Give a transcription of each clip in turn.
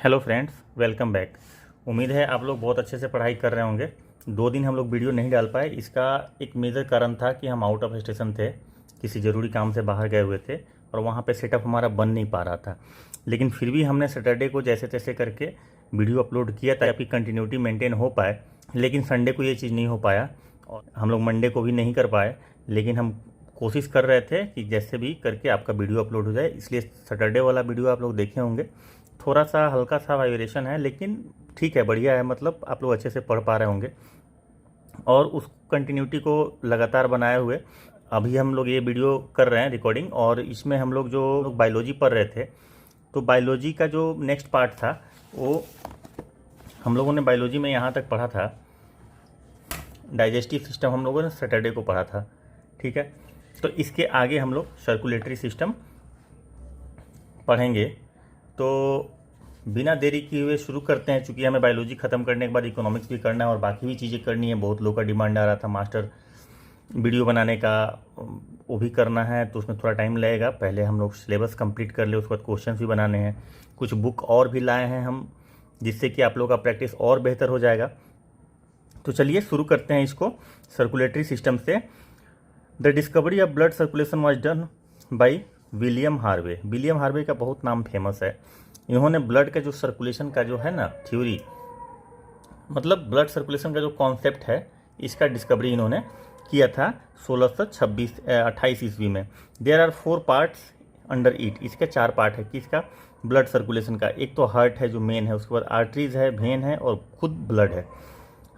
Hello friends, welcome back. उम्मीद है आप लोग बहुत अच्छे से पढ़ाई कर रहे होंगे। 2 दिन हम लोग वीडियो नहीं डाल पाए। इसका एक मेजर कारण था कि हम आउट ऑफ स्टेशन थे, किसी ज़रूरी काम से बाहर गए हुए थे और वहाँ पे सेटअप हमारा बन नहीं पा रहा था। लेकिन फिर भी हमने सैटरडे को जैसे तैसे करके वीडियो अपलोड किया ताकि कंटिन्यूटी मेंटेन हो पाए। लेकिन संडे को ये चीज़ नहीं हो पाया और हम लोग मंडे को भी नहीं कर पाए। लेकिन हम कोशिश कर रहे थे कि जैसे भी करके आपका वीडियो अपलोड हो जाए, इसलिए सैटरडे वाला वीडियो आप लोग देखे होंगे। थोड़ा सा हल्का सा वाइब्रेशन है, लेकिन ठीक है, बढ़िया है। मतलब आप लोग अच्छे से पढ़ पा रहे होंगे और उस कंटिन्यूटी को लगातार बनाए हुए अभी हम लोग ये वीडियो कर रहे हैं रिकॉर्डिंग। और इसमें हम लोग जो बायोलॉजी पढ़ रहे थे, तो बायोलॉजी का जो नेक्स्ट पार्ट था वो हम लोगों ने बायोलॉजी में यहाँ तक पढ़ा था। डाइजेस्टिव सिस्टम हम लोगों ने सैटरडे को पढ़ा था, ठीक है। तो इसके आगे हम लोग सर्कुलेटरी सिस्टम पढ़ेंगे। तो बिना देरी किए हुए शुरू करते हैं। चूँकि हमें बायोलॉजी ख़त्म करने के बाद इकोनॉमिक्स भी करना है और बाकी भी चीज़ें करनी है। बहुत लोग का डिमांड आ रहा था मास्टर वीडियो बनाने का, वो भी करना है, तो उसमें थोड़ा टाइम लगेगा। पहले हम लोग सिलेबस कंप्लीट कर ले, उसके बाद क्वेश्चंस भी बनाने हैं। कुछ बुक और भी लाए हैं हम, जिससे कि आप लोग का प्रैक्टिस और बेहतर हो जाएगा। तो चलिए शुरू करते हैं इसको सर्कुलेटरी सिस्टम से। The discovery of blood circulation was done by William Harvey. William Harvey का बहुत नाम फेमस है। इन्होंने ब्लड का जो सर्कुलेशन का जो है ना थ्योरी, मतलब ब्लड सर्कुलेशन का जो कॉन्सेप्ट है, इसका डिस्कवरी इन्होंने किया था 1628 ईस्वी में। There are 4 parts under it. इसके 4 पार्ट है किसका, ब्लड सर्कुलेशन का। एक तो हार्ट है जो मेन है, उसके बाद आर्टरीज है, वेन है और खुद ब्लड है।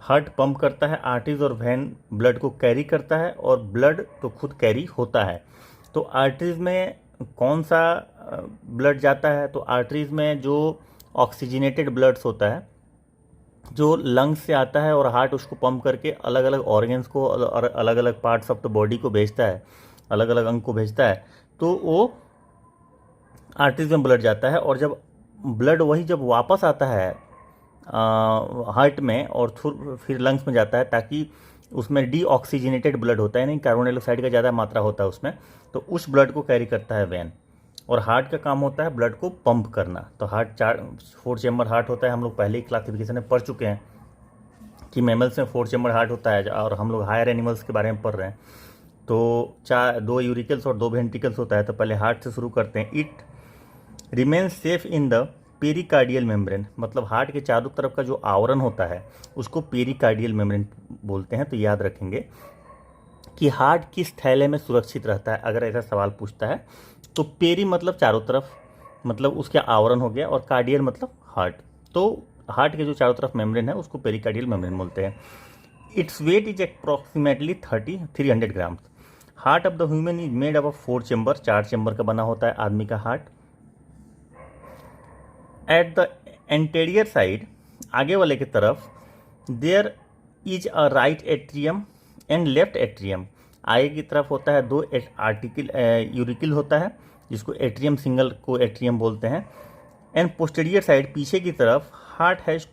हार्ट पंप करता है, आर्टरीज और वेन ब्लड को कैरी करता है और ब्लड तो खुद कैरी होता है। तो आर्टरीज में कौन सा ब्लड जाता है, तो आर्टरीज में जो ऑक्सीजनेटेड ब्लड्स होता है जो लंग्स से आता है और हार्ट उसको पंप करके अलग अलग ऑर्गन्स को और अलग अलग पार्ट्स ऑफ द बॉडी को भेजता है, अलग अलग अंग को भेजता है, तो वो आर्टरीज में ब्लड जाता है। और जब ब्लड वही जब वापस आता है हार्ट में और फिर लंग्स में जाता है, ताकि उसमें डीऑक्सीजनेटेड ब्लड होता है, नहीं कार्बन डाइऑक्साइड का ज़्यादा मात्रा होता है उसमें, तो उस ब्लड को कैरी करता है वेन। और हार्ट का काम होता है ब्लड को पंप करना। तो हार्ट 4 चेम्बर हार्ट होता है। हम लोग पहले ही क्लासिफिकेशन में पढ़ चुके हैं कि मैमल्स में 4 चेम्बर हार्ट होता है और हम लोग हायर एनिमल्स के बारे में पढ़ रहे हैं। तो 2 यूरिकल्स और 2 वेंट्रिकल्स होता है। तो पहले हार्ट से शुरू करते हैं। It remains safe in the pericardial membrane, मतलब हार्ट के चारों तरफ का जो आवरण होता है उसको पेरिकार्डियल मेम्ब्रेन बोलते हैं। तो याद रखेंगे कि हार्ट किस थैले में सुरक्षित रहता है, अगर ऐसा सवाल पूछता है तो पेरी मतलब चारों तरफ, मतलब उसके आवरण हो गया, और कार्डियल मतलब हार्ट। तो हार्ट के जो चारों तरफ मेम्ब्रेन है उसको पेरिकार्डियल मेम्ब्रेन बोलते हैं। Its weight is approximately 300 grams. Heart of the human is made of 4 chamber, 4 chamber का बना होता है आदमी का heart. At the anterior side, आगे वाले की तरफ, there is a right atrium and left atrium. आगे की तरफ होता है 2 यूरिकल होता है, जिसको एट्रियम सिंगल को एट्रियम बोलते हैं। एंड पोस्टेरियर साइड, पीछे की तरफ, heart has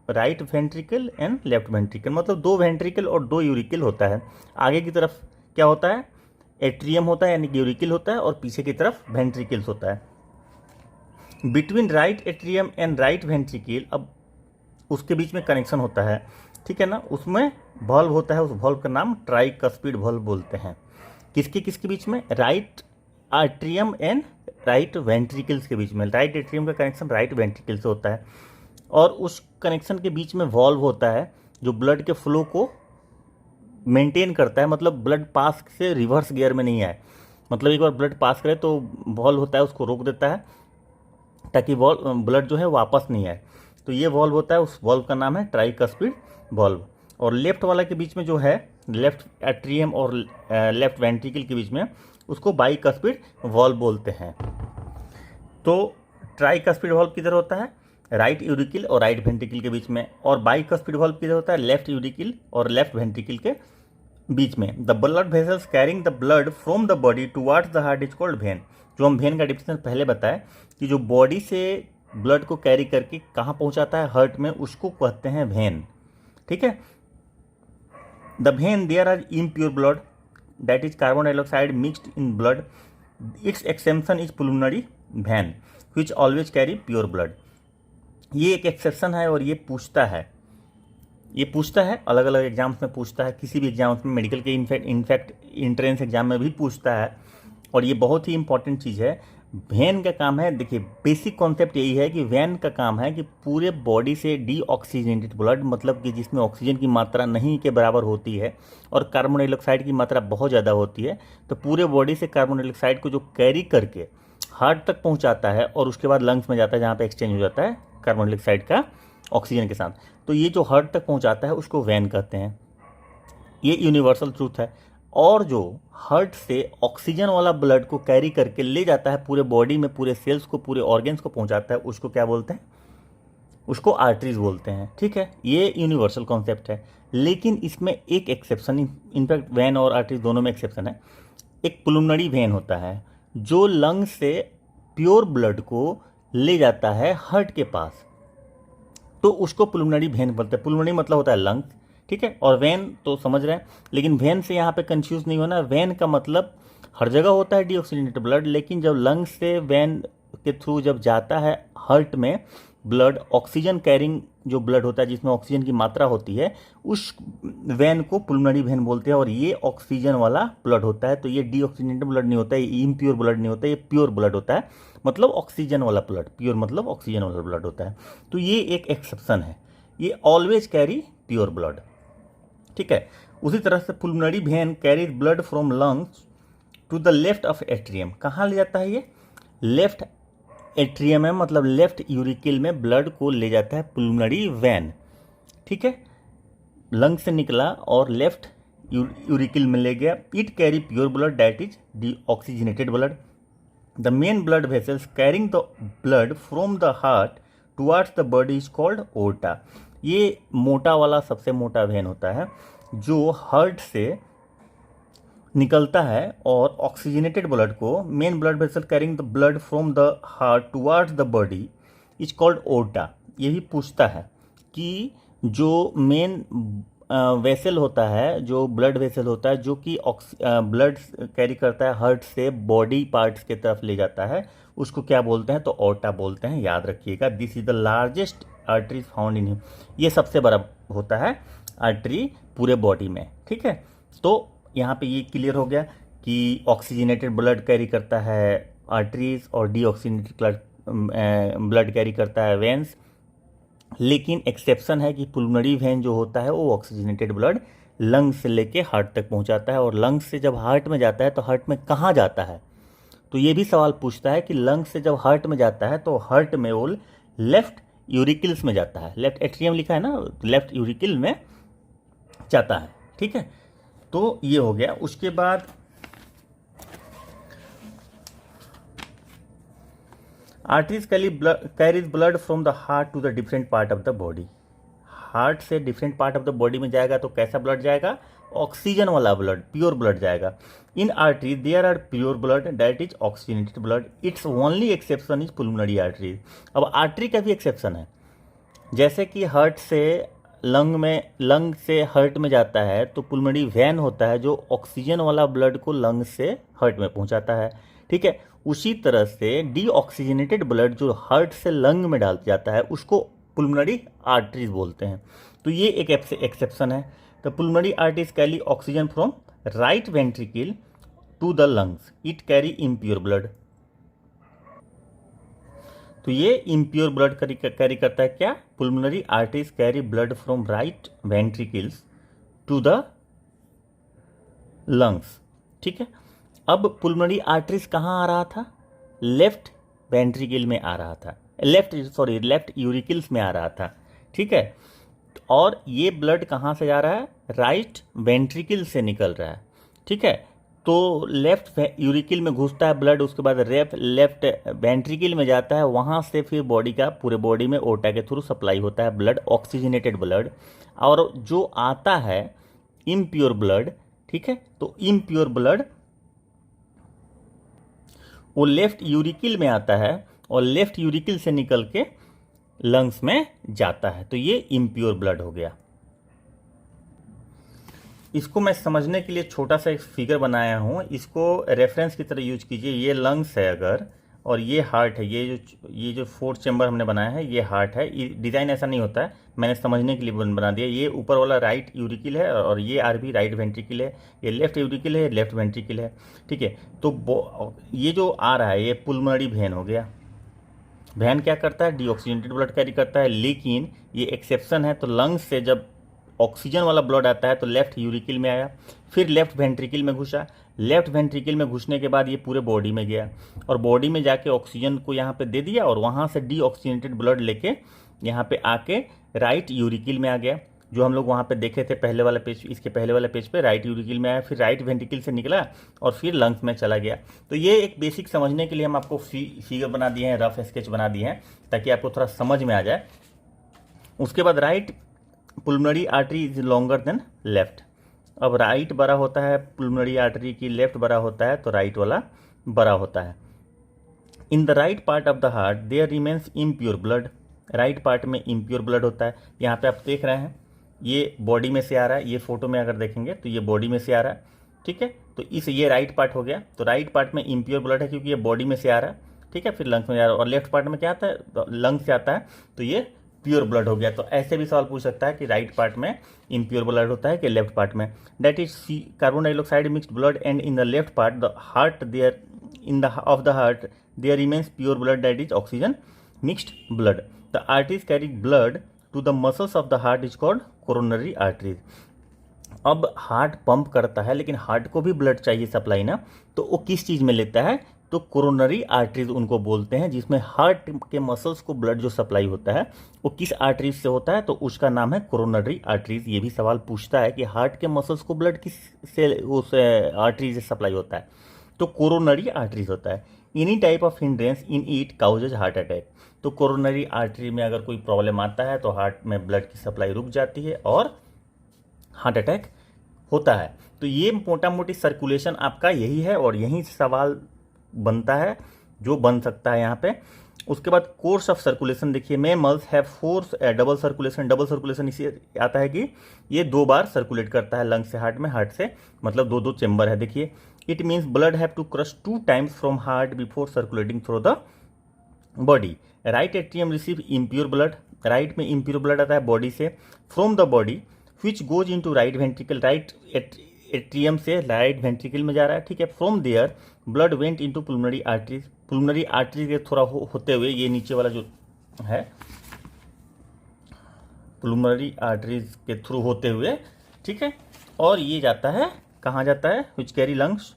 right ventricle and left ventricle, मतलब 2 वेंट्रिकल और 2 यूरिकल होता है। आगे की तरफ क्या होता है, एट्रियम होता है यानी यूरिकल होता है, और पीछे की तरफ वेंट्रिकल्स होता है। Between right atrium and right ventricle, अब उसके बीच में कनेक्शन होता है, ठीक है ना, उसमें वॉल्व होता है। उस वॉल्व का नाम ट्राइकस्पिड वॉल्व बोलते हैं। किसके किसके बीच में, right atrium and right ventricles के बीच में। राइट एट्रियम का कनेक्शन राइट वेंट्रिकल से होता है और उस कनेक्शन के बीच में वॉल्व होता है जो ब्लड के फ्लो को मेंटेन करता है, मतलब ब्लड पास से रिवर्स गियर में नहीं आए। मतलब एक बार ब्लड पास करे तो वॉल्व होता है उसको रोक देता है ताकि ब्लड जो है वापस नहीं आए। तो ये वॉल्व होता है, उस वॉल्व का नाम है ट्राइकस्पिड वॉल्व। और लेफ्ट वाला के बीच में जो है, लेफ्ट एट्रियम और लेफ्ट वेंट्रिकल के बीच में, उसको बाइकस्पिड वॉल्व बोलते हैं। तो ट्राइकस्पिड वॉल्व किधर होता है, राइट यूरिकल और राइट वेंट्रिकल के बीच में, और बाइकस्पिड वॉल्व किधर होता है, लेफ्ट यूरिकल और लेफ्ट वेंट्रिकल के बीच में। The blood vessels carrying the blood from the body towards the heart is called when. जो हम वेन का डिफिनेशन पहले बताया कि जो बॉडी से ब्लड को कैरी करके कहाँ पहुँचाता है, हार्ट में, उसको कहते हैं वेन, ठीक है। The vein there are impure blood, that is carbon dioxide mixed in blood. Its exception is pulmonary vein which always carry pure blood. ये एक एक्सेप्शन है और ये पूछता है, अलग अलग एग्जाम्स में पूछता है, किसी भी एग्जाम्स में, मेडिकल के इनफैक्ट एंट्रेंस एग्जाम में भी पूछता है। और ये बहुत ही इंपॉर्टेंट चीज़ है। वेन का काम है, देखिए बेसिक कॉन्सेप्ट यही है कि वेन का काम है कि पूरे बॉडी से डीऑक्सीजनेटेड ब्लड, मतलब कि जिसमें ऑक्सीजन की मात्रा नहीं के बराबर होती है और कार्बन डाइऑक्साइड की मात्रा बहुत ज़्यादा होती है, तो पूरे बॉडी से कार्बन डाइऑक्साइड को जो कैरी करके हार्ट तक पहुंचाता है और उसके बाद लंग्स में जाता है, जहाँ पे एक्सचेंज हो जाता है कार्बन डाइऑक्साइड का ऑक्सीजन के साथ। तो ये जो हार्ट तक पहुंचाता है उसको वेन कहते हैं। ये यूनिवर्सल ट्रूथ है। और जो हार्ट से ऑक्सीजन वाला ब्लड को कैरी करके ले जाता है पूरे बॉडी में, पूरे सेल्स को, पूरे ऑर्गन्स को पहुंचाता है, उसको क्या बोलते हैं? उसको आर्टरीज बोलते हैं। ठीक है, ये यूनिवर्सल कॉन्सेप्ट है। लेकिन इसमें एक एक्सेप्शन, इनफैक्ट वेन और आर्टरीज दोनों में एक्सेप्शन है। एक पुलमनरी वेन होता है जो लंग से प्योर ब्लड को ले जाता है हार्ट के पास, तो उसको पुलमनरी वेन बोलते हैं। पुलमनरी मतलब होता है लंग्स, ठीक है, और वेन तो समझ रहे हैं, लेकिन वेन से यहाँ पे कंफ्यूज नहीं होना। वेन का मतलब हर जगह होता है डीऑक्सीजनेटेड ब्लड, लेकिन जब लंग्स से वेन के थ्रू जब जाता है हार्ट में ब्लड, ऑक्सीजन कैरिंग जो ब्लड होता है जिसमें ऑक्सीजन की मात्रा होती है, उस वेन को पुलमनरी वेन बोलते हैं। और ये ऑक्सीजन वाला ब्लड होता है, तो ये डीऑक्सीजनेटेड ब्लड नहीं होता है, ये इम्प्योर ब्लड नहीं होता है, ये प्योर ब्लड होता है, मतलब ऑक्सीजन वाला ब्लड। प्योर मतलब ऑक्सीजन वाला ब्लड होता है। तो ये एक एक्सेप्शन है, ये ऑलवेज कैरी प्योर ब्लड। ठीक है, उसी तरह से pulmonary vein carries blood from lungs to the left of atrium. कहाँ ले जाता है ये? लेफ्ट एट्रियम में, मतलब लेफ्ट यूरिकिल में ब्लड को ले जाता है पुलमनरी वेन। ठीक है, लंग से निकला और लेफ्ट यूरिकिल में ले गया। It carry pure blood, that is deoxygenated blood. The main blood vessels carrying the blood from the heart towards the body is called aorta. ये मोटा वाला सबसे मोटा वेन होता है जो हार्ट से निकलता है और ऑक्सीजनेटेड ब्लड को, main blood vessel carrying the blood from the heart towards the body is called aorta. ये भी पूछता है कि जो मेन वेसल होता है, जो ब्लड वेसल होता है, जो कि ब्लड कैरी करता है हार्ट से बॉडी पार्ट्स के तरफ ले जाता है, उसको क्या बोलते हैं? तो ओर्टा बोलते हैं। याद रखिएगा, this is the largest artery found in, ये सबसे बड़ा होता है आर्टरी पूरे बॉडी में। ठीक है, तो यहाँ पे ये क्लियर हो गया कि ऑक्सीजनेटेड ब्लड कैरी करता है आर्टरीज और डीऑक्सीजनेटेड ब्लड कैरी करता है वेन्स। लेकिन एक्सेप्शन है कि पुलमनरी वेन जो होता है वो ऑक्सीजनेटेड ब्लड लंग्स से लेके हार्ट तक पहुंचाता है। और लंग्स से जब हार्ट में जाता है तो हार्ट में कहाँ जाता है? तो ये भी सवाल पूछता है कि लंग्स से जब हार्ट में जाता है तो हार्ट में वो लेफ्ट यूरिकिल्स में जाता है। लेफ्ट एट्रियम लिखा है ना, लेफ्ट यूरिकिल में जाता है। ठीक है, तो ये हो गया। उसके बाद arteries carries blood from the heart to the different part of the body. Heart से different part of the body में जाएगा तो कैसा ब्लड जाएगा? ऑक्सीजन वाला ब्लड, प्योर ब्लड जाएगा। In arteries there are pure blood, that is oxygenated blood. It's only exception is pulmonary arteries. अब artery का भी एक्सेप्शन है, जैसे कि हार्ट से लंग से हार्ट में जाता है तो पुलमनरी वेन होता है जो ऑक्सीजन वाला ब्लड को लंग से हार्ट में पहुंचाता है। ठीक है, उसी तरह से डीऑक्सीजनेटेड ब्लड जो हार्ट से लंग में डाल जाता है उसको पुलमनरी आर्टरीज बोलते हैं। तो ये एक एक्सेप्शन है। तो pulmonary arteries carry oxygen from right ventricle to the lungs, it carry impure blood. तो ये इम्प्योर ब्लड कैरी करता है क्या? Pulmonary arteries carry blood from right ventricles to the lungs. ठीक है, अब पुलमनरी आर्टरीज कहाँ आ रहा था? लेफ्ट वेंट्रिकल में आ रहा था, लेफ्ट यूरिकल्स में आ रहा था। ठीक है, और ये ब्लड कहाँ से जा रहा है? राइट वेंट्रिकल से निकल रहा है। ठीक है, तो लेफ्ट यूरिकल में घुसता है ब्लड, उसके बाद लेफ्ट वेंट्रिकल में जाता है, वहाँ से फिर बॉडी का, पूरे बॉडी में ओर्टा के थ्रू सप्लाई होता है ब्लड, ऑक्सीजनेटेड ब्लड। और जो आता है इम्प्योर ब्लड, ठीक है, तो इम्प्योर ब्लड वो लेफ्ट यूरिकल में आता है और लेफ्ट यूरिकल से निकल के लंग्स में जाता है। तो ये इम्प्योर ब्लड हो गया। इसको मैं समझने के लिए छोटा सा एक फिगर बनाया हूँ, इसको रेफरेंस की तरह यूज कीजिए। ये लंग्स है अगर, और ये हार्ट है। ये जो फोर्थ चैम्बर हमने बनाया है ये हार्ट है। ये डिज़ाइन ऐसा नहीं होता है, मैंने समझने के लिए बना दिया। ये ऊपर वाला राइट यूरिकल है और ये आरबी राइट वेंट्रिकल है, ये लेफ्ट यूरिकल है, लेफ्ट वेंट्रिकल है, ठीक है। तो ये जो आ रहा है ये पुल्मोनरी वेन हो गया। वेन क्या करता है, डीऑक्सीजनेटेड ब्लड कैरी करता है, लेकिन ये एक्सेप्शन है। तो लंग्स से जब ऑक्सीजन वाला ब्लड आता है तो लेफ्ट यूरिकल में आया, फिर लेफ्ट वेंट्रिकल में घुसा, लेफ्ट वेंट्रिकल में घुसने के बाद ये पूरे बॉडी में गया और बॉडी में जाके ऑक्सीजन को यहाँ पे दे दिया और वहाँ से डीऑक्सीजनेटेड ब्लड लेके यहाँ पे आके राइट यूरिकल में आ गया, जो हम लोग वहाँ पे देखे थे पहले वाला पेज, इसके पहले वाले पेज पे राइट यूरिकल में आया, फिर राइट वेंट्रिकल से निकला और फिर लंग्स में चला गया। तो ये एक बेसिक समझने के लिए हम आपको फिगर बना दिए हैं, रफ स्केच बना दिए हैं ताकि आपको थोड़ा समझ में आ जाए। उसके बाद right pulmonary artery is longer than left. अब राइट बड़ा होता है पुल्मोनरी आर्टरी की, लेफ्ट बड़ा होता है तो राइट वाला बड़ा होता है। In the right part of the heart there remains impure blood. Right part में इम्प्योर ब्लड होता है। यहाँ पे आप देख रहे हैं ये बॉडी में से आ रहा है, ये फोटो में अगर देखेंगे तो ये बॉडी में से आ रहा है, ठीक है। तो ये राइट पार्ट हो गया। तो राइट पार्ट में इम्प्योर ब्लड है क्योंकि ये बॉडी में से आ रहा है, ठीक है, फिर लंग्स में जा रहा है। और लेफ्ट पार्ट में क्या आता है, लंग्स से आता है, तो ये प्योर ब्लड हो गया। तो ऐसे भी सवाल पूछ सकता है कि राइट पार्ट में इम्प्योर ब्लड होता है कि लेफ्ट पार्ट में। That is carbon dioxide mixed blood and in the left part the heart there in the of the heart there remains pure blood that is oxygen mixed blood. The arteries carry blood to the muscles of the heart is called coronary arteries. अब heart pump करता है लेकिन heart को भी blood चाहिए supply ना, तो वो किस चीज़ में लेता है, तो कोरोनरी आर्टरीज उनको बोलते हैं, जिसमें हार्ट के मसल्स को ब्लड जो सप्लाई होता है वो किस आर्टरीज से होता है, तो उसका नाम है कोरोनरी आर्टरीज। ये भी सवाल पूछता है कि हार्ट के मसल्स को ब्लड किस से उस आर्टरी से सप्लाई होता है, तो कोरोनरी आर्टरीज होता है। Any type of hindrance in it causes heart attack. तो कोरोनरी आर्टरी में अगर कोई प्रॉब्लम आता है तो हार्ट में ब्लड की सप्लाई रुक जाती है और हार्ट अटैक होता है। तो ये मोटा मोटी सर्कुलेशन आपका यही है और यही सवाल बनता है जो बन सकता है यहाँ पे। उसके बाद कोर्स ऑफ सर्कुलेशन देखिए, mammals have force double circulation. Double circulation इसी आता है कि ये 2 बार सर्कुलेट करता है लंग से हार्ट में, हार्ट से मतलब 2 चेम्बर है। देखिए it means blood have to crush 2 times from heart before circulating through the body. Right atrium receive impure blood. Right में इम्प्योर ब्लड आता है बॉडी से, from the body which goes into right ventricle. Right atrium से right ventricle में जा रहा है, ठीक है। From there blood went into pulmonary arteries. Pulmonary artery के थोड़ा होते हुए ये नीचे वाला जो है पुल्मोनरी आर्टरीज के थ्रू होते हुए, ठीक है, और ये जाता है कहाँ जाता है, which carry lungs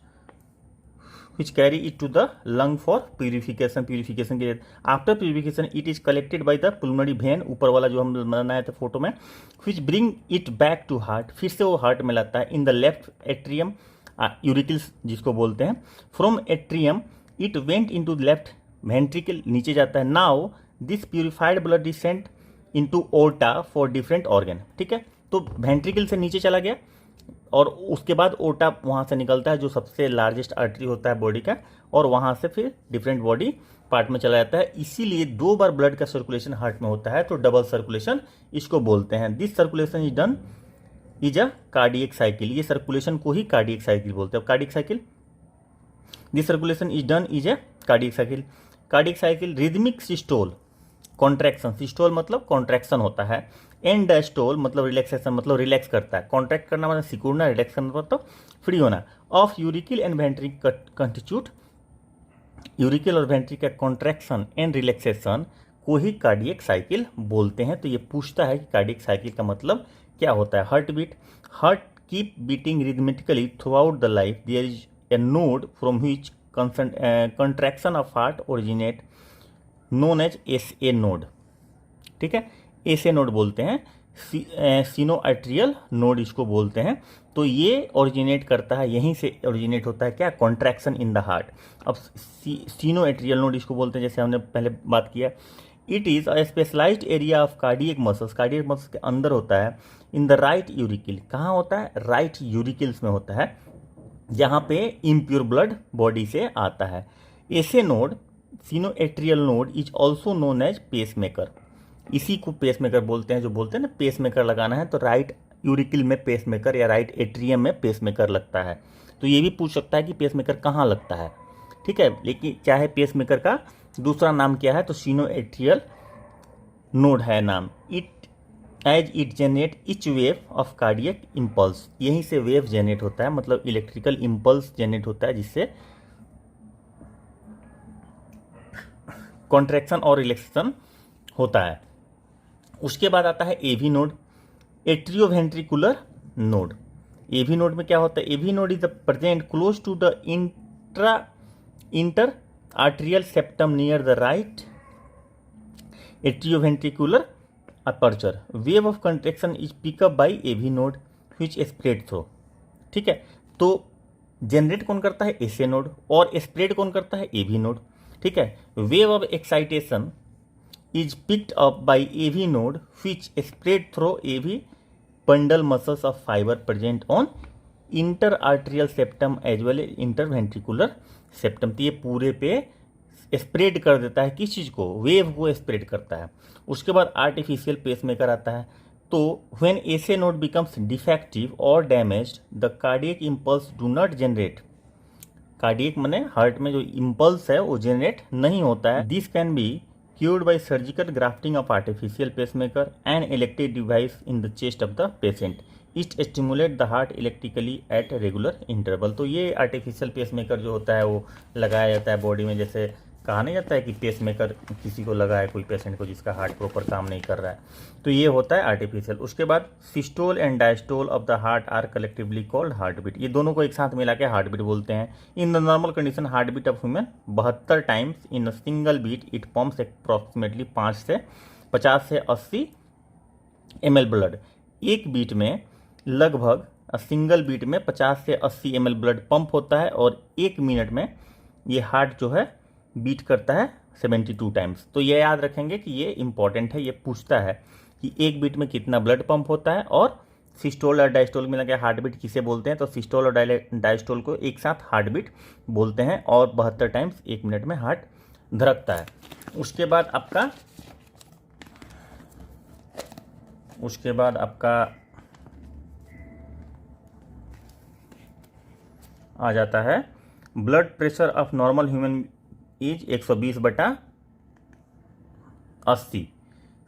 which carry it to the lung for purification के लिए। After purification it is collected by the pulmonary vein, ऊपर वाला जो हम बनाए थे फोटो में, which bring it back to heart, फिर से वो हार्ट में लाता है। In the left atrium auricles जिसको बोलते हैं, from atrium it went into left ventricle, नीचे जाता है। Now this purified blood is sent into aorta for different organ, ठीक है। तो वेंट्रिकल से नीचे चला गया और उसके बाद ओटा वहाँ से निकलता है जो सबसे लार्जेस्ट आर्टरी होता है बॉडी का, और वहाँ से फिर डिफरेंट बॉडी पार्ट में चला जाता है। इसीलिए 2 बार ब्लड का सर्कुलेशन हार्ट में होता है, तो डबल सर्कुलेशन इसको बोलते हैं। This circulation is done is a cardiac cycle. ये सर्कुलेशन को ही कार्डियक साइकिल बोलते हैं। Cardiac cycle, this circulation is done is a cardiac cycle. Cardiac cycle rhythmic systole contraction, systole मतलब कॉन्ट्रैक्शन होता है, एंड डायस्टोल मतलब रिलैक्सेशन मतलब relax करता है। कॉन्ट्रैक्ट करना मतलब सिकुड़ना, रिलैक्स करना मतलब फ्री होना। Of uracil and ventricle constitute, uracil और वेंट्रिकल कॉन्ट्रैक्शन एंड रिलैक्सेशन को ही कार्डियक साइकिल बोलते हैं। तो ये पूछता है कि कार्डियक साइकिल का मतलब क्या होता है। Heart beat, heart keep beating rhythmically throughout the life. There is a node from which contraction of heart originate known as S A node, ठीक है, एस-ए नोड बोलते हैं। सिनोआर्ट्रियल नोड इसको बोलते हैं। तो ये ओरिजिनेट करता है, यहीं से ओरिजिनेट होता है क्या, कॉन्ट्रैक्शन इन द हार्ट। अब सिनोआर्ट्रियल नोड इसको बोलते हैं, जैसे हमने पहले बात किया। It is a specialised area of cardiac muscles, cardiac muscles के अंदर होता है। इन द राइट यूरिकल, कहाँ होता है, राइट यूरिकल्स में होता है, जहाँ पे इम्प्योर ब्लड बॉडी से आता है। S A node, sinoatrial node is also known as pacemaker. इसी को पेस मेकर बोलते हैं, जो बोलते हैं ना पेस मेकर लगाना है तो राइट यूरिकल में पेस मेकर या राइट एट्रियम में पेस मेकर लगता है। तो ये भी पूछ सकता है कि पेस मेकर कहाँ लगता है, ठीक है। लेकिन क्या है पेसमेकर का दूसरा नाम क्या है, तो सिनोएट्रियल नोड है नाम। It as it generate each wave of cardiac impulse, यहीं से वेव जनरेट होता है, मतलब इलेक्ट्रिकल इम्पल्स जनरेट होता है जिससे कॉन्ट्रैक्शन और रिलैक्सेशन होता है। उसके बाद आता है AV node, atrioventricular node. AV node में क्या होता है, AV node is present close to the inter arterial septum near the right atrioventricular aperture. Wave of contraction is pick up by AV node which spread through. ठीक है, तो generate कौन करता है, एसे नोड, और स्प्रेड कौन करता है, एवी नोड। ठीक है, wave of excitation is picked up by AV node which spread through AV bundle muscles of fiber present on interarterial septum as well as interventricular septum। तो ये पूरे पे स्प्रेड कर देता है किस चीज़ को, वेव को स्प्रेड करता है। उसके बाद आर्टिफिशियल पेसमेकर आता है। तो when S A node becomes defective और damaged the cardiac impulse do not generate. Cardiac माने हार्ट में जो इम्पल्स है वो जनरेट नहीं होता है। This can be cured by surgical grafting of artificial pacemaker and electric device in the chest of the patient. It stimulate the heart electrically at regular interval। तो ये आर्टिफिशियल पेसमेकर जो होता है वो लगाया जाता है बॉडी में, जैसे कहा नहीं जाता है कि पेसमेकर किसी को लगा है, कोई पेशेंट को जिसका हार्ट प्रॉपर काम नहीं कर रहा है, तो ये होता है आर्टिफिशियल। उसके बाद systole and diastole of the heart are collectively called heart beat. ये दोनों को एक साथ मिला के हार्ट बीट बोलते हैं। In the normal condition heart beat of human 72 times in a single beat it pumps approximately 50 से 80 ml ब्लड। एक बीट में लगभग सिंगल बीट में 50 से 80 ml ब्लड पंप होता है, और एक मिनट में ये हार्ट जो है बीट करता है 72 टाइम्स। तो ये याद रखेंगे कि ये इंपॉर्टेंट है, ये पूछता है कि एक बीट में कितना ब्लड पंप होता है। और सिस्टोल और डायस्टोल मिला के हार्ट बीट किसे बोलते हैं, तो सिस्टोल और डायस्टोल को एक साथ हार्ट बीट बोलते हैं, और 72 टाइम्स एक मिनट में हार्ट धड़कता है। उसके बाद आपका आ जाता है blood pressure of normal human is 120/80।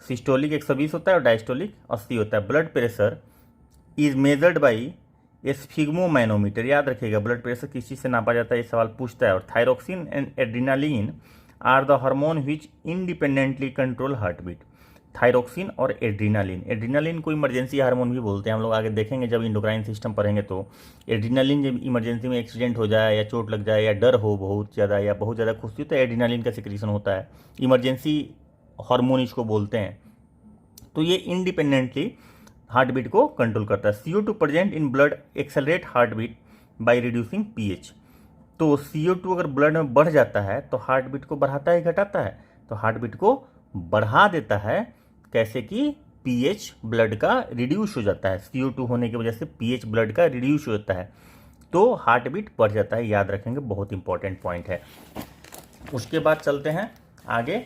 Systolic 120 होता है और डायस्टोलिक 80 होता है। Blood pressure is measured by sphygmomanometer. याद रखिएगा ब्लड प्रेशर किस चीज़ से नापा जाता है, ये सवाल पूछता है। और thyroxine and adrenaline are the hormone which independently control heart beat. Thyroxine और एड्रीनालिन को इमरजेंसी हार्मोन भी बोलते हैं। हम लोग आगे देखेंगे जब इंडोक्राइन सिस्टम पढ़ेंगे, तो एड्रीनालिन जब इमरजेंसी में एक्सीडेंट हो जाए या चोट लग जाए या डर हो बहुत ज़्यादा या बहुत ज़्यादा खुशी, तो एड्रीनालिन का सिक्रीशन होता है, इमरजेंसी हार्मोन इसको बोलते हैं। तो ये इंडिपेंडेंटली हार्ट बीट को कंट्रोल करता है। CO2 present in blood accelerate heart beat by reducing pH। तो CO2 अगर ब्लड में बढ़ जाता है तो हार्ट बीट को बढ़ाता है घटाता है, तो हार्ट बीट को बढ़ा देता है। कैसे कि pH ब्लड का रिड्यूस हो जाता है, CO2 होने की वजह से pH ब्लड का रिड्यूस हो जाता है, तो हार्ट बीट बढ़ जाता है। याद रखेंगे, बहुत इंपॉर्टेंट पॉइंट है। उसके बाद चलते हैं आगे।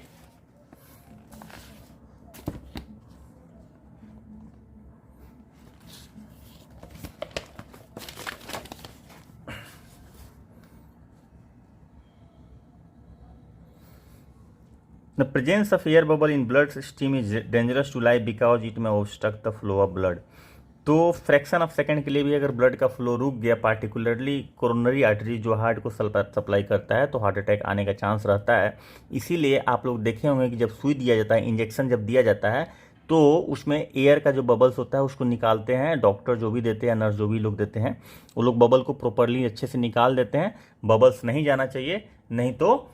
The presence of air bubble in blood stream is dangerous to life because it may obstruct the flow of blood। तो फ्रैक्शन ऑफ सेकंड के लिए भी अगर ब्लड का फ्लो रुक गया, पार्टिकुलरली कोरोनरी आर्टरी जो हार्ट को सप्लाई करता है, तो हार्ट अटैक आने का चांस रहता है। इसीलिए आप लोग देखे होंगे कि जब सुई दिया जाता है, इंजेक्शन जब दिया जाता है, तो उसमें एयर का जो बबल्स होता है उसको निकालते हैं। डॉक्टर जो भी देते हैं, नर्स जो भी लोग देते हैं, वो लोग बबल को प्रॉपरली अच्छे से निकाल देते हैं। बबल्स नहीं जाना चाहिए, नहीं तो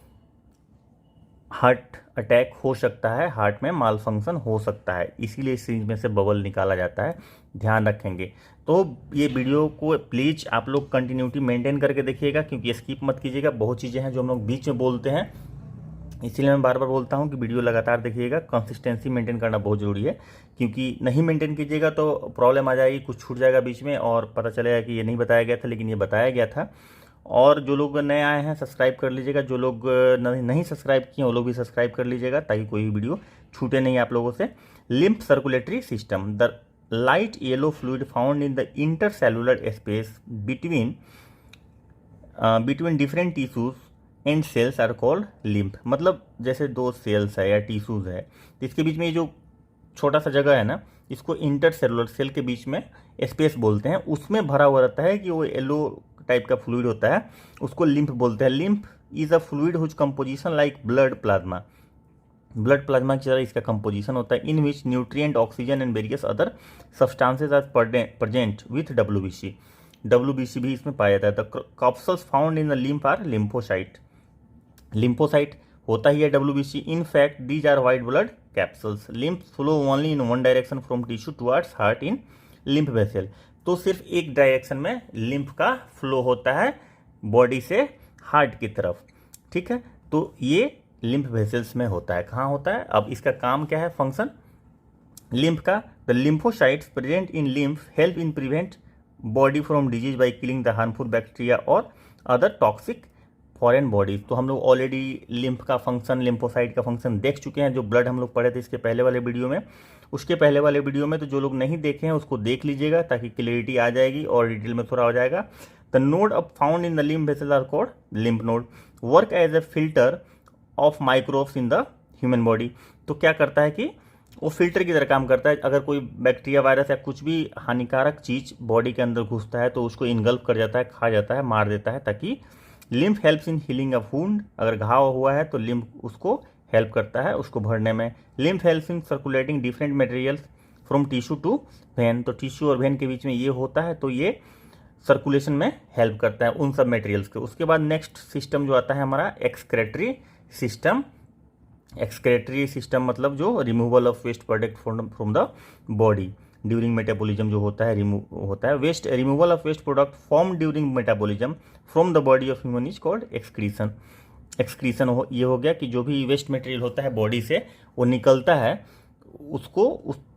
हार्ट अटैक हो सकता है, हार्ट में माल फंक्शन हो सकता है। इसीलिए इस चीज़ में से बबल निकाला जाता है, ध्यान रखेंगे। तो ये वीडियो को प्लीज़ आप लोग कंटिन्यूटी मेंटेन करके देखिएगा, क्योंकि स्किप मत कीजिएगा। बहुत चीज़ें हैं जो हम लोग बीच में बोलते हैं, इसीलिए मैं बार बार बोलता हूँ कि वीडियो लगातार देखिएगा। कंसिस्टेंसी मेंटेन करना बहुत ज़रूरी है, क्योंकि नहीं मेंटेन कीजिएगा तो प्रॉब्लम आ जाएगी, कुछ छूट जाएगा बीच में और पता चलेगा कि ये नहीं बताया गया था, लेकिन ये बताया गया था। और जो लोग नए आए हैं सब्सक्राइब कर लीजिएगा, जो लोग नहीं सब्सक्राइब किए वो लोग भी सब्सक्राइब कर लीजिएगा, ताकि कोई भी वीडियो छूटे नहीं आप लोगों से। Lymph circulatory system, the light yellow fluid found in the intercellular space between different tissues and cells are called lymph. मतलब जैसे दो सेल्स है या टिश्यूज है, तो इसके बीच में ये जो छोटा सा जगह है ना, इसको इंटरसेलुलर सेल के बीच में स्पेस बोलते हैं, उसमें भरा हुआ रहता है कि वो येलो टाइप का फ्लूइड होता है, उसको लिम्फ बोलते हैं। Lymph is a fluid whose composition like blood plasma, blood plasma की तरह इसका कंपोजिशन होता है, in which nutrient, oxygen and various other substances are present with WBC. WBC भी इसमें पाया जाता है। The capsules found in the lymph are lymphocyte. Lymphocyte होता ही है WBC. In fact these are white blood capsules. Lymph flow only in one direction from tissue towards heart in lymph vessel. तो सिर्फ एक डायरेक्शन में lymph का flow होता है बॉडी से हार्ट की तरफ, ठीक है। तो ये लिम्फ वेसल्स में होता है। कहाँ होता है? अब इसका काम क्या है, फंक्शन लिम्फ का? The lymphocytes present in lymph help in prevent body from disease by killing the harmful bacteria और अदर टॉक्सिक फॉरेन बॉडीज। तो हम लोग ऑलरेडी लिम्फ का फंक्शन, लिम्फोसाइट का फंक्शन देख चुके हैं, जो ब्लड हम लोग पढ़े थे इसके पहले वाले वीडियो में। उसके पहले वाले वीडियो में तो जो लोग नहीं देखे हैं उसको देख लीजिएगा ताकि क्लियरिटी आ जाएगी और डिटेल में थोड़ा हो जाएगा। The node of found in the lymph vessel are called lymph node. Work as a filter of microbes in the human body. तो क्या करता है कि वो फिल्टर की तरह काम करता है। अगर कोई बैक्टीरिया, वायरस या कुछ भी हानिकारक चीज बॉडी के अंदर घुसता है तो उसको इनगल्फ कर जाता है, खा जाता है, मार देता है। ताकि लिम्फ हेल्प्स इन हीलिंग अ वुंड। अगर घाव हुआ है तो लिम्फ उसको हेल्प करता है उसको भरने में। Lymph helps in circulating different materials from tissue to vein. तो टिश्यू और वेन के बीच में ये होता है, तो ये सर्कुलेशन में हेल्प करता है उन सब मटेरियल्स के। उसके बाद नेक्स्ट सिस्टम जो आता है हमारा एक्सक्रेटरी सिस्टम। एक्सक्रेटरी सिस्टम मतलब जो removal of waste product from the body during metabolism जो होता है, रिमूव होता है। Waste removal of waste product form during metabolism from the body of human is called excretion. Excretion ये हो गया कि जो भी वेस्ट मटेरियल होता है बॉडी से वो निकलता है, उसको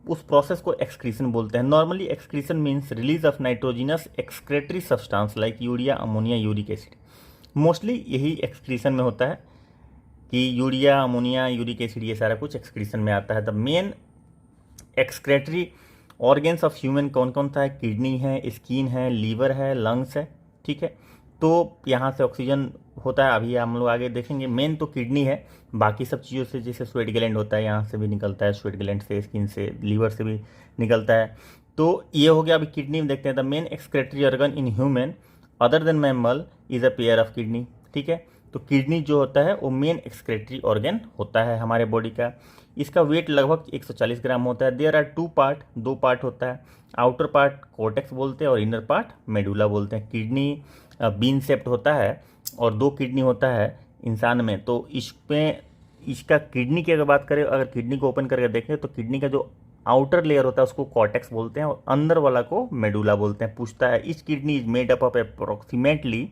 उस प्रोसेस को एक्सक्रीशन बोलते हैं। Normally excretion means release of nitrogenous excretory substance like urea, ammonia, uric acid. Mostly यही एक्सक्रीशन में होता है कि यूरिया, अमोनिया, यूरिक एसिड ये सारा कुछ एक्सक्रीशन में आता है। The main excretory organs of human कौन कौन सा है? किडनी है, स्किन है, लीवर है, लंग्स है, ठीक है। तो यहाँ से ऑक्सीजन होता है, अभी हम लोग आगे देखेंगे। मेन तो किडनी है, बाकी सब चीज़ों से जैसे स्वेट ग्लैंड होता है, यहाँ से भी निकलता है, स्वेट ग्लैंड से, स्किन से, लीवर से भी निकलता है। तो ये हो गया। अभी किडनी में देखते हैं। The main excretory organ in human other than mammal is a pair of kidney, ठीक है। तो किडनी जो होता है वो मेन एक्सक्रेटरी ऑर्गन होता है हमारे बॉडी का। इसका वेट लगभग 140 ग्राम होता है। देयर आर टू पार्ट, दो पार्ट होता है। आउटर पार्ट कोर्टेक्स बोलते हैं और इनर पार्ट मेडुला बोलते हैं। किडनी बीन शेप्ड होता है और दो किडनी होता है इंसान में। तो इसमें इसका किडनी की अगर बात करें, अगर किडनी को ओपन करके देखें तो किडनी का जो आउटर लेयर होता है उसको कॉर्टेक्स बोलते हैं और अंदर वाला को मेडुला बोलते हैं। पूछता है इस kidney is made up of approximately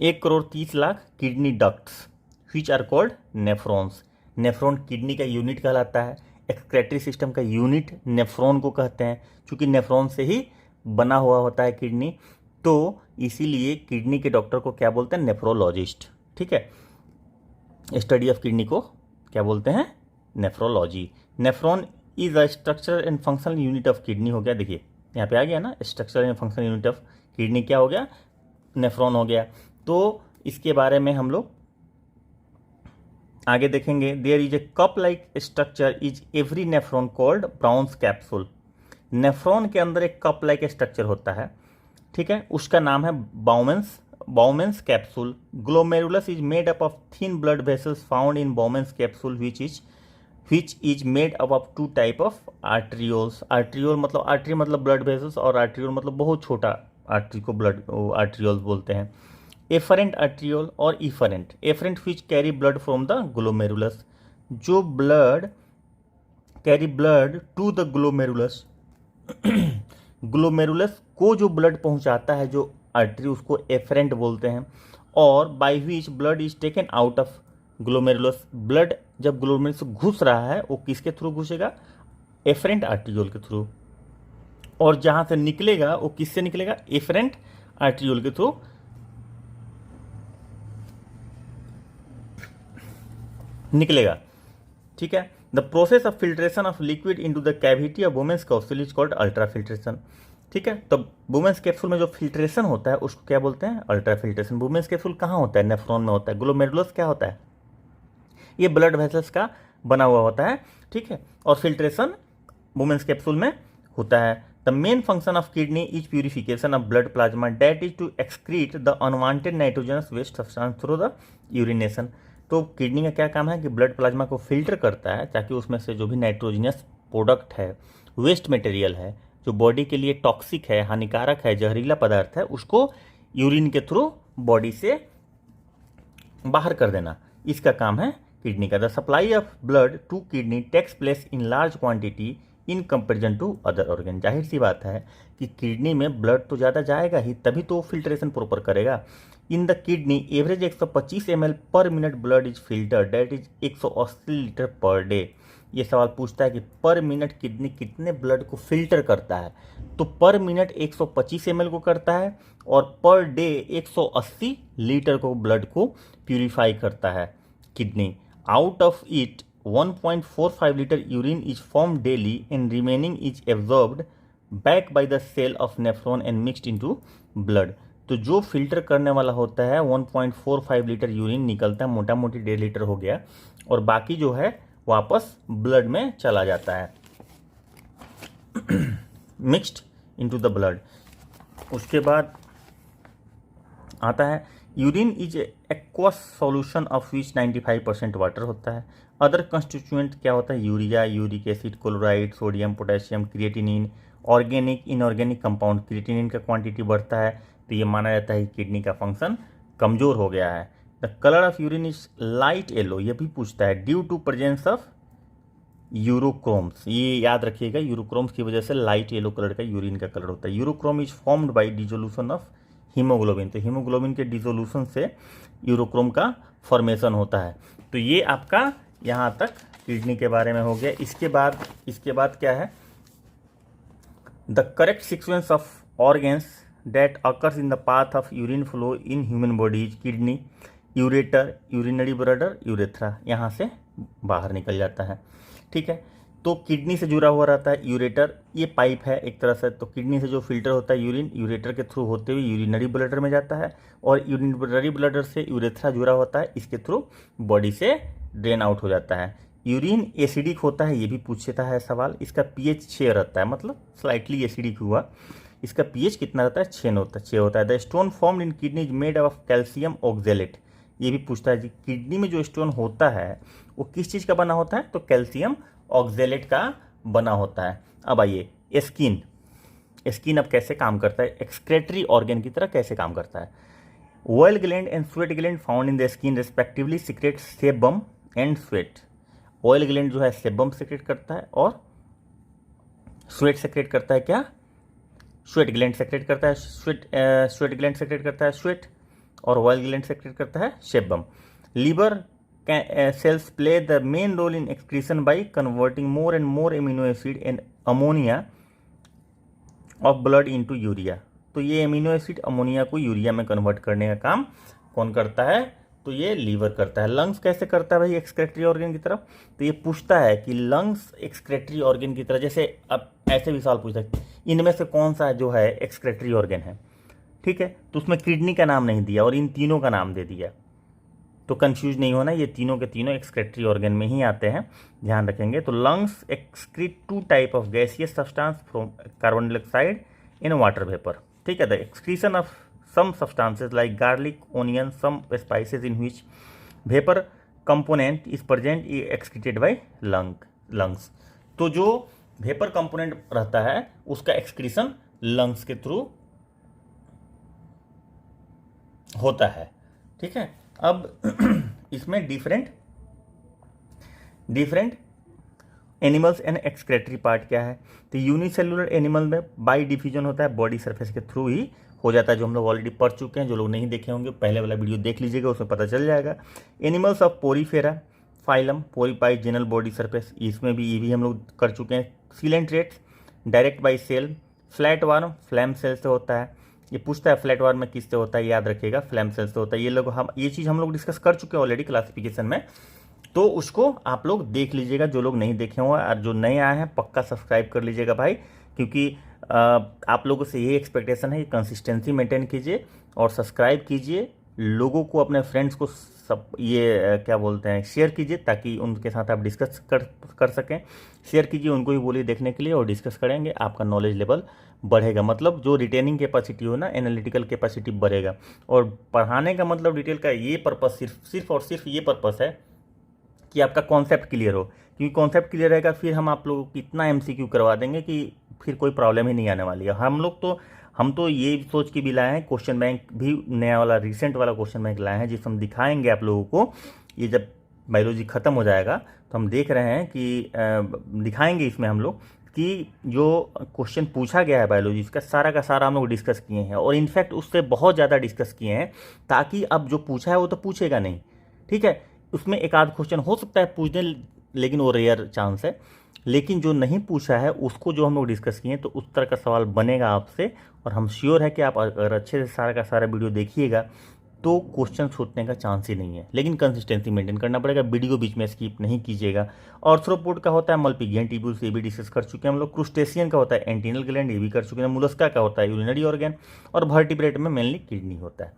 1,30,00,000 kidney ducts which are called nephrons. Nephron kidney का यूनिट कहलाता है। एक्सक्रेटरी सिस्टम का यूनिट नेफ्रॉन को कहते हैं, क्योंकि नेफ्रॉन से ही बना हुआ होता है किडनी। तो इसीलिए किडनी के डॉक्टर को क्या बोलते हैं? नेफ्रोलॉजिस्ट, ठीक है। स्टडी ऑफ किडनी को क्या बोलते हैं? Nephrology. Nephron is a structural and functional unit of kidney हो गया। देखिए यहाँ पे आ गया ना, structural and functional unit of kidney क्या हो गया? नेफ्रॉन हो गया। तो इसके बारे में हम लोग आगे देखेंगे। There is a cup like structure is every nephron called Brown's capsule. Nephron के अंदर एक कप लाइक स्ट्रक्चर होता है, ठीक है, उसका नाम है Bowman's capsule. Glomerulus is made up of thin blood vessels found in Bowman's capsule which is made up of two type of arterioles। Arteriole मतलब आर्टरी मतलब ब्लड वेसल्स और आर्ट्रियोल मतलब बहुत छोटा आर्टरी को ब्लड आर्ट्रियोल्स बोलते हैं। Efferent arteriole और afferent. Efferent which carry blood from the glomerulus, जो blood carry blood to the glomerulus. Glomerulus को जो ब्लड पहुंचाता है जो आर्टरी, उसको एफरेंट बोलते हैं। और by which blood is taken out of glomerulus. Blood जब ग्लोमेरुलस घुस रहा है वो किसके थ्रू घुसेगा? एफरेंट आर्ट्रियोल के थ्रू। और जहां से निकलेगा वो किससे निकलेगा? एफरेंट आर्ट्रियोल के थ्रू निकलेगा, ठीक है। The process of filtration of liquid into the cavity of Bowman's capsule is called ultra filtration. ठीक है। तो वुमेन्स कैप्सूल में जो फिल्ट्रेशन होता है उसको क्या बोलते हैं? Ultra filtration. वुमेन्स कैप्सूल कहाँ होता है? नेफ्रॉन में होता है। ग्लोमेरुलस क्या होता है? ये ब्लड वेसल्स का बना हुआ होता है, ठीक है। और फिल्ट्रेशन वुमेन्स कैप्सूल में होता है। The main function of kidney is purification of blood plasma that is to excrete the unwanted nitrogenous waste substance through the urination. तो किडनी का क्या काम है कि ब्लड प्लाज्मा को फिल्टर करता है ताकि उसमें से जो भी नाइट्रोजनस प्रोडक्ट है, वेस्ट मटेरियल है, जो बॉडी के लिए टॉक्सिक है, हानिकारक है, जहरीला पदार्थ है, उसको यूरिन के थ्रू बॉडी से बाहर कर देना, इसका काम है किडनी का। The supply of blood to kidney takes place in large quantity in comparison to other organ. जाहिर सी बात है कि किडनी में ब्लड तो ज़्यादा जाएगा ही, तभी तो फिल्ट्रेशन प्रॉपर करेगा। In the kidney average 125 ml per minute blood is filter, that is 180 litre per day. ये सवाल पूछता है कि पर मिनट किडनी कितने ब्लड को फिल्टर करता है, तो पर मिनट 125 ml को करता है और पर डे 180 लीटर को ब्लड को प्यूरिफाई करता है kidney. Out of it 1.45 liter urine is formed daily and remaining is absorbed back by the cell of nephron and mixed into blood। तो जो फिल्टर करने वाला होता है 1.45 लीटर यूरिन निकलता है, मोटा मोटी 1.5 लीटर हो गया, और बाकी जो है वापस ब्लड में चला जाता है, मिक्स्ड इनटू द ब्लड। उसके बाद आता है urine is aqueous solution of which 95% water होता है। अदर कंस्टिट्यूएंट क्या होता है? Urea, uric acid, chloride, sodium, potassium, creatinine, organic, inorganic compound. Creatinine का क्वांटिटी बढ़ता है तो ये माना जाता है कि किडनी का फंक्शन कमजोर हो गया है। The colour of urine is light yellow, ये भी पूछता है, ड्यू टू प्रेजेंस ऑफ यूरोक्रोम्स। ये याद रखिएगा, यूरोक्रोम्स की वजह से लाइट येलो कलर का यूरिन का कलर होता है। Urochrome is formed by dissolution of haemoglobin, तो हीमोग्लोबिन के डिसोल्यूशन से यूरोक्रोम का फॉर्मेशन होता है। तो ये आपका यहाँ तक किडनी के बारे में हो गया। इसके बाद क्या है? The correct sequence of organs that occurs in the path of urine flow in human body is kidney, ureter, urinary bladder, urethra. यहाँ से बाहर निकल जाता है, ठीक है। तो किडनी से जुड़ा हुआ रहता है यूरेटर, ये पाइप है एक तरह से। तो किडनी से जो फिल्टर होता है यूरिन, यूरेटर के थ्रू होते हुए यूरिनरी ब्लडर में जाता है, और यूरिनरी ब्लडर से यूरेथ्रा जुड़ा होता है, इसके थ्रू बॉडी से ड्रेन आउट हो जाता है। यूरिन एसिडिक होता है, ये भी पूछता है सवाल। इसका pH 6 रहता है, मतलब स्लाइटली एसिडिक हुआ। इसका pH कितना रहता है? 6 होता है। The stone formed in kidney is made of calcium oxalate, ये भी पूछता है जी किडनी में जो स्टोन होता है वो किस चीज़ का बना होता है? तो कैल्शियम ऑक्जेलेट का बना होता है। अब आइए स्किन अब कैसे काम करता है? एक्सक्रेटरी ऑर्गन की तरह कैसे काम करता है? Oil gland and sweat gland found in the skin respectively secret sebum and sweat. Oil gland जो है सेबम सेक्रेट करता है और स्वेट सेक्रेट करता है क्या? स्वेट ग्लैंड सेक्रेट करता है स्वेट ग्लैंड सेक्रेट करता है स्वेट, और ऑयल ग्लैंड सेक्रेट करता है sebum. Liver cells play the main role in excretion by converting more and more amino acid and ammonia of blood into urea। तो ये amino acid ammonia को urea में convert करने का काम कौन करता है? तो ये लीवर करता है। लंग्स कैसे करता है भाई एक्सक्रेटरी ऑर्गन की तरफ? तो ये पूछता है कि लंग्स एक्सक्रेटरी ऑर्गन की तरह, जैसे अब ऐसे भी सवाल पूछता है इनमें से कौन सा जो है एक्सक्रेटरी ऑर्गन है, ठीक है। तो उसमें किडनी का नाम नहीं दिया और इन तीनों का नाम दे दिया, तो कंफ्यूज नहीं होना, ये तीनों के तीनों एक्सक्रेटरी ऑर्गन में ही आते हैं, ध्यान रखेंगे। तो lungs excrete 2 type of gaseous substance from carbon dioxide in water vapour, ठीक है। The excretion of some substances like garlic, onion, some spices in which vapour component is present is excreted by lungs. तो जो vapour component रहता है उसका excretion lungs के through होता है, ठीक है। अब इसमें different animals and excretory part क्या है? तो यूनिसेलुलर एनिमल में बाई डिफ्यूजन होता है, बॉडी सरफेस के थ्रू ही हो जाता है, जो हम लोग ऑलरेडी पढ़ चुके हैं। जो लोग नहीं देखे होंगे पहले वाला वीडियो देख लीजिएगा, उसमें पता चल जाएगा। एनिमल्स ऑफ पोरीफेरा, फाइलम, पोरीपाई, जनरल बॉडी सरफेस, इसमें भी ये भी हम लोग कर चुके हैं। Coelenterates direct by cell, flatworm flame cell से होता है। ये पूछता है फ्लैट वार्म में किससे होता है, याद रखिएगा फ्लैम सेल से होता है। ये चीज़ हम लोग डिस्कस कर चुके हैं ऑलरेडी क्लासिफिकेशन में, तो उसको आप लोग देख लीजिएगा जो लोग नहीं देखे हों, और जो नए आए हैं पक्का सब्सक्राइब कर लीजिएगा भाई, क्योंकि आप लोगों से यही एक्सपेक्टेशन है कि कंसिस्टेंसी मेंटेन कीजिए और सब्सक्राइब कीजिए, लोगों को, अपने फ्रेंड्स को सब ये क्या बोलते हैं, शेयर कीजिए ताकि उनके साथ आप डिस्कस कर सकें। शेयर कीजिए, उनको भी बोलिए देखने के लिए और डिस्कस करेंगे, आपका नॉलेज लेवल बढ़ेगा। मतलब जो रिटेनिंग कैपेसिटी हो ना, एनालिटिकल कैपेसिटी बढ़ेगा। और पढ़ाने का मतलब डिटेल का ये पर्पस सिर्फ और सिर्फ ये पर्पस है कि आपका कॉन्सेप्ट क्लियर हो, क्योंकि कॉन्सेप्ट क्लियर रहेगा फिर हम आप लोगों को इतना एमसीक्यू करवा देंगे कि फिर कोई प्रॉब्लम ही नहीं आने वाली है। हम तो ये सोच के भी लाए हैं, क्वेश्चन बैंक भी नया वाला रिसेंट वाला क्वेश्चन बैंक लाए हैं, जिसमें हम दिखाएंगे आप लोगों को। ये जब बायोलॉजी ख़त्म हो जाएगा तो हम देख रहे हैं कि दिखाएंगे इसमें हम लोग कि जो क्वेश्चन पूछा गया है बायोलॉजी का सारा हम लोग डिस्कस किए हैं, और इनफैक्ट उससे बहुत ज़्यादा डिस्कस किए हैं, ताकि अब जो पूछा है वो तो पूछेगा नहीं, ठीक है। उसमें एक आध क्वेश्चन हो सकता है पूछने, लेकिन वो रेयर चांस है। लेकिन जो नहीं पूछा है उसको जो हम लोग डिस्कस किए तो उस तरह का सवाल बनेगा आपसे, और हम श्योर है कि आप अगर अच्छे से सारा का सारा वीडियो देखिएगा तो क्वेश्चन छूटने का चांस ही नहीं है। लेकिन कंसिस्टेंसी मेंटेन करना पड़ेगा, वीडियो बीच में स्किप नहीं कीजिएगा। ऑर्थ्रोपोड का होता है मल्पीगियन ट्यूब्यूल्स, ये भी डिस्कस कर चुके हैं हम लोग। क्रूस्टेशियन का होता है एंटीनल ग्लैंड, ये भी कर चुके हैं। मुलस्का का होता है यूरिनरी ऑर्गन, और वर्टिब्रेट में मेनली किडनी होता है।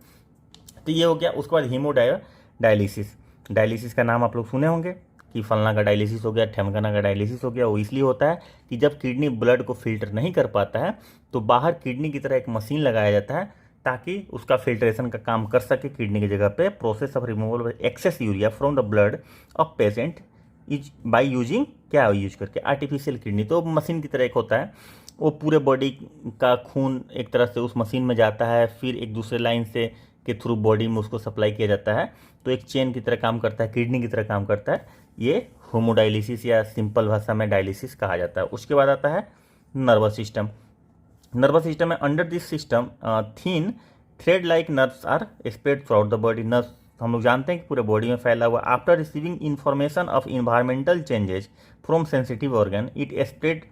तो ये हो गया। उसके बाद हीमोडायलिसिस। डायलिसिस का नाम आप लोग सुने होंगे कि फलना का डायलिसिस हो गया, ठमकाना का डायलिसिस हो गया। वो इसलिए होता है कि जब किडनी ब्लड को फिल्टर नहीं कर पाता है तो बाहर किडनी की तरह एक मशीन लगाया जाता है ताकि उसका फिल्ट्रेशन का काम कर सके किडनी की जगह पे। Process of removal of excess urea from the blood of patient is by using, क्या यूज करके, आर्टिफिशियल किडनी। तो मशीन की तरह एक होता है, वो पूरे बॉडी का खून एक तरह से उस मशीन में जाता है, फिर एक दूसरे लाइन से के थ्रू बॉडी में उसको सप्लाई किया जाता है। तो एक चेन की तरह काम करता है, किडनी की तरह काम करता है। ये होमोडायलिसिस या सिंपल भाषा में डायलिसिस कहा जाता है। उसके बाद आता है नर्वस सिस्टम। नर्वस सिस्टम में under this system thin thread like nerves are spread throughout the body. Nerves हम लोग जानते हैं कि पूरे बॉडी में फैला हुआ। After receiving information of environmental changes from sensitive organ it spread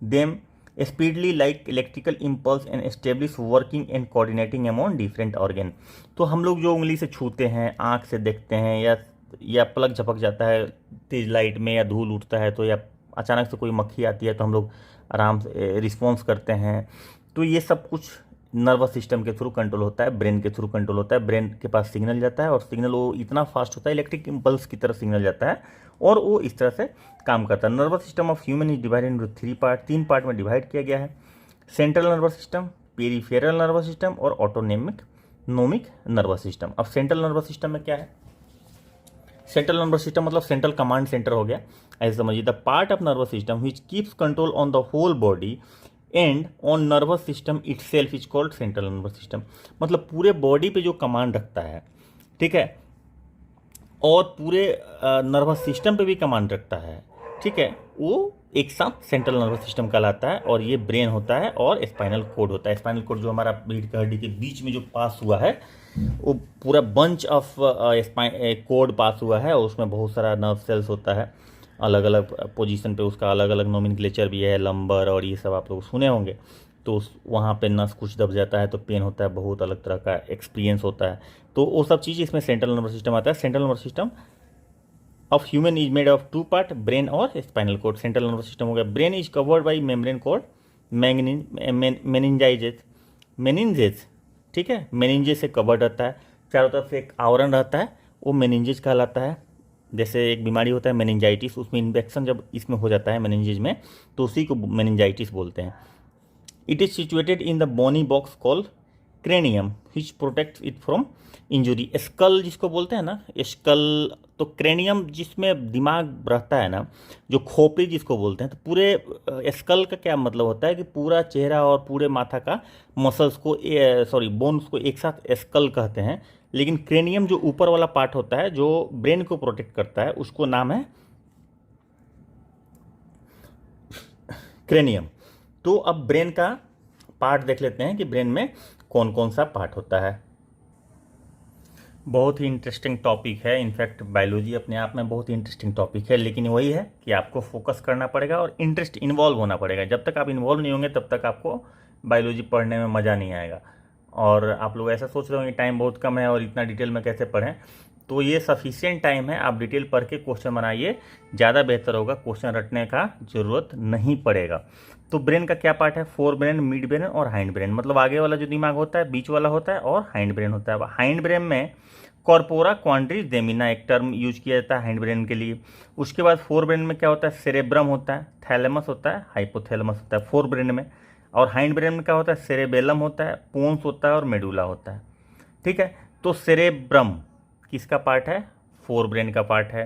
them speedly like electrical impulse and establish working and coordinating among different organ. तो हम लोग जो उंगली से छूते हैं, आँख से देखते हैं, या पलक झपक जाता है तेज लाइट में, या धूल उठता है, तो या अचानक से कोई मक्खी आती है तो हम लोग आराम से रिस्पॉन्स करते हैं। तो ये सब कुछ नर्वस सिस्टम के थ्रू कंट्रोल होता है, ब्रेन के थ्रू कंट्रोल होता है। ब्रेन के पास सिग्नल जाता है और सिग्नल वो इतना फास्ट होता है, इलेक्ट्रिक इम्पल्स की तरह सिग्नल जाता है और वो इस तरह से काम करता है। Nervous system of human is divided into 3 part, 3 part में डिवाइड किया गया है। Central nervous system, peripheral nervous system और ऑटोनोमिक नर्वस सिस्टम। अब सेंट्रल नर्वस सिस्टम में क्या है? सेंट्रल नर्वस सिस्टम मतलब सेंट्रल कमांड सेंटर हो गया, ऐसे समझिए। The part of nervous system which keeps control on the whole body and on nervous system itself is called central nervous system. मतलब पूरे बॉडी पे जो कमांड रखता है, ठीक है, और पूरे नर्वस सिस्टम पे भी कमांड रखता है, ठीक है, वो एक साथ सेंट्रल नर्वस सिस्टम कहलाता है। और ये ब्रेन होता है और स्पाइनल कोड होता है। स्पाइनल कोड जो हमारा रीढ़ की हड्डी के बीच में जो पास हुआ है, वो पूरा बंच ऑफ कोड पास हुआ है और उसमें बहुत सारा नर्व सेल्स होता है, अलग अलग पोजीशन पे उसका अलग अलग नोमेनक्लेचर भी है, लंबर और ये सब आप लोग सुने होंगे। तो वहाँ पे नस कुछ दब जाता है तो पेन होता है, बहुत अलग तरह का एक्सपीरियंस होता है। तो वो सब चीज़ इसमें सेंट्रल नर्वस सिस्टम आता है। Central nervous system of human is made of 2 part, brain और spinal cord. Central nervous system हो गया। Brain is covered by membrane called meninges, ठीक है, मेनिंजेस से कवर्ड रहता है, चारों तरफ से एक आवरण रहता है, वो मेनिंजेस कहलाता है। जैसे एक बीमारी होता है मेनिंजाइटिस, उसमें इन्फेक्शन जब इसमें हो जाता है मेनिंजेस में, तो उसी को मेनिंजाइटिस बोलते हैं। It is situated in the bony box called cranium which protects it from injury. Skull जिसको बोलते हैं ना, स्कल, तो क्रेनियम जिसमें दिमाग रहता है ना, जो खोपड़ी जिसको बोलते हैं। तो पूरे स्कल का क्या मतलब होता है कि पूरा चेहरा और पूरे माथा का मसल्स को, बोन्स को एक साथ स्कल कहते हैं। लेकिन क्रेनियम जो ऊपर वाला पार्ट होता है जो ब्रेन को प्रोटेक्ट करता है, उसको नाम है क्रेनियम। तो अब ब्रेन का पार्ट देख लेते हैं कि ब्रेन में कौन कौन सा पार्ट होता है। बहुत ही इंटरेस्टिंग टॉपिक है, इनफैक्ट बायोलॉजी अपने आप में बहुत ही इंटरेस्टिंग टॉपिक है। लेकिन वही है कि आपको फोकस करना पड़ेगा और इंटरेस्ट इन्वॉल्व होना पड़ेगा। जब तक आप इन्वॉल्व नहीं होंगे तब तक आपको बायोलॉजी पढ़ने में मज़ा नहीं आएगा। और आप लोग ऐसा सोच रहे होंगे टाइम बहुत कम है और इतना डिटेल में कैसे पढ़ें, तो ये सफिशिएंट टाइम है। आप डिटेल पढ़ के क्वेश्चन बनाइए, ज़्यादा बेहतर होगा, क्वेश्चन रटने का ज़रूरत नहीं पड़ेगा। तो ब्रेन का क्या पार्ट है? फोर ब्रेन, मिड ब्रेन और हाइंड ब्रेन। मतलब आगे वाला जो दिमाग होता है, बीच वाला होता है और हाइंड ब्रेन होता है। हाइंड ब्रेन में कॉर्पोरा क्वाड्रिजेमिना एक टर्म यूज किया जाता है हाइंड ब्रेन के लिए। उसके बाद फोर ब्रेन में क्या होता है? सेरेब्रम होता है, थैलेमस होता है, हाइपोथैलेमस होता है फोर ब्रेन में। और हाइंड ब्रेन में क्या होता है? सेरेबेलम होता है, पोन्स होता है और मेडुला होता है। ठीक है, तो सेरेब्रम किसका पार्ट है? फोर ब्रेन का पार्ट है।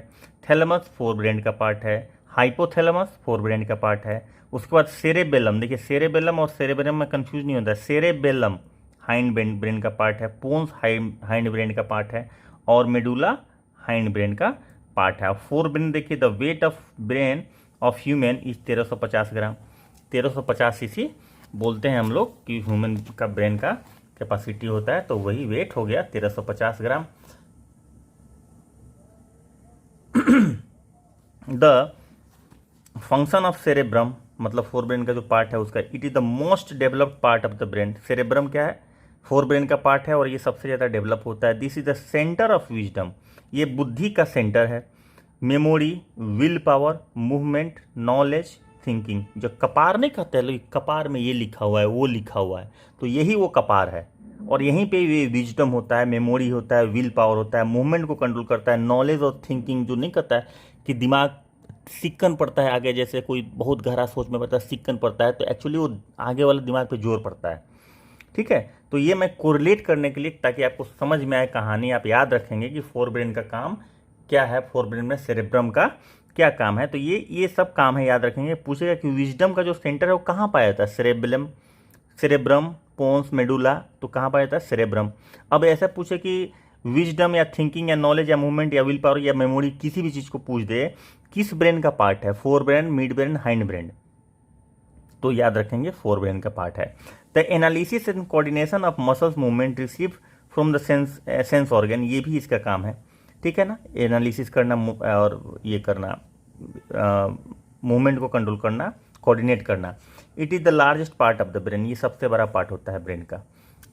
थैलेमस फोर ब्रेन का पार्ट है। हाइपोथैलेमस फोर ब्रेन का पार्ट है। उसके बाद सेरेबेलम, देखिए सेरेबेलम और सेरेब्रम में कंफ्यूज नहीं होता है। सेरेबेलम हाइंड ब्रेन का पार्ट है, पोन्स हाइंड ब्रेन का पार्ट है और मेडुला हाइंड ब्रेन का पार्ट है। फोर ब्रेन देखिए, the weight of brain of human is 1350 gram. 1350 CC बोलते हैं हम लोग कि ह्यूमन का ब्रेन का कैपेसिटी होता है, तो वही वेट हो गया 1350 ग्राम। द फंक्शन ऑफ सेरेब्रम, मतलब फोर ब्रेन का जो पार्ट है उसका, it is the most developed part of the brain. Cerebrum क्या है? फोर ब्रेन का पार्ट है और ये सबसे ज़्यादा डेवलप होता है। This is the centre of wisdom, ये बुद्धि का सेंटर है। Memory, will power, movement, knowledge, thinking. जो कपार नहीं कहते हैं लोग, कपार में ये लिखा हुआ है, वो लिखा हुआ है, तो यही वो कपार है। और यहीं पे ये विजडम होता है, मेमोरी होता है, विल पावर होता है, मूवमेंट को कंट्रोल करता है, नॉलेज और थिंकिंग। जो नहीं करता है कि दिमाग सिक्कन पड़ता है आगे, जैसे कोई बहुत गहरा सोच में पड़ता है, सिक्कन पड़ता है, तो एक्चुअली वो आगे वाले दिमाग पे जोर पड़ता है। ठीक है, तो ये मैं कोरिलेट करने के लिए, ताकि आपको समझ में आए कहानी, आप याद रखेंगे कि फोर ब्रेन का काम क्या है, फोर ब्रेन में सेरेब्रम का क्या काम है। तो ये सब काम है, याद रखेंगे। पूछेगा कि विजडम का जो सेंटर है वो कहाँ पाया जाता है? सेरेब्रम, पोन्स, मेडुला, तो कहाँ पाया जाता है? सेरेब्रम। अब ऐसा पूछे कि विजडम या थिंकिंग या नॉलेज या मूवमेंट या विल पावर या मेमोरी, किसी भी चीज़ को पूछ दे, किस ब्रेन का पार्ट है? Fore brain, mid brain, hind brain, तो याद रखेंगे फोर ब्रेन का पार्ट है। The analysis and coordination of muscles movement receive from the sense organ, ये भी इसका काम है। ठीक है ना, एनालिसिस करना और ये करना, मूवमेंट को कंट्रोल करना, कोऑर्डिनेट करना। It is the largest part of the brain, ये सबसे बड़ा पार्ट होता है ब्रेन का।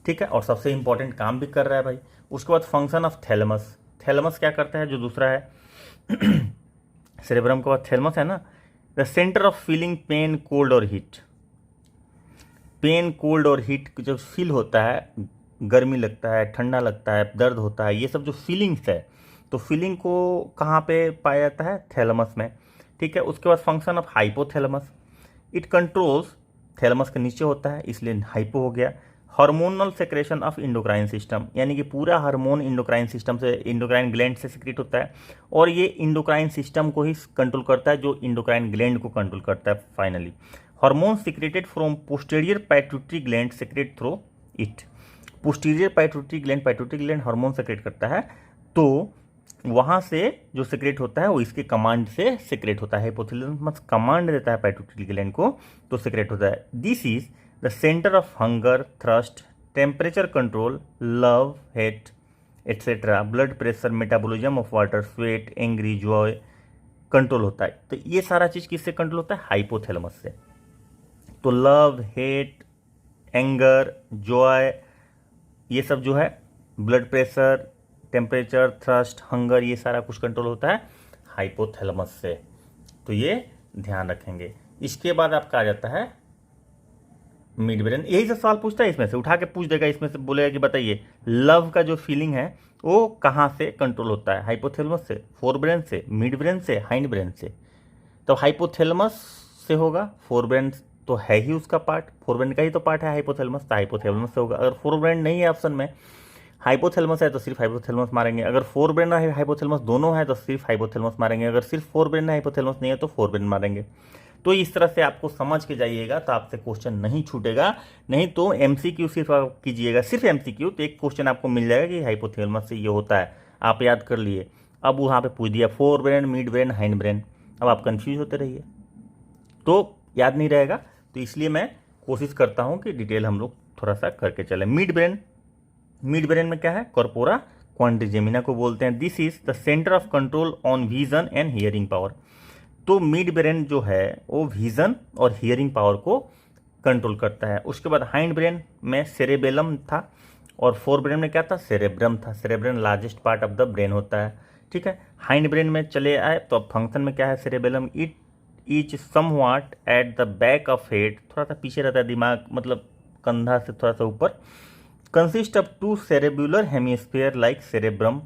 ठीक है, और सबसे इंपॉर्टेंट काम भी कर रहा है भाई। उसके बाद फंक्शन ऑफ थैलेमस, थैलेमस क्या करता है? जो दूसरा है सेरेब्रम के बाद थैलेमस है ना, the centre of feeling pen, cold और हीट। पेन, कोल्ड और हीट जब फील होता है, गर्मी लगता है, ठंडा लगता है, दर्द होता है, ये सब जो फीलिंग्स है, तो फीलिंग को कहाँ पे पाया जाता है? थैलेमस में। ठीक है, उसके बाद function of hypothalamus, it controls, thalamus के नीचे होता है इसलिए हाइपो हो गया। Hormonal secretion of endocrine system, यानी कि पूरा हार्मोन इंडोक्राइन सिस्टम से, इंडोक्राइन ग्लैंड से सिक्रेट होता है, और ये इंडोक्राइन सिस्टम को ही कंट्रोल करता है, जो इंडोक्राइन ग्लैंड को कंट्रोल करता है। Finally hormone secreted from posterior pituitary gland secrete through it. Posterior pituitary gland hormone secrete करता है, तो वहाँ से जो सेक्रेट होता है वो इसके कमांड से सेक्रेट होता है। हाइपोथैलेमस कमांड देता है पाइट्यूटरी ग्लैंड को, तो सेक्रेट होता है। This is the centre of hunger, thrust, temperature control, love, hate etcetera, blood pressure, metabolism of water, sweat, angry, Joy control होता है। तो ये सारा चीज़ किससे कंट्रोल होता है? हाइपोथैलेमस से। तो लव, हेट, एंगर, जॉय, ये सब जो है, blood pressure, temperature, thrust, hunger, ये सारा कुछ कंट्रोल होता है हाइपोथैलेमस से। तो ये ध्यान रखेंगे। इसके बाद आपका आ जाता है मिड ब्रेन। यही सब सवाल पूछता है, इसमें से उठा के पूछ देगा, इसमें से बोलेगा कि बताइए लव का जो फीलिंग है वो कहाँ से कंट्रोल होता है? हाइपोथैलेमस से, फोर ब्रेन से, मिड ब्रेन से, हाइंड ब्रेन से। तो हाइपोथैलेमस से होगा, फोर ब्रेन तो है ही उसका पार्ट, फोर ब्रेन का ही तो पार्ट है हाइपोथैलेमस, तो हाइपोथैलेमस से होगा। अगर फोर ब्रेन नहीं है ऑप्शन में, हाइपोथैलेमस है तो सिर्फ हाइपोथैलेमस मारेंगे। अगर फोर ब्रेन और हाइपोथैलेमस दोनों है तो सिर्फ हाइपोथैलेमस मारेंगे। अगर सिर्फ फोर ब्रेन है, हाइपोथैलेमस नहीं है, तो फोर ब्रेन मारेंगे। तो इस तरह से आपको समझ के जाइएगा, तो आपसे क्वेश्चन नहीं छूटेगा। नहीं तो एमसीक्यू सिर्फ आप कीजिएगा, सिर्फ एमसीक्यू, तो एक क्वेश्चन आपको मिल जाएगा कि हाइपोथैलेमस से ये होता है, आप याद कर लिए। अब वहाँ पे पूछ दिया fore brain, mid brain, hind brain, अब आप कंफ्यूज होते रहिए, तो याद नहीं रहेगा। तो इसलिए मैं कोशिश करता हूँ कि डिटेल हम लोग थोड़ा सा करके चलें। मिड ब्रेन में क्या है? कॉर्पोरा क्वाड्रिजेमिना को बोलते हैं। This is the centre of control on vision and hearing power. तो मिड ब्रेन जो है वो विजन और हियरिंग पावर को कंट्रोल करता है। उसके बाद हाइंड ब्रेन में सेरेबेलम था, और फोर ब्रेन में क्या था? सेरेब्रम था। Cerebrum largest part of the brain होता है। ठीक है, हाइंड ब्रेन में चले आए तो अब फंक्शन में क्या है? Cerebellum, is somewhat at the back of head, थोड़ा सा पीछे रहता है दिमाग, मतलब कंधा से थोड़ा सा ऊपर। Consist of two cerebellar hemisphere like cerebrum.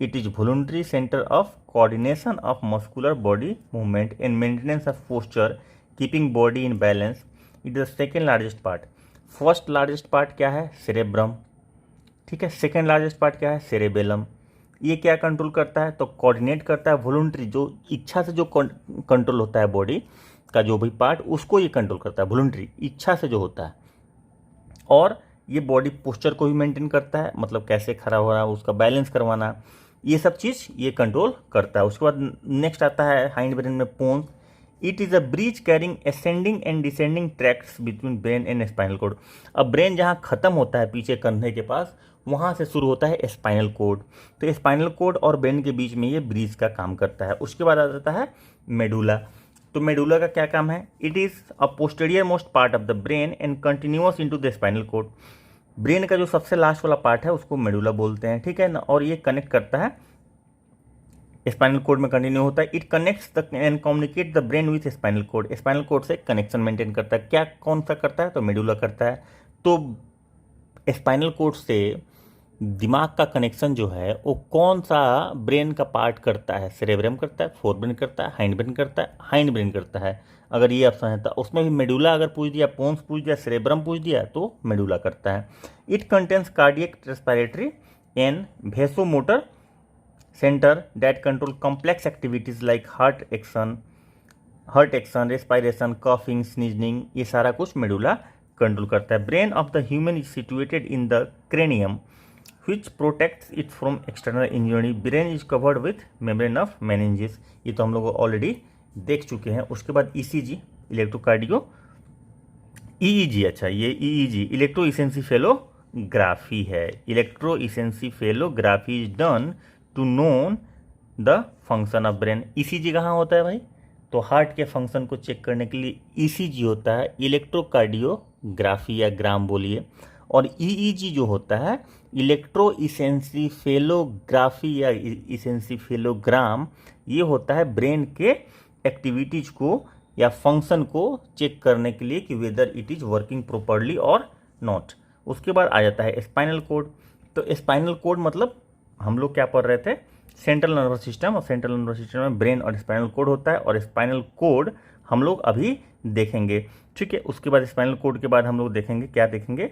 It is voluntary centre of coordination of muscular body movement and maintenance of posture, keeping body in balance. It is the second largest part. First largest part क्या है? Cerebrum, ठीक है। Second largest part क्या है? Cerebellum. ये क्या control करता है? तो कोऑर्डिनेट करता है, वॉलंटरी, जो इच्छा से जो कंट्रोल होता है बॉडी का जो भी पार्ट, उसको ये कंट्रोल करता है, वॉलंटरी, इच्छा से जो होता है। और ये बॉडी पोस्चर को भी मेंटेन करता है, मतलब कैसे खड़ा हो रहा है उसका बैलेंस करवाना, ये सब चीज़ ये कंट्रोल करता है। उसके बाद नेक्स्ट आता है हाइंड ब्रेन में pons. It is a bridge carrying ascending and descending tracts between brain and spinal cord. अब ब्रेन जहाँ खत्म होता है पीछे कंधे के पास, वहाँ से शुरू होता है स्पाइनल कोड। तो स्पाइनल कोड और ब्रेन के बीच में ये ब्रिज का काम करता है। उसके बाद आ जाता है मेडुला। तो मेडुला का क्या काम है? It is a posterior most part of the brain and continuous into the spinal code. Brain का जो सबसे लास्ट वाला पार्ट है उसको मेडुला बोलते हैं, ठीक है ना। और ये कनेक्ट करता है, स्पाइनल कोड में कंटिन्यू होता है। It connects the end communicate the brain with spinal cord. Spinal cord से कनेक्शन मेंटेन करता है। क्या कौन सा करता है? तो मेडुला करता है। तो स्पाइनल कोड से दिमाग का कनेक्शन जो है वो कौन सा ब्रेन का पार्ट करता है? सेरेब्रम करता है, फोर ब्रेन करता है, हाइंड ब्रेन करता है, हाइंड ब्रेन करता है। अगर ये ऑप्शन है तो उसमें भी मेडुला अगर पूछ दिया, पोन्स पूछ दिया, सेरेब्रम पूछ दिया तो मेडुला करता है। It contains cardiac, respiratory and vasomotor centre that control complex activities like heart action, respiration, coughing, sneezing, ये सारा कुछ मेडुला कंट्रोल करता है। Brain of the human is situated in the cranium which protects it from external injury. Brain is covered with membrane of meninges. ये तो हम लोग already देख चुके हैं। उसके बाद ECG, इलेक्ट्रोकार्डियो, EEG, अच्छा ये EEG इलेक्ट्रोइसेंसिफेलोग्राफी है। Electroencephalography is done to known the function of brain. ECG कहाँ होता है भाई? तो हार्ट के फंक्शन को चेक करने के लिए ECG होता है, इलेक्ट्रोकार्डियोग्राफी या ग्राम बोलिए। और EEG जो होता है इलेक्ट्रो इसेंसिफेलोग्राफी या इसेंसिफेलोग्राम, ये होता है ब्रेन के एक्टिविटीज को या फंक्शन को चेक करने के लिए कि whether it is working properly और नॉट। उसके बाद आ जाता है स्पाइनल कोड। तो स्पाइनल कोड मतलब हम लोग क्या पढ़ रहे थे? सेंट्रल नर्वस सिस्टम, और सेंट्रल नर्वस सिस्टम में ब्रेन और स्पाइनल कोड होता है, और स्पाइनल कोड हम लोग अभी देखेंगे, ठीक है। उसके बाद स्पाइनल कोड के बाद हम लोग देखेंगे, क्या देखेंगे?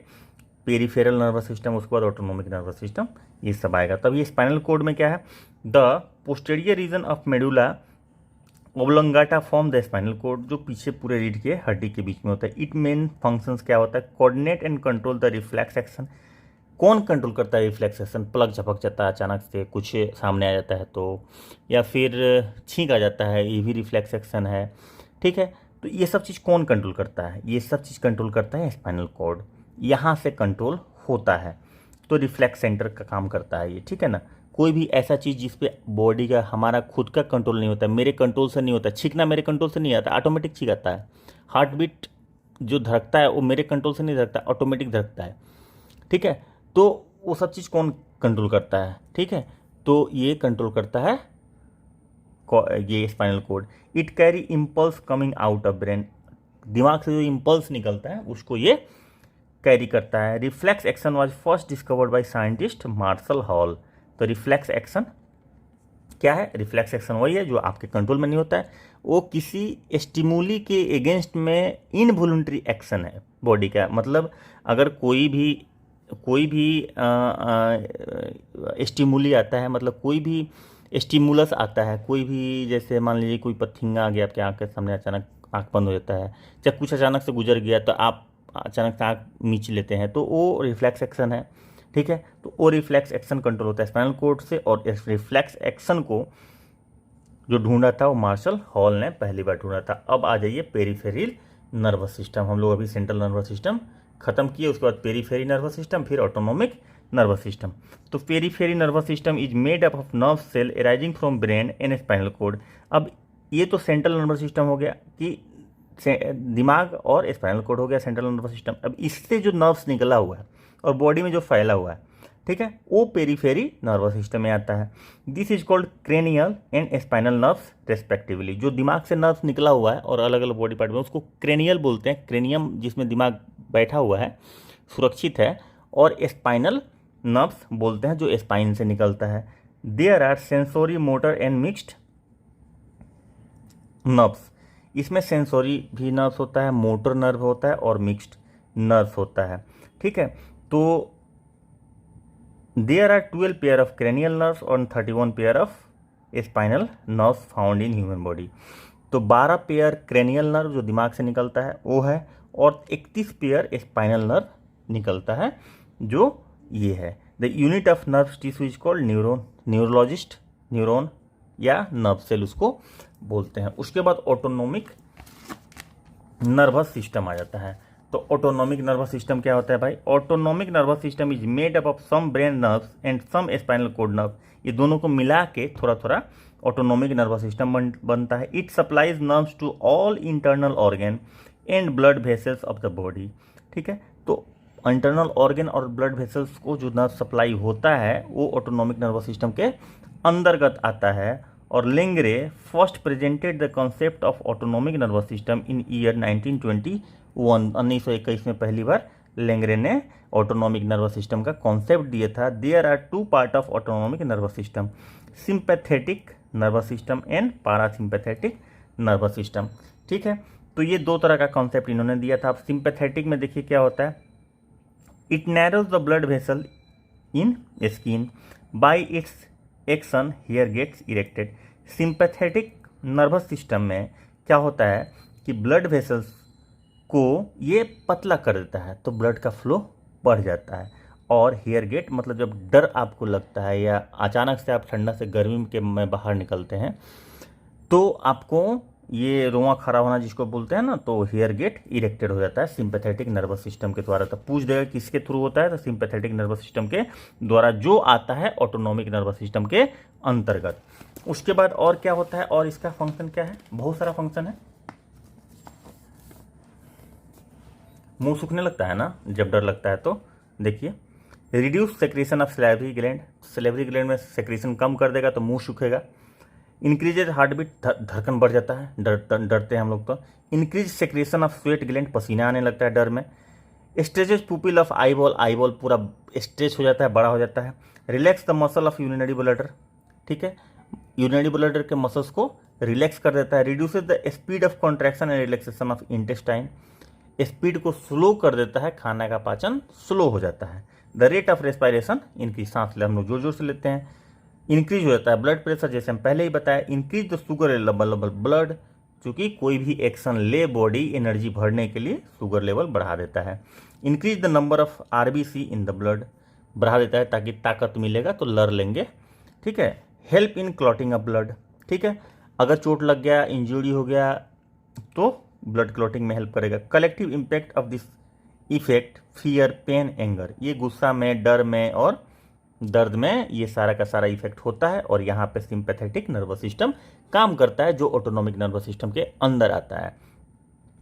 पेरिफेरल नर्वस सिस्टम, उसके बाद ऑटोनोमिक नर्वस सिस्टम, ये सब आएगा। तब ये स्पाइनल कोड में क्या है? The posterior region of medulla oblongata form the spinal cord, जो पीछे पूरे रीढ़ के हड्डी के बीच में होता है। इट मेन फंक्शंस क्या होता है? Coordinate and control the reflex action. कौन कंट्रोल करता है रिफ्लेक्स एक्शन? पलक झपक जाता है अचानक से, कुछ सामने आ जाता है तो, या फिर छींक आ जाता है, ये भी रिफ्लेक्स एक्शन है, ठीक है। तो ये सब चीज़ कौन कंट्रोल करता है? ये सब चीज़ कंट्रोल करता है स्पाइनल कोड, यहाँ से कंट्रोल होता है। तो रिफ्लेक्स सेंटर का काम करता है ये, ठीक है ना। कोई भी ऐसा चीज़ जिस पे बॉडी का हमारा खुद का कंट्रोल नहीं होता, मेरे कंट्रोल से नहीं होता, छींकना मेरे कंट्रोल से नहीं आता, ऑटोमेटिक छींकाता है। हार्ट बीट जो धड़कता है वो मेरे कंट्रोल से नहीं धड़कता, ऑटोमेटिक धड़कता है, ठीक है। तो वो सब चीज़ कौन कंट्रोल करता है? ठीक है, तो ये कंट्रोल करता है ये spinal cord. It carry impulse coming out of brain, दिमाग से जो इम्पल्स निकलता है उसको ये कैरी करता है। Reflex action was first discovered by scientist Marshall Hall. तो रिफ्लेक्स एक्शन क्या है? रिफ्लेक्स एक्शन वही है जो आपके कंट्रोल में नहीं होता है, वो किसी स्टिमुली के अगेंस्ट में इनवॉलंटरी एक्शन है बॉडी का। मतलब अगर कोई भी स्टिमुली आता है, मतलब कोई भी स्टिमुलस आता है, कोई भी, जैसे मान लीजिए कोई पथिंगा आ गया आपके आँख के सामने, अचानक आँख बंद हो जाता है, चाहे कुछ अचानक से गुजर गया तो आप अचानक से आँख मीच लेते हैं, तो वो रिफ्लेक्स एक्शन है, ठीक है। तो वो रिफ्लेक्स एक्शन कंट्रोल होता है स्पाइनल कोड से, और इस रिफ्लेक्स एक्शन को जो ढूंढा था वो मार्शल हॉल ने पहली बार ढूंढा था। अब आ जाइए पेरिफेरल नर्वस सिस्टम। हम लोग अभी सेंट्रल नर्वस सिस्टम खत्म किए, उसके बाद पेरिफेरल नर्वस सिस्टम, फिर ऑटोनोमिक नर्वस सिस्टम। तो peripheral nervous system is made up of nerve cell arising from brain and spinal cord. अब ये तो सेंट्रल नर्वस सिस्टम हो गया कि दिमाग, और स्पाइनल कोड हो गया सेंट्रल नर्वस सिस्टम। अब इससे जो नर्व्स निकला हुआ है और बॉडी में जो फैला हुआ है, ठीक है, वो पेरीफेरी नर्वस सिस्टम में आता है। This is called cranial and spinal nerves respectively. जो दिमाग से नर्व्स निकला हुआ है और अलग अलग बॉडी पार्ट में, उसको क्रेनियल बोलते हैं। क्रेनियम जिसमें दिमाग बैठा हुआ है, सुरक्षित है, और स्पाइनल नर्व्स बोलते हैं जो स्पाइन से निकलता है। There are sensory, motor and mixed nerves. इसमें सेंसोरी भी नर्व्स होता है, मोटर नर्व होता है और मिक्स्ड नर्व्स होता है। ठीक है, तो there are 12 pair of cranial nerves और 31 pair of spinal nerves found in human body. तो 12 पेयर क्रेनियल नर्व जो दिमाग से निकलता है वो है, और 31 पेयर स्पाइनल नर्व निकलता है जो ये है। The unit of nerve tissue is called neuron, neurologist, neuron या नर्व सेल उसको बोलते हैं। उसके बाद ऑटोनोमिक नर्वस सिस्टम आ जाता है। तो ऑटोनोमिक नर्वस सिस्टम क्या होता है भाई? Autonomic nervous system is made up of some brain nerves and some spinal cord nerve. ये दोनों को मिला के थोड़ा थोड़ा ऑटोनोमिक नर्वस सिस्टम बनता है। It supplies nerves to all internal organ and blood vessels of the body. ठीक है, तो इंटरनल ऑर्गन और ब्लड वेसल्स को जो नर्व सप्लाई होता है वो ऑटोनोमिक नर्वस सिस्टम के अंतर्गत आता है। और Langley first presented the concept of autonomic nervous system in year 1921। 1921 में पहली बार लेंगरे ने ऑटोनोमिक नर्वस सिस्टम का कॉन्सेप्ट दिया था। There are 2 part of autonomic nervous system, sympathetic nervous system and parasympathetic nervous system. ठीक है, तो ये 2 तरह का कॉन्सेप्ट इन्होंने दिया था। अब सिंपैथेटिक में देखिए क्या होता है। It narrows the blood vessel in skin by its action hair gets erected. Sympathetic nervous system में क्या होता है कि ब्लड वेसल्स को ये पतला कर देता है, तो ब्लड का फ्लो बढ़ जाता है। और हेयर गेट मतलब जब डर आपको लगता है या अचानक से आप ठंडा से गर्मी के में बाहर निकलते हैं, तो आपको ये रोआ खड़ा होना जिसको बोलते हैं ना, तो हेयर गेट इरेक्टेड हो जाता है सिंपैथेटिक नर्वस सिस्टम के द्वारा। तो पूछ देगा किसके थ्रू होता है, तो सिंपैथेटिक नर्वस सिस्टम के द्वारा, जो आता है ऑटोनोमिक नर्वस सिस्टम के अंतर्गत। उसके बाद और क्या होता है, और इसका फंक्शन क्या है? बहुत सारा फंक्शन है। मुंह सूखने लगता है ना जब डर लगता है, तो देखिए, reduce secretion of salivary gland. Salivary gland में सेक्रेशन कम कर देगा तो मुंह सूखेगा। इंक्रीजेज हार्ट बीट, धड़कन बढ़ जाता है, डरते हैं हम लोग तो। Increase secretion of sweat gland, पसीना आने लगता है डर में। Stretches pupil of eyeball, eyeball पूरा स्ट्रेच हो जाता है, बड़ा हो जाता है। Relax the muscle of urinary bladder. ठीक है, यूरिनरी ब्लडर के मसल्स को रिलैक्स कर देता है। Reduces the speed of contraction and relaxation of intestine. Speed को स्लो कर देता है, खाना का पाचन स्लो हो जाता है। द रेट ऑफ रेस्पायरेशन, इनकी सांस ले हम लोग जोर जोर से लेते हैं, इंक्रीज हो जाता है। ब्लड प्रेशर जैसे हम पहले ही बताया। Increase the sugar level blood, क्योंकि कोई भी एक्शन ले बॉडी एनर्जी भरने के लिए शुगर लेवल बढ़ा देता है। Increase the number of RBC in the blood, बढ़ा देता है ताकि ताकत मिलेगा तो लड़ लेंगे। ठीक है, help in clotting of blood. ठीक है, अगर चोट लग गया, इंजरी हो गया, तो ब्लड क्लॉटिंग में हेल्प करेगा। Collective impact of this effect, fear, pain, anger, ये गुस्सा में, डर में और दर्द में ये सारा का सारा इफेक्ट होता है। और यहाँ पे सिंपैथेटिक नर्वस सिस्टम काम करता है जो ऑटोनोमिक नर्वस सिस्टम के अंदर आता है।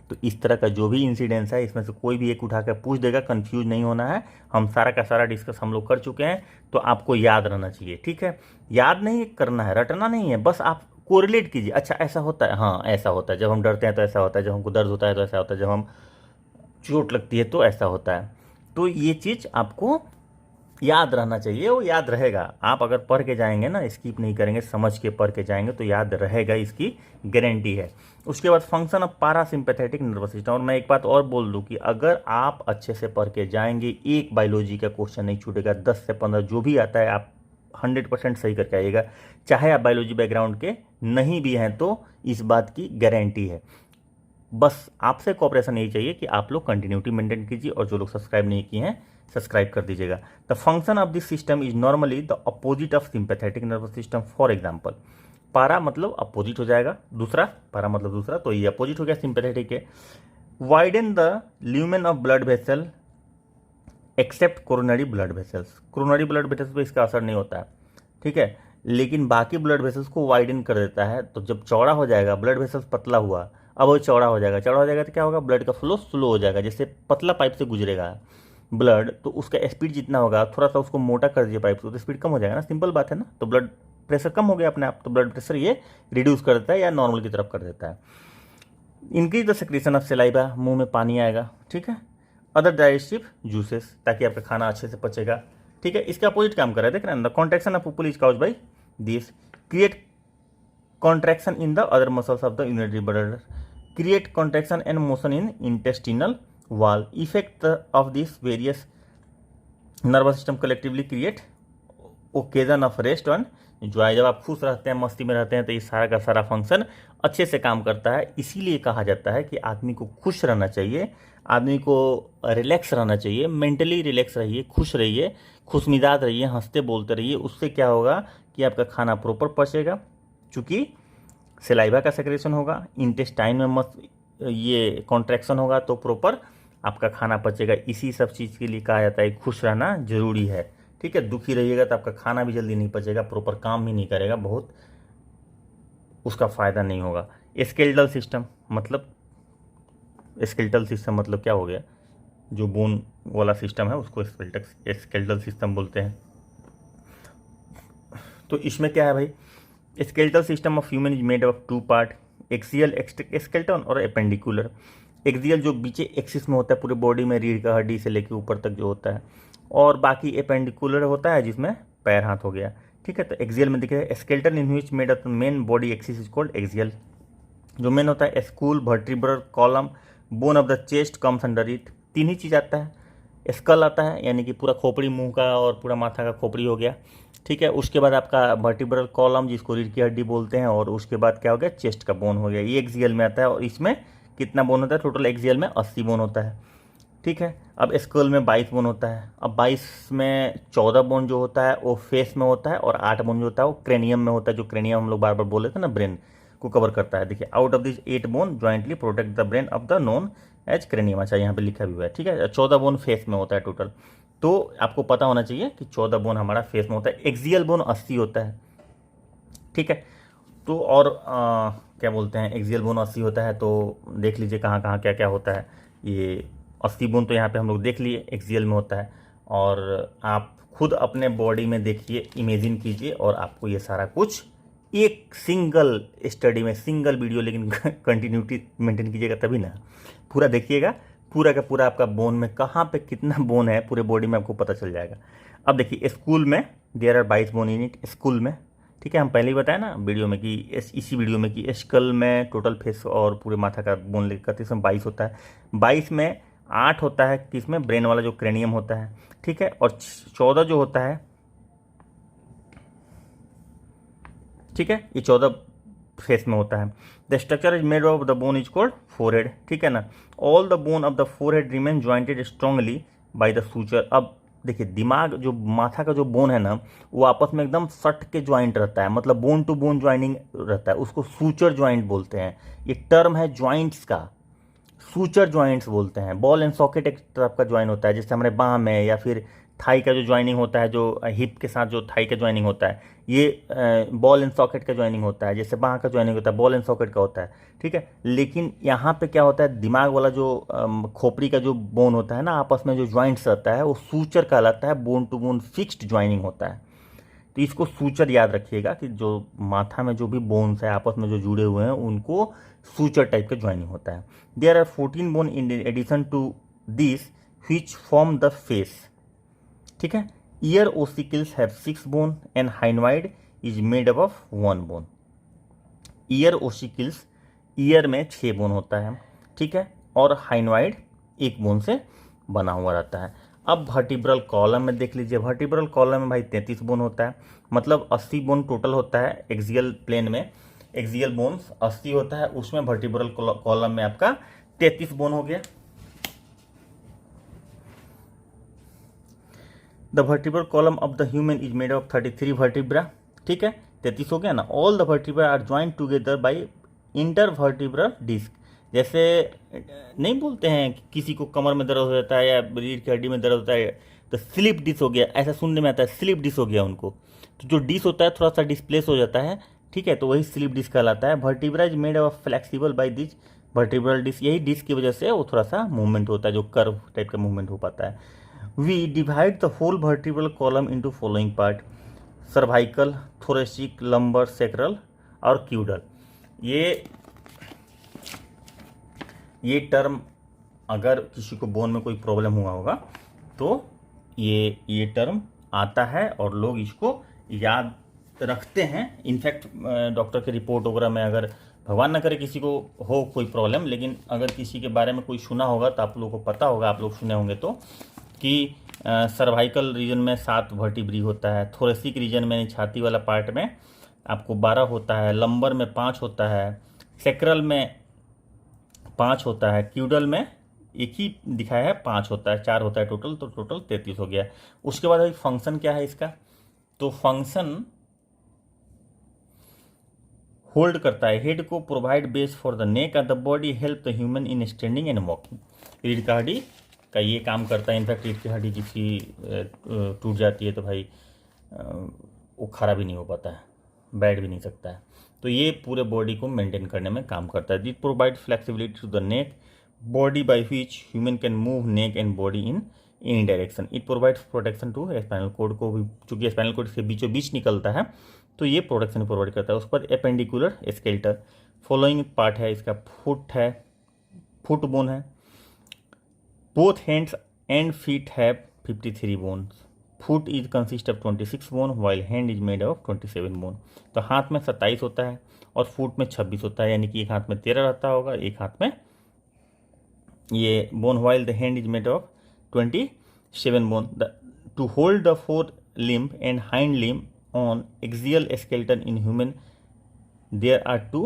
तो इस तरह का जो भी इंसिडेंस है, इसमें से कोई भी एक उठा कर पूछ देगा, कंफ्यूज नहीं होना है। हम सारा का सारा डिस्कस हम लोग कर चुके हैं, तो आपको याद रहना चाहिए। ठीक है, याद नहीं करना है, रटना नहीं है, बस आप कोरिलेट कीजिए। अच्छा ऐसा होता है, हाँ ऐसा होता है, जब हम डरते हैं तो ऐसा होता है, जब हमको दर्द होता है तो ऐसा होता है, जब हम चोट लगती है तो ऐसा होता है। तो ये चीज़ आपको याद रहना चाहिए, वो याद रहेगा। आप अगर पढ़ के जाएंगे ना, स्किप नहीं करेंगे, समझ के पढ़ के जाएंगे तो याद रहेगा, इसकी गारंटी है। उसके बाद function of parasympathetic nervous system. और मैं एक बात और बोल दूं कि अगर आप अच्छे से पढ़ के जाएंगे, एक बायोलॉजी का क्वेश्चन नहीं छूटेगा। 10 से 15 जो भी आता है आप 100% सही करके आइएगा, चाहे आप बायोलॉजी बैकग्राउंड के नहीं भी हैं, तो इस बात की गारंटी है। बस आपसे कोऑपरेशन यही चाहिए कि आप लोग कंटिन्यूटी मेंटेन कीजिए, और जो लोग सब्सक्राइब नहीं किए हैं सब्सक्राइब कर दीजिएगा। The function of this system is normally the opposite of sympathetic nervous system. For example, पारा मतलब अपोजिट हो जाएगा, दूसरा पारा मतलब दूसरा, तो ये अपोजिट हो गया सिंपैथेटिक के। Widen the lumen of blood vessel except coronary blood vessels. Coronary blood vessels पर इसका असर नहीं होता है, ठीक है, लेकिन बाकी ब्लड वेसल्स को वाइडन कर देता है। तो जब चौड़ा हो जाएगा, ब्लड वेसल्स पतला हुआ, अब वो चौड़ा हो जाएगा। चौड़ा हो जाएगा तो क्या होगा, ब्लड का फ्लो स्लो हो जाएगा, जैसे पतला पाइप से गुजरेगा। ब्लड, तो उसका स्पीड जितना होगा, थोड़ा सा उसको मोटा कर दीजिए पाइप को, तो स्पीड कम हो जाएगा ना, सिंपल बात है ना। तो ब्लड प्रेशर कम हो गया अपने आप, तो ब्लड प्रेशर ये रिड्यूस कर देता है या नॉर्मल की तरफ कर देता है। Increase the secretion of saliva, मुंह में पानी आएगा, ठीक है। अदर डाइजेस्टिव जूसेस, ताकि आपका खाना अच्छे से पचेगा, ठीक है। इसका अपोजिट काम कर रहा है, देख रहे हैं, the contraction of पुपल is caused by this, create contraction in the other muscles of the urinary bladder, create contraction and motion in intestinal wall. Effect of these various nervous system collectively create occasion of rest and joy. जब आप खुश रहते हैं, मस्ती में रहते हैं, तो ये सारा का सारा फंक्शन अच्छे से काम करता है। इसीलिए कहा जाता है कि आदमी को खुश रहना चाहिए, आदमी को रिलैक्स रहना चाहिए, मेंटली रिलैक्स रहिए, खुश रहिए, खुशमिजाज रहिए, हंसते बोलते रहिए। उससे क्या होगा कि आपका खाना प्रॉपर पचेगा, चूँकि सलाइवा का सेक्रेशन होगा, इंटेस्टाइन में मत ये कॉन्ट्रैक्शन होगा, तो प्रॉपर आपका खाना पचेगा। इसी सब चीज़ के लिए कहा जाता है खुश रहना जरूरी है, ठीक है। दुखी रहिएगा तो आपका खाना भी जल्दी नहीं पचेगा, प्रॉपर काम भी नहीं करेगा, बहुत उसका फ़ायदा नहीं होगा। स्केलेटल सिस्टम मतलब, स्केलेटल सिस्टम मतलब क्या हो गया, जो बोन वाला सिस्टम है उसको स्केलेटल सिस्टम बोलते हैं। तो इसमें क्या है भाई, skeletal system of human is made of two part, axial skeleton और एपेंडिकुलर। एक्सियल जो बीचे एक्सिस में होता है पूरे बॉडी में, रीढ़ का हड्डी से लेकर ऊपर तक जो होता है, और बाकी एपेंडिकुलर होता है जिसमें पैर हाथ हो गया, ठीक है। तो एक्सियल में दिखे skeleton in which made of main body axis is called axial. जो मेन होता है school, vertebral column, bone of the chest comes under it. तीन ही चीज़ आता है, स्कल आता है यानी कि पूरा खोपड़ी मुंह का और पूरा माथा का खोपड़ी हो गया, ठीक है। उसके बाद आपका वर्टिब्रल कॉलम जिसको रीढ़ की हड्डी बोलते हैं, और उसके बाद क्या हो गया, चेस्ट का बोन हो गया। ये एक्सियल में आता है, और इसमें कितना बोन होता है, टोटल एक्सियल में 80 बोन होता है, ठीक है। अब स्कल में 22 बोन होता है। अब 22 में 14 बोन जो होता है वो फेस में होता है, और 8 बोन जो होता है वो क्रेनियम में होता है। जो क्रेनियम हम लोग बार बार बोले थे ना, ब्रेन को कवर करता है। देखिए, out of this 8 bone jointly protect the brain of the known as cranium. अच्छा, यहाँ पे लिखा भी हुआ है, ठीक है। 14 बोन फेस में होता है टोटल, तो आपको पता होना चाहिए कि 14 बोन हमारा फेस में होता है। एक्सियल बोन 80 होता है, ठीक है। तो और क्या बोलते हैं, एक्सियल बोन 80 होता है, तो देख लीजिए कहाँ कहाँ क्या क्या होता है। ये 80 बोन तो यहाँ पे हम लोग देख लिए एक्सियल में होता है, और आप खुद अपने बॉडी में देखिए, इमेजिन कीजिए, और आपको ये सारा कुछ एक सिंगल स्टडी में, सिंगल वीडियो, लेकिन कंटिन्यूटी मेंटेन कीजिएगा तभी ना, पूरा देखिएगा, पूरा का पूरा आपका बोन में कहाँ पे कितना बोन है पूरे बॉडी में आपको पता चल जाएगा। अब देखिए, स्कूल में there are 22 bone in it, skull में, ठीक है। हम पहले ही बताया ना वीडियो में कि इसी वीडियो में कि स्कल में टोटल फेस और पूरे माथा का बोन लेकर इसमें 22 होता है। 22 में 8 होता है किसमें, ब्रेन वाला जो क्रेनियम होता है, ठीक है। और 14 जो होता है, ठीक है, ये 14 फेस में होता है। The structure is made of the bone is called forehead, ठीक है ना। All the bone of the forehead remain jointed strongly by the suture. अब देखिए, दिमाग जो माथा का जो बोन है ना, वो आपस में एकदम सट के ज्वाइंट रहता है, मतलब बोन टू बोन ज्वाइनिंग रहता है, उसको सूचर ज्वाइंट बोलते हैं। ये टर्म है ज्वाइंट्स का, सूचर ज्वाइंट्स बोलते हैं। बॉल एंड सॉकेट एक तरफ का ज्वाइन होता है, जैसे हमारे बाह में, या फिर थाई का जो ज्वाइनिंग होता है, जो हिप के साथ जो थाई का ज्वाइनिंग होता है, ये बॉल एंड सॉकेट का ज्वाइनिंग होता है। जैसे बाह का ज्वाइनिंग होता है, बॉल एंड सॉकेट का होता है, ठीक है। लेकिन यहाँ पे क्या होता है, दिमाग वाला जो खोपड़ी का जो बोन होता है ना, आपस में जो ज्वाइंट्स रहता है, वो सूचर कहलाता है। Bone to bone fixed joining होता है, तो इसको सूचर याद रखिएगा कि जो माथा में जो भी बोन्स है आपस में जो जुड़े हुए हैं, उनको सूचर टाइप का ज्वाइनिंग होता है। There are 14 bone in addition to this which form the face, ठीक है। Ear ossicles have 6 bone and hyoid is made up of 1 bone. Ear ossicles, ear में 6 बोन होता है, ठीक है, और हाइनवाइड 1 बोन से बना हुआ रहता है। अब वर्टिब्रल कॉलम में देख लीजिए, वर्टिब्रल कॉलम में भाई 33 बोन होता है, मतलब 80 बोन टोटल होता है। एक्सियल प्लेन में एक्सियल बोन्स 80 होता है, उसमें वर्टिब्रल कॉलम में आपका 33 बोन हो गया। The vertebral column of the human is made of 33 vertebra, ठीक है, 33 हो गया ना। All the vertebra are joint together by intervertebral disc. जैसे नहीं बोलते हैं कि किसी को कमर में दर्द हो जाता है या रीढ़ की हड्डी में दर्द होता है, तो स्लिप डिस्क हो गया, ऐसा सुनने में आता है, स्लिप डिस्क हो गया उनको। तो जो डिस्क होता है थोड़ा सा डिस्प्लेस हो जाता है, ठीक है, तो वही स्लिप डिस्क कहलाता है। Vertebra is made of flexible by this vertebral disc, यही डिस्क की वजह से वो थोड़ा सा मूवमेंट होता है, जो कर्व टाइप का मूवमेंट हो पाता है। We divide the whole vertebral column into following part: cervical, thoracic, lumbar, sacral और क्यूडल। ये टर्म अगर किसी को बोन में कोई प्रॉब्लम हुआ होगा तो ये टर्म आता है और लोग इसको याद रखते हैं। इनफैक्ट डॉक्टर की रिपोर्ट वगैरह में अगर भगवान न करे किसी को हो कोई प्रॉब्लम, लेकिन अगर किसी के बारे में कोई सुना होगा तो आप लोगों को पता होगा, आप लोग सुने होंगे तो, कि सर्वाइकल रीजन में 7 वर्टिब्री होता है, थोरेसिक रीजन में छाती वाला पार्ट में आपको 12 होता है, लंबर में 5 होता है, सेक्रल में 5 होता है, क्यूडल में एक ही दिखाया है 5 होता है, 4 होता है टोटल, तो टोटल 33 हो गया। उसके बाद अभी फंक्शन क्या है इसका, तो फंक्शन होल्ड करता है हेड को, provide base for the neck and the body, help the human in standing and walking. रीढ़ की हड्डी का ये काम करता है। इनफैक्ट रीढ़ की हड्डी किसी टूट जाती है तो भाई वो खड़ा भी नहीं हो पाता है, बैठ भी नहीं सकता है, तो ये पूरे बॉडी को मेंटेन करने में काम करता है। It provide flexibility to the neck body by which human can move neck and body in any direction. It provides protection to spinal cord को भी, चूंकि स्पाइनल कोड से बीचों बीच निकलता है तो ये प्रोटेक्शन प्रोवाइड करता है। उसके बाद एपेंडिकुलर स्केलेटल, फॉलोइंग पार्ट है इसका, फुट है, फुट बोन है, both hands and feet have 53 bones, foot is consist of 26 bone while hand is made of 27 bone. तो हाथ में 27 होता है और फुट में 26 होता है, यानी कि एक हाथ में 13 रहता होगा, एक हाथ में ये bone, while the hand is made of 27 bone. To hold the fore limb and hind limb on axial skeleton in human there are 2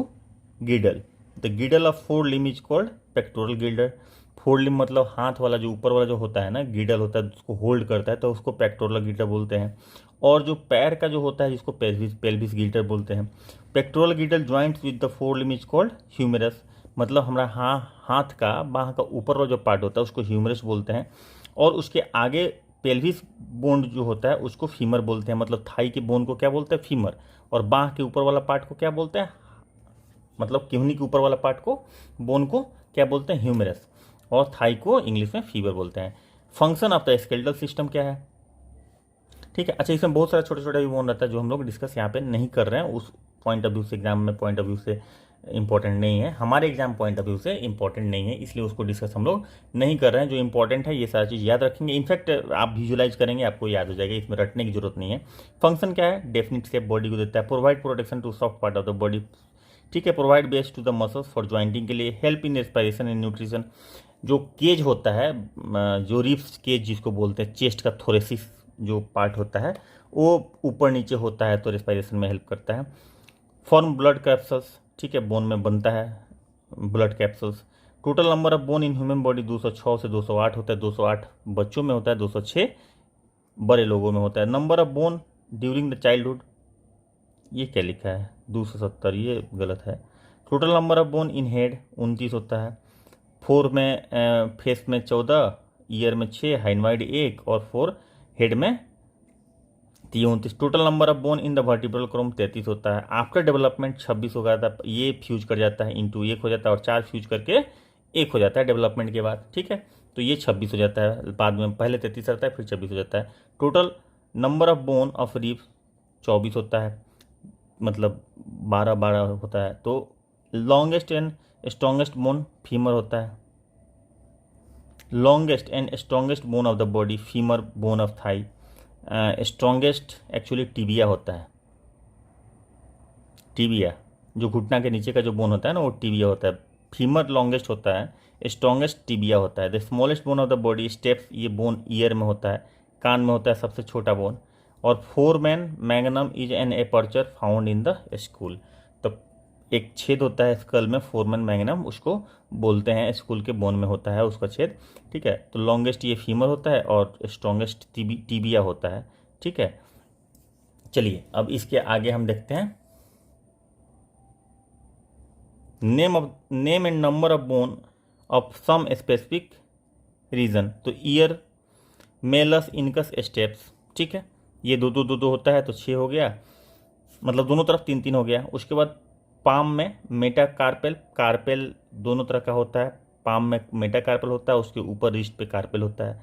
girdle. The girdle of four limb is called pectoral girdle. Four limb मतलब हाथ वाला जो ऊपर वाला जो होता है ना, गिडल होता है, उसको होल्ड करता है, तो उसको पेक्टोरल गिल्टर बोलते हैं। और जो पैर का जो होता है जिसको पेल्विस गिल्टर बोलते हैं। Pectoral girdle joints with the fore limb is called humerus. मतलब हमारा हाथ का बाह का ऊपर वाला जो पार्ट होता है उसको ह्यूमेरस बोलते हैं, और उसके आगे पेल्विस बोन जो होता है उसको फीमर बोलते हैं। मतलब थाई के बोन को क्या बोलते हैं, फीमर, और बाह के ऊपर वाला पार्ट को क्या बोलते हैं, मतलब किहनी के ऊपर वाला पार्ट को, बोन को क्या बोलते हैं, ह्यूमेरस, और थाई को इंग्लिश में फीवर बोलते हैं। Function of the skeletal system क्या है, ठीक है। अच्छा, इसमें बहुत सारा छोटा छोटा भी बोन रहता है जो हम लोग डिस्कस यहाँ पे नहीं कर रहे हैं, उस पॉइंट ऑफ व्यू से, एग्जाम में पॉइंट ऑफ व्यू से इंपॉर्टेंट नहीं है, हमारे एग्जाम पॉइंट ऑफ व्यू से इंपॉर्टेंट नहीं है, इसलिए उसको डिस्कस हम लोग नहीं कर रहे हैं। जो इंपॉर्टेंट है ये सारी चीज़ याद रखेंगे, इनफैक्ट आप विजुलाइज करेंगे आपको याद हो जाएगा, इसमें रटने की जरूरत नहीं है। फंक्शन क्या है, डेफिनेट शेप बॉडी को देता है, provide protection to soft part of the body, ठीक है, provide base to the muscles for jointing के लिए, help in respiration and nutrition. जो केज होता है, जो रिब्स केज जिसको बोलते हैं, चेस्ट का थोरेसिस जो पार्ट होता है वो ऊपर नीचे होता है तो रेस्पिरेशन में हेल्प करता है। फॉर्म ब्लड कैप्सूल्स, ठीक है, बोन में बनता है blood capsules. Total number of bone in human body 206 से 208 होता है, 208 बच्चों में होता है, 206 बड़े लोगों में होता है। Number of bone during the childhood, ये क्या लिखा है 270, ये गलत है। Total number of bone in head 29 होता है, 4 में फेस में 14, ईयर में 6, हाइंडवाइड 1 और 4 हेड में 29। Total number of bone in the vertebral column 33 होता है। आफ्टर डेवलपमेंट 26 हो गया था, ये फ्यूज कर जाता है, इंटू 1 हो जाता है और 4 फ्यूज करके 1 हो जाता है डेवलपमेंट के बाद, ठीक है। तो ये 26 हो जाता है बाद में, पहले 33 रहता है फिर 26 हो जाता है। Total number of bone of ribs 24 होता है, मतलब 12 होता है। तो longest and strongest bone femur होता है। Longest and strongest bone of the body femur bone of thigh. Strongest actually tibia होता है, टिबिया जो घुटना के नीचे का जो बोन होता है ना वो टिबिया होता है। फीमर लॉन्गेस्ट होता है, स्ट्रॉन्गेस्ट टिबिया होता है। The smallest bone of the body steps, ये बोन ईयर में होता है, कान में होता है सबसे छोटा बोन। और foreman magnum is an aperture found in the school, तो एक छेद होता है स्कल में, फोरमैन मैग्नम उसको बोलते हैं, स्कूल के बोन में होता है उसका छेद, ठीक है। तो लॉन्गेस्ट ये फीमर होता है और स्ट्रॉन्गेस्ट टिबिया होता है, ठीक है। चलिए अब इसके आगे हम देखते हैं name and number of bone of some specific region. तो ईयर, मेलस, इनकस, स्टेप्स, ठीक है, ये दो होता है तो 6 हो गया, मतलब दोनों तरफ 3 हो गया। उसके बाद पाम में मेटाकार्पेल, कार्पेल दोनों तरह का होता है, पाम में मेटाकार्पेल होता है, उसके ऊपर रिस्ट पे कार्पेल होता है।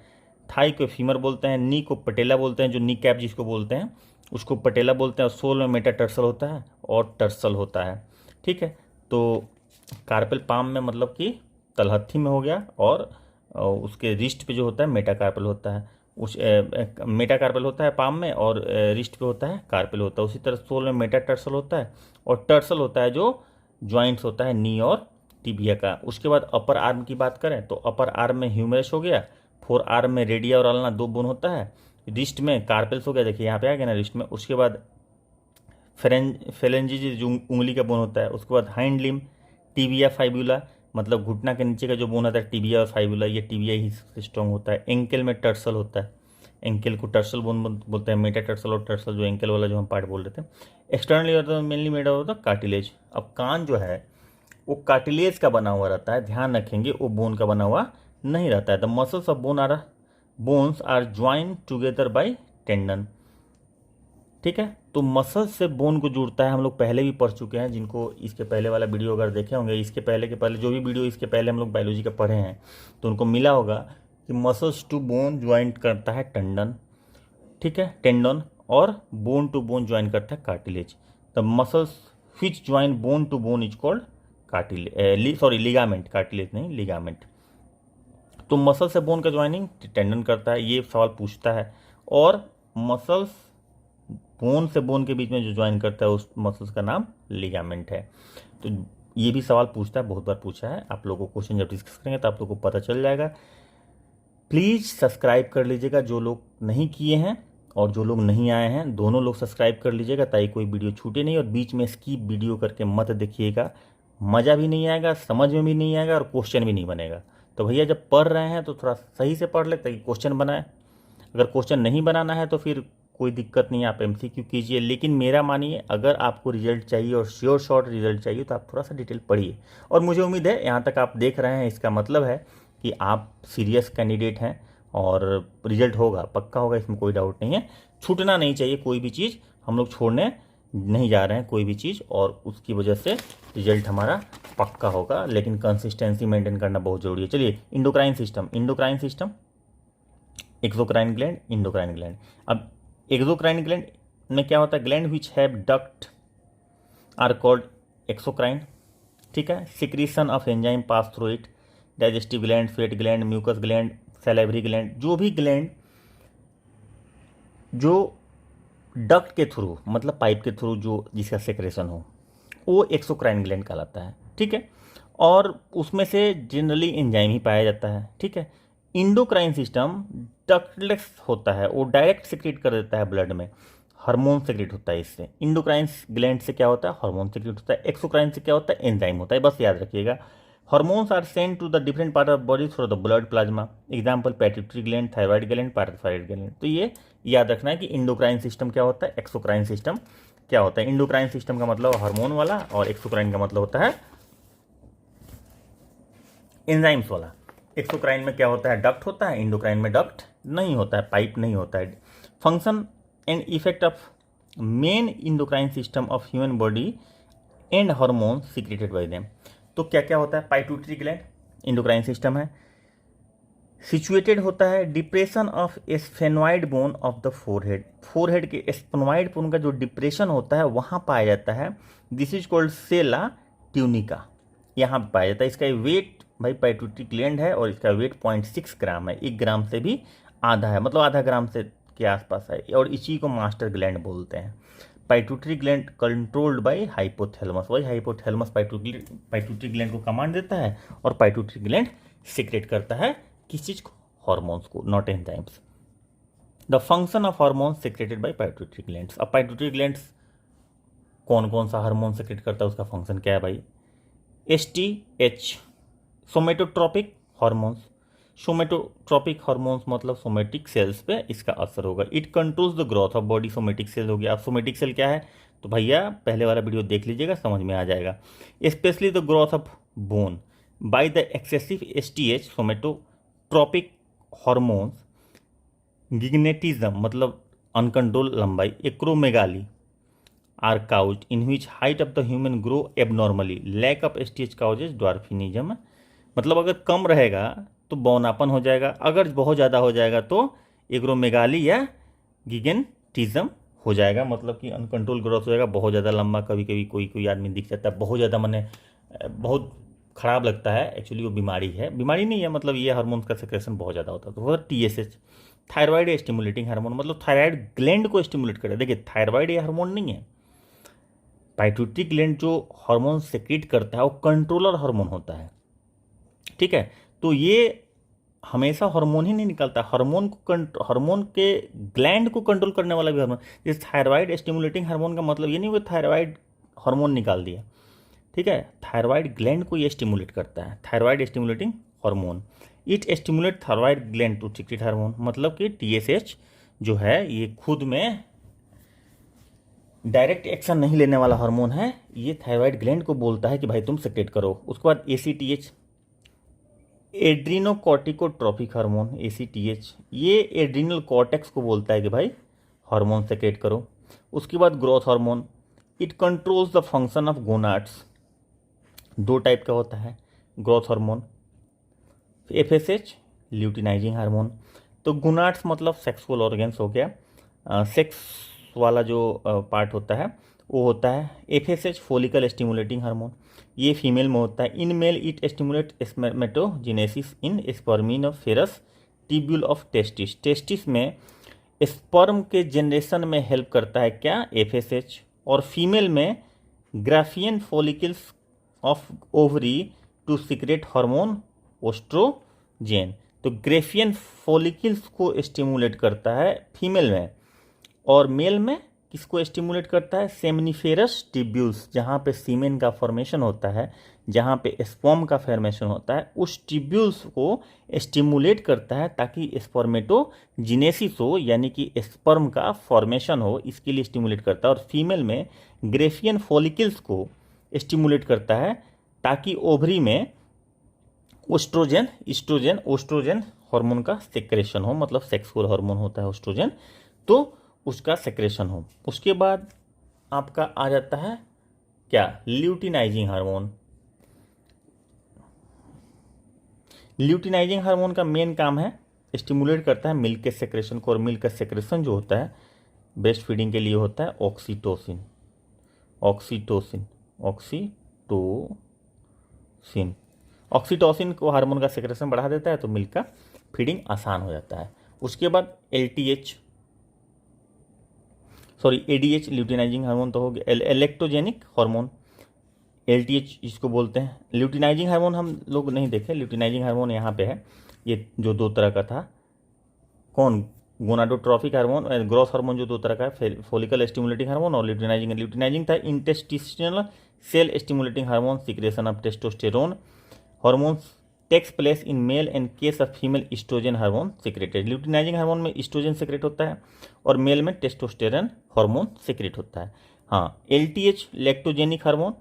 थाई को फीमर बोलते हैं, नी को पटेला बोलते हैं, जो नी कैप जिसको बोलते हैं उसको पटेला बोलते हैं, और सोल में मेटाटर्सल होता है और टर्सल होता है। ठीक है, तो कार्पेल पाम में मतलब कि तलहथी में हो गया, और उसके रिस्ट पे जो होता है मेटाकार्पेल होता है, उस मेटाकार्पेल होता है पाम में, और रिस्ट पे होता है कार्पेल होता है। उसी तरह सोल में मेटाटर्सल होता है, और टर्सल होता है जो ज्वाइंट्स होता है नी और टिबिया का। उसके बाद अपर आर्म की बात करें तो अपर आर्म में ह्यूमरस हो गया, फोर आर्म में रेडिया और अल्ना 2 बोन होता है, रिस्ट में कार्पेल्स हो गया, देखिए यहाँ पे आ गया ना रिस्ट में। उसके बाद फेलेंजिज जो उंगली का बोन होता है, उसके बाद हाइंड लिम, टिबिया फाइबुला, मतलब घुटना के नीचे का जो बोन होता है टिबिया और फाइबुला, ये टिबिया ही स्ट्रॉन्ग होता है। एंकल में टर्सल होता है, एंकल को टर्सल बोन बोलते हैं, मेटा टर्सल और टर्सल जो एंकल वाला जो हम पार्ट बोल रहे थे। एक्सटर्नली होता है मेनली मेड होता है कार्टिलेज। अब कान जो है वो कार्टिलेज का बना हुआ रहता है, ध्यान रखेंगे, वो बोन का बना हुआ नहीं रहता है। The muscles of bones are join together by tendon. ठीक है, तो मसल से बोन को जुड़ता है, हम लोग पहले भी पढ़ चुके हैं, जिनको इसके पहले वाला वीडियो अगर देखे होंगे, इसके पहले के पहले जो भी वीडियो इसके पहले हम लोग बायोलॉजी का पढ़े हैं तो उनको मिला होगा कि मसल्स टू बोन ज्वाइंट करता है टेंडन। ठीक है, टेंडन, और बोन टू बोन ज्वाइन करता है cartilage. The muscles which join bone to bone is called ligament, cartilage नहीं लिगामेंट। तो मसल से बोन का ज्वाइनिंग टेंडन करता है, ये सवाल पूछता है। और मसल्स बोन से बोन के बीच में जो ज्वाइन करता है उस मसल्स का नाम लिगामेंट है। तो ये भी सवाल पूछता है, बहुत बार पूछा है। आप लोगों को क्वेश्चन जब डिस्कस करेंगे तो आप लोगों को पता चल जाएगा। प्लीज़ सब्सक्राइब कर लीजिएगा जो लोग नहीं किए हैं, और जो लोग नहीं आए हैं दोनों लोग सब्सक्राइब कर लीजिएगा, ताकि कोई वीडियो छूटे नहीं। और बीच में स्किप वीडियो करके मत देखिएगा, मज़ा भी नहीं आएगा, समझ में भी नहीं आएगा, और क्वेश्चन भी नहीं बनेगा। तो भैया जब पढ़ रहे हैं तो थोड़ा सही से पढ़ ले ताकि क्वेश्चन बनाए। अगर क्वेश्चन नहीं बनाना है तो फिर कोई दिक्कत नहीं, आप एमसीक्यू कीजिए। लेकिन मेरा मानिए, अगर आपको रिजल्ट चाहिए और श्योर शॉर्ट रिजल्ट चाहिए तो आप थोड़ा सा डिटेल पढ़िए। और मुझे उम्मीद है यहाँ तक आप देख रहे हैं, इसका मतलब है कि आप सीरियस कैंडिडेट हैं और रिजल्ट होगा, पक्का होगा, इसमें कोई डाउट नहीं है। छूटना नहीं चाहिए कोई भी चीज़, हम लोग छोड़ने नहीं जा रहे हैं कोई भी चीज़, और उसकी वजह से रिजल्ट हमारा पक्का होगा। लेकिन कंसिस्टेंसी मेंटेन करना बहुत ज़रूरी है। चलिए, endocrine system, exocrine gland, endocrine gland. अब एक्सोक्राइन ग्लैंड में क्या होता है, gland which have duct are called exocrine. ठीक है, secretion of enzyme pass through it, digestive gland, sweat gland, mucus gland, salivary gland, जो भी ग्लैंड जो डक्ट के थ्रू मतलब पाइप के थ्रू जो जिसका सेक्रेशन हो, वो एक्सोक्राइन ग्लैंड कहलाता है। ठीक है, और उसमें से जनरली एंजाइम ही पाया जाता है। ठीक है, इंडोक्राइन सिस्टम डक्टलेस होता है, वो डायरेक्ट सिक्रेट कर देता है ब्लड में, हार्मोन सिक्रेट होता है इससे। इंडोक्राइन ग्लैंड से क्या होता है, हार्मोन सिक्रेट होता है। एक्सोक्राइन से क्या होता है, एंजाइम होता है। बस याद रखिएगा, hormones are send to the different part of body through the blood plasma. Example pituitary gland, thyroid gland, parathyroid gland. तो ये याद रखना है कि इंडोक्राइन सिस्टम क्या होता है, एक्सोक्राइन सिस्टम क्या होता है। इंडोक्राइन सिस्टम का मतलब हार्मोन वाला, और एक्सोक्राइन का मतलब होता है एंजाइम्स वाला। एक्सोक्राइन में क्या होता है, डक्ट होता है, इंडोक्राइन में डक्ट नहीं होता है, पाइप नहीं होता है। Function and effect of main endocrine system of human body and hormone secreted by them. तो क्या क्या होता है, पाइट्यूटरी ग्लैंड इंडोक्राइन सिस्टम है, सिचुएटेड होता है depression of sphenoid bone of the forehead. Forehead के स्फेनॉइड बोन का जो डिप्रेशन होता है वहाँ पाया जाता है। This is called sella tunica, यहाँ पे पाया जाता है। इसका वेट भाई पाइट्यूटरी ग्लैंड है, और इसका वेट 0.6 ग्राम है, 1 ग्राम से भी आधा है, मतलब आधा ग्राम से के आसपास है। और इसी को मास्टर ग्लैंड बोलते हैं। पाइट्यूटरी ग्लैंड कंट्रोल्ड बाय हाइपोथैलेमस, वही हाइपोथैलेमस पाइट्यूटरी ग्लैंड को कमांड देता है, और पाइट्यूटरी ग्लैंड सीक्रेट करता है किस चीज़ को, हार्मोन्स को, not enzymes. The function of hormones secreted by pituitary glands. अब पाइट्यूटरी ग्लैंड्स कौन कौन सा हार्मोन सीक्रेट करता है, उसका फंक्शन क्या है भाई, STH somatotropic hormones. Somatotropic hormones मतलब सोमेटिक सेल्स पे इसका असर होगा। It controls the growth of body, somatic cell हो गया। अब सोमेटिक सेल क्या है तो भैया पहले वाला वीडियो देख लीजिएगा, समझ में आ जाएगा। Specially the growth of bone by the excessive STH somatotropic hormones. Gigantism मतलब अनकंट्रोल लंबाई। Acromegaly are caused in which height of the human grow abnormally. Lack of STH causes dwarfism, मतलब अगर कम रहेगा तो बौनापन हो जाएगा, अगर बहुत ज़्यादा हो जाएगा तो एग्रोमेगाली या गिगेंटिज्म हो जाएगा, मतलब कि अनकंट्रोल ग्रोथ हो जाएगा, बहुत ज़्यादा लंबा। कभी कभी कोई कोई आदमी दिख जाता है बहुत ज़्यादा, मैंने बहुत ख़राब लगता है, एक्चुअली वो बीमारी है, बीमारी नहीं है, मतलब ये हार्मोन्स का सेक्रेशन बहुत ज़्यादा होता है। तो वो TSH, थायराइड स्टिमुलेटिंग हार्मोन, मतलब थायराइड ग्लैंड को स्टिमुलेट करे। देखिए थायराइड ये हार्मोन नहीं है, पाइट्यूटरी ग्लैंड जो हार्मोन सेक्रेट करता है वो कंट्रोलर हार्मोन होता है, ठीक है। तो ये हमेशा हार्मोन ही नहीं निकलता, हार्मोन के ग्लैंड को कंट्रोल करने वाला भी हार्मोन। जैसे थायराइड स्टिमुलेटिंग हार्मोन का मतलब ये नहीं वो थायराइड हार्मोन निकाल दिया, ठीक है। थायराइड ग्लैंड को ये स्टिमुलेट करता है, thyroid stimulating hormone. It stimulate thyroid gland to secrete hormone, मतलब कि TSH जो है ये खुद में डायरेक्ट एक्शन नहीं लेने वाला हार्मोन है, ये थायराइड ग्लैंड को बोलता है कि भाई तुम सेक्रेट करो। उसके बाद ACTH, एड्रीनोकॉर्टिकोट्रोपिक हार्मोन, ACTH, ये एड्रीनल कॉर्टेक्स को बोलता है कि भाई हार्मोन सेक्रेट करो। उसके बाद growth hormone, it controls the function of gonads, दो टाइप का होता है growth hormone. FSH, luteinizing hormone, तो गोनाड्स मतलब सेक्सुअल ऑर्गेन्स हो गया, सेक्स वाला जो पार्ट होता है वो होता है। FSH फोलिकल स्टिमुलेटिंग हार्मोन, ये फीमेल में होता है। In male it stimulate spermatogenesis in seminiferous tubule of testis, testis में स्पर्म के जनरेशन में हेल्प करता है क्या, FSH। और फीमेल में Graafian follicles of ovary to secrete hormone oestrogen, तो ग्रेफियन फॉलिकल्स को स्टिमुलेट करता है फीमेल में, और मेल में किसको स्टिमुलेट करता है, सेमनीफेरस ट्यूब्यूल्स, जहाँ पे सीमेन का फॉर्मेशन होता है, जहाँ पे स्पर्म का फॉर्मेशन होता है, उस ट्यूब्यूल्स को स्टिमुलेट करता है ताकि स्पर्मेटोजिनेसिस हो, यानी कि स्पर्म का फॉर्मेशन हो, इसके लिए स्टिमुलेट करता है। और फीमेल में ग्रेफियन फॉलिकल्स को स्टिमुलेट करता है ताकि ओवरी में ओस्ट्रोजन हार्मोन का सेक्रेशन हो, मतलब सेक्सुअल हार्मोन होता है ओस्ट्रोजन, तो उसका सेक्रेशन हो। उसके बाद आपका आ जाता है क्या, ल्यूटिनाइजिंग हार्मोन। ल्यूटिनाइजिंग हार्मोन का मेन काम है स्टिमुलेट करता है मिल्क के सेक्रेशन को, और मिल्क का सेक्रेशन जो होता है ब्रेस्ट फीडिंग के लिए होता है ऑक्सीटोसिन, ऑक्सीटोसिन को हार्मोन का सेक्रेशन बढ़ा देता है, तो मिल्क का फीडिंग आसान हो जाता है। उसके बाद ADH ल्यूटिनाइजिंग हार्मोन तो हो गया, इलेक्ट्रोजेनिक हार्मोन, LTH इसको बोलते हैं। ल्यूटिनाइजिंग हार्मोन हम लोग नहीं देखे, ल्यूटिनाइजिंग हार्मोन यहाँ पे है, ये जो दो तरह का था, कौन, गोनाडोट्रोपिक हार्मोन, ग्रोथ हार्मोन जो दो तरह का है, फॉलिकल स्टिमुलेटिंग हार्मोन और ल्यूटिनाइजिंग था interstitial cell stimulating hormone, secretion of testosterone hormones takes place in male and case of female oestrogen hormone secreted. Luteinizing hormone में एस्ट्रोजन सिक्रेट होता है और मेल में टेस्टोस्टेरोन हार्मोन सिक्रेट होता है। हाँ, LTH लैक्टोजेनिक हार्मोन,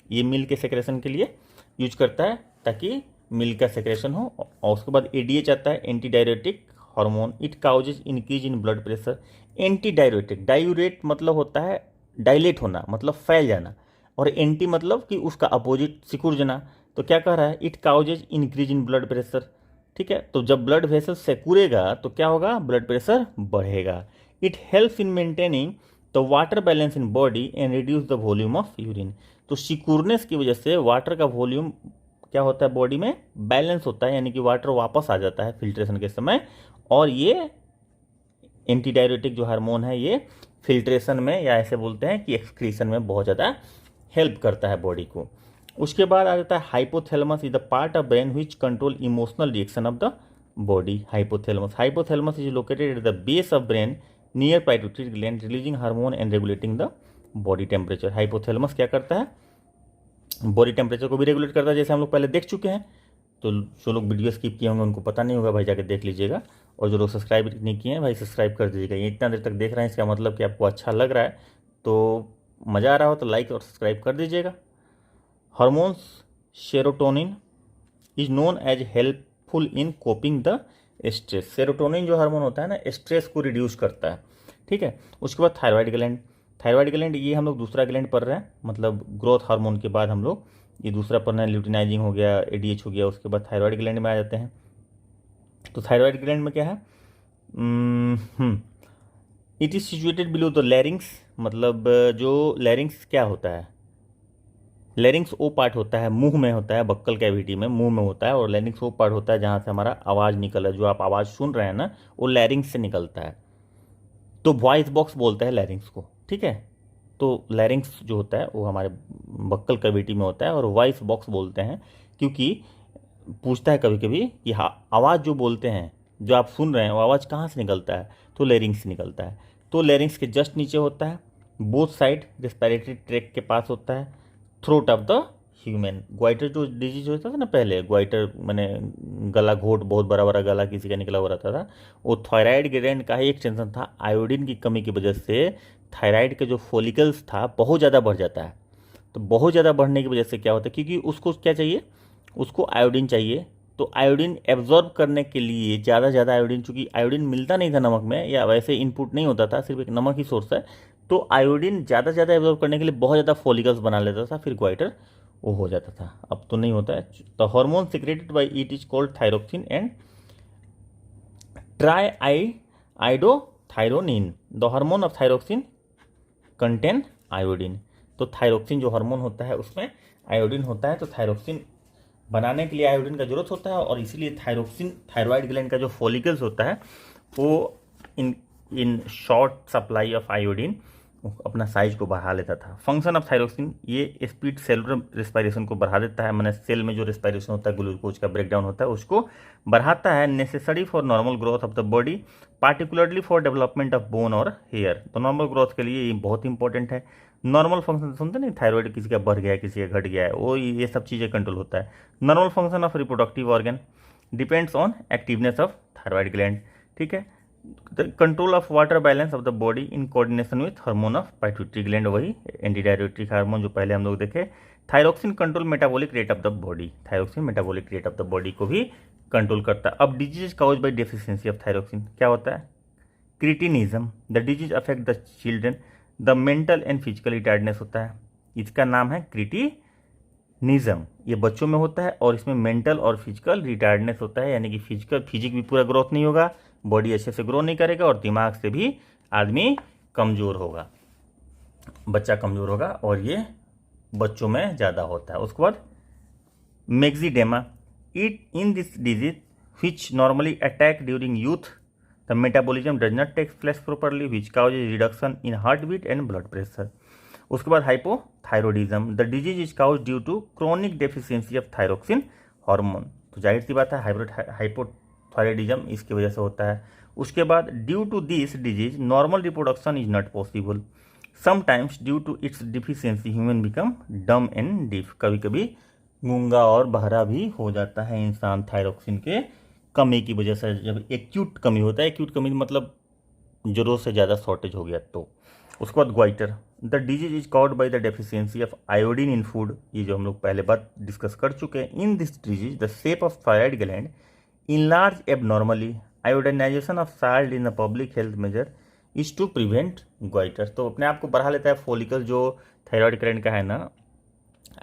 ये मिल्क के सेक्रेशन के लिए यूज करता है ताकि मिल्क का सेक्रेशन हो। और उसके बाद ADH आता है anti diuretic hormone, it causes increase in blood pressure. Anti diuretic, डायूरेट मतलब होता है डायलेट होना, मतलब फैल जाना, और एंटी मतलब कि उसका अपोजिट सिकुड़ जाना। तो क्या कह रहा है, it causes increase in blood pressure, ठीक है। तो जब ब्लड वेसल सिकुड़ेगा तो क्या होगा, ब्लड प्रेशर बढ़ेगा। It helps in maintaining the water balance in body and reduce the volume of urine. तो सिकुड़नेस की वजह से वाटर का वॉल्यूम क्या होता है, बॉडी में बैलेंस होता है, यानी कि वाटर वापस आ जाता है फिल्ट्रेशन के समय। और ये एंटी डायरेटिक जो हार्मोन है ये फिल्ट्रेशन में, या ऐसे बोलते हैं कि एक्सक्रीशन में बहुत ज़्यादा हेल्प करता है बॉडी को। उसके बाद आ जाता है hypothalamus, is the part of brain which control emotional reaction of the body. Hypothalamus is located at the base of brain near pituitary gland, releasing hormone and regulating the body temperature. Hypothalamus क्या करता है, body temperature को भी regulate करता है, जैसे हम लोग पहले देख चुके हैं। तो जो लोग वीडियो स्किप किए होंगे उनको पता नहीं होगा, भाई जाके देख लीजिएगा। और जो लोग सब्सक्राइब नहीं किए हैं भाई सब्सक्राइब कर दीजिएगा। ये इतना देर तक देख रहे हैं इसका मतलब कि आपको अच्छा लग रहा है, तो मज़ा आ रहा हो तो लाइक और सब्सक्राइब कर दीजिएगा। Hormones serotonin is known as helpful in coping the stress. Serotonin जो हार्मोन होता है ना, स्ट्रेस को रिड्यूस करता है, ठीक है। उसके बाद थायराइड ग्लैंड ये हम लोग दूसरा ग्लैंड पढ़ रहे हैं, मतलब ग्रोथ हार्मोन के बाद हम लोग ये दूसरा पढ़ना है। ल्यूटिनाइजिंग हो गया, ADH हो गया, उसके बाद थायराइड ग्लैंड में आ जाते हैं। तो थायराइड ग्लैंड में क्या है, it is situated below the larynx, मतलब जो लैरिंग्स क्या होता है, लैरिंग्स वो पार्ट होता है मुंह में होता है, बक्कल कैविटी में मुंह में होता है, और लैरिंग्स वो पार्ट होता है जहाँ से हमारा आवाज़ निकल है, जो आप आवाज़ सुन रहे हैं ना वो लैरिंग्स से निकलता है। तो वॉइस बॉक्स बोलते हैं लैरिंग्स को, ठीक है। तो लैरिंग्स जो होता है वो हमारे बक्कल कैविटी में होता है, और वॉइस बॉक्स बोलते हैं क्योंकि पूछता है कभी कभी कि हाँ आवाज़ जो बोलते हैं जो आप सुन रहे हैं वो आवाज़ कहाँ से निकलता है, तो लैरिंग्स से निकलता है। तो लैरिंग्स के जस्ट नीचे होता है, बोथ साइड रेस्पिरेटरी ट्रैक के पास होता है, throat of the human. Goitre जो डिजीज होता था ना पहले, ग्वाइटर मैंने गला घोट, बहुत बड़ा बड़ा गला किसी का निकला हुआ रहता था, वो थायराइड ग्लैंड का ही एक्सटेंशन था। आयोडीन की कमी की वजह से थायराइड के जो फॉलिकल्स था बहुत ज़्यादा बढ़ जाता है। तो बहुत ज़्यादा बढ़ने की वजह से क्या होता है, क्योंकि उसको क्या चाहिए, उसको आयोडीन चाहिए। तो आयोडीन एब्जॉर्ब करने के लिए ज़्यादा आयोडीन, चूँकि आयोडीन मिलता नहीं था नमक में, या वैसे इनपुट नहीं होता था, सिर्फ एक नमक ही सोर्स है, तो आयोडीन ज़्यादा एब्जॉर्ब करने के लिए बहुत ज़्यादा फॉलिकल्स बना लेता था, फिर ग्वाइटर वो हो जाता था। अब तो नहीं होता है। The hormone secreted bye it is called thyroxine and try iodothyronine. The hormone of thyroxine contain iodine. तो थायरोक्सिन जो हार्मोन होता है उसमें आयोडीन होता है, तो थायरोक्सिन बनाने के लिए आयोडीन का जरूरत होता है, और इसीलिए थायरोक्सिन थायराइड ग्लैंड का जो फॉलिकल्स होता है वो in in short supply of iodine अपना साइज को बढ़ा लेता था। फंक्शन ऑफ थायरोक्सिन, ये स्पीड सेलुलर रेस्पिरेशन को बढ़ा देता है, मैंने सेल में जो रेस्पिरेशन होता है ग्लूकोज का ब्रेकडाउन होता है उसको बढ़ाता है। Necessary for normal growth of the body, particularly for development of bone और हेयर। तो नॉर्मल ग्रोथ के लिए ये बहुत इंपॉर्टेंट है। नॉर्मल फंक्शन सुनते नहीं, थायराइड किसी का बढ़ गया है किसी का घट गया है, वो ये सब चीज़ें कंट्रोल होता है। Normal function of reproductive organ depends on activeness of thyroid gland, ठीक है। The control of water balance of the body in coordination with hormone of pituitary gland, वही एंटी डायरेटिक हार्मोन जो पहले हम लोग देखे। Thyroxine control metabolic rate of the body, thyroxine metabolic rate of the body को भी control करता है। अब disease cause by deficiency of thyroxine क्या होता है, cretinism. The disease affect the children, the mental and physical retardness होता है, इसका नाम है क्रिटिनिज्म। ये बच्चों में होता है और इसमें मेंटल और फिजिकल रिटार्डनेस होता है, यानी कि फिजिक भी पूरा ग्रोथ नहीं होगा, बॉडी अच्छे से ग्रो नहीं करेगा, और दिमाग से भी आदमी कमज़ोर होगा, बच्चा कमज़ोर होगा, और ये बच्चों में ज़्यादा होता है। उसके बाद myxoedema, it in this disease which normally attack during youth, the metabolism does not take place properly, which causes reduction in heartbeat and blood pressure. उसके बाद hypothyroidism, the disease is cause due to chronic deficiency of thyroxine hormone. तो जाहिर सी बात है hypothyroidism इसकी वजह से होता है। उसके बाद due to this disease normal reproduction is not possible, sometimes due to its deficiency human become dumb and deaf, कभी कभी गूंगा और बहरा भी हो जाता है इंसान थायरोक्सिन के कमी की वजह से। जब एक्यूट कमी होता है, एक्यूट कमी मतलब जरूरत से ज़्यादा शॉर्टेज हो गया तो। उसके बाद goitre, the disease is caused by the deficiency of iodine in food, ये जो हम लोग पहले बात डिस्कस कर चुके हैं। In this disease the shape of thyroid gland enlarge abnormally, iodinization of salt in the public health measure is to prevent goitre. तो अपने आप को बढ़ा लेता है फॉलिकल जो थायराइड ग्लैंड का है ना,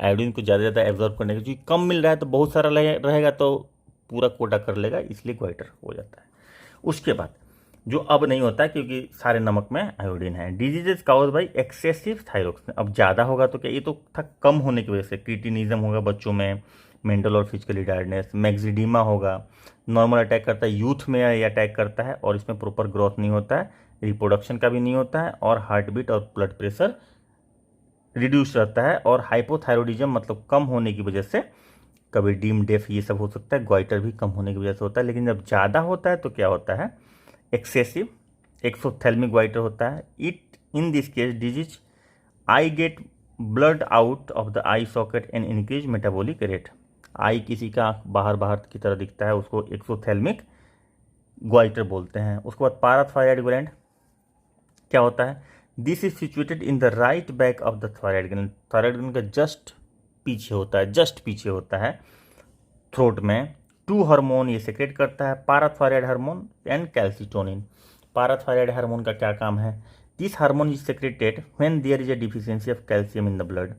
आयोडीन को ज़्यादा एब्जॉर्ब करने का, क्योंकि कम मिल रहा है तो बहुत सारा रहेगा तो पूरा कोटा कर लेगा, इसलिए ग्वाइटर हो जाता है। उसके बाद जो अब नहीं होता है क्योंकि सारे नमक में आयोडीन है। Disease is cause by excessive thyroxine, अब ज़्यादा होगा तो क्या, ये तो था कम होने की वजह से। क्रिटिनिज्म होगा बच्चों में, मेंटल और फिजिकल रिटार्डनेस। मैक्सिडीमा होगा, नॉर्मल अटैक करता है, यूथ में ये अटैक करता है, और इसमें प्रॉपर ग्रोथ नहीं होता है, रिप्रोडक्शन का भी नहीं होता है, और हार्ट बीट और ब्लड प्रेशर रिड्यूस रहता है। और हाइपोथायरॉयडिज्म मतलब कम होने की वजह से कभी डीम डेफ ये सब हो सकता है, ग्वाइटर भी कम होने की वजह से होता है। लेकिन जब ज़्यादा होता है तो क्या होता है, एक्सेसिव एक्सोथेल्मिक ग्वाइटर होता है। It in this case disease eye get blood out of the eye socket and increase metabolic rate, eye किसी का बाहर बाहर की तरह दिखता है, उसको एक्सोथेल्मिक ग्वाइटर बोलते हैं। उसके बाद पाराथायरॉयड ग्लैंड क्या होता है, this is situated in the right back of the thyroid gland, thyroid gland का जस्ट पीछे होता है, जस्ट पीछे होता है थ्रोट में। 2 हार्मोन ये सेक्रेट करता है, parathyroid hormone and calcitonin. Parathyroid hormone का क्या काम है, this hormone is secreted when there is a deficiency of calcium in the blood,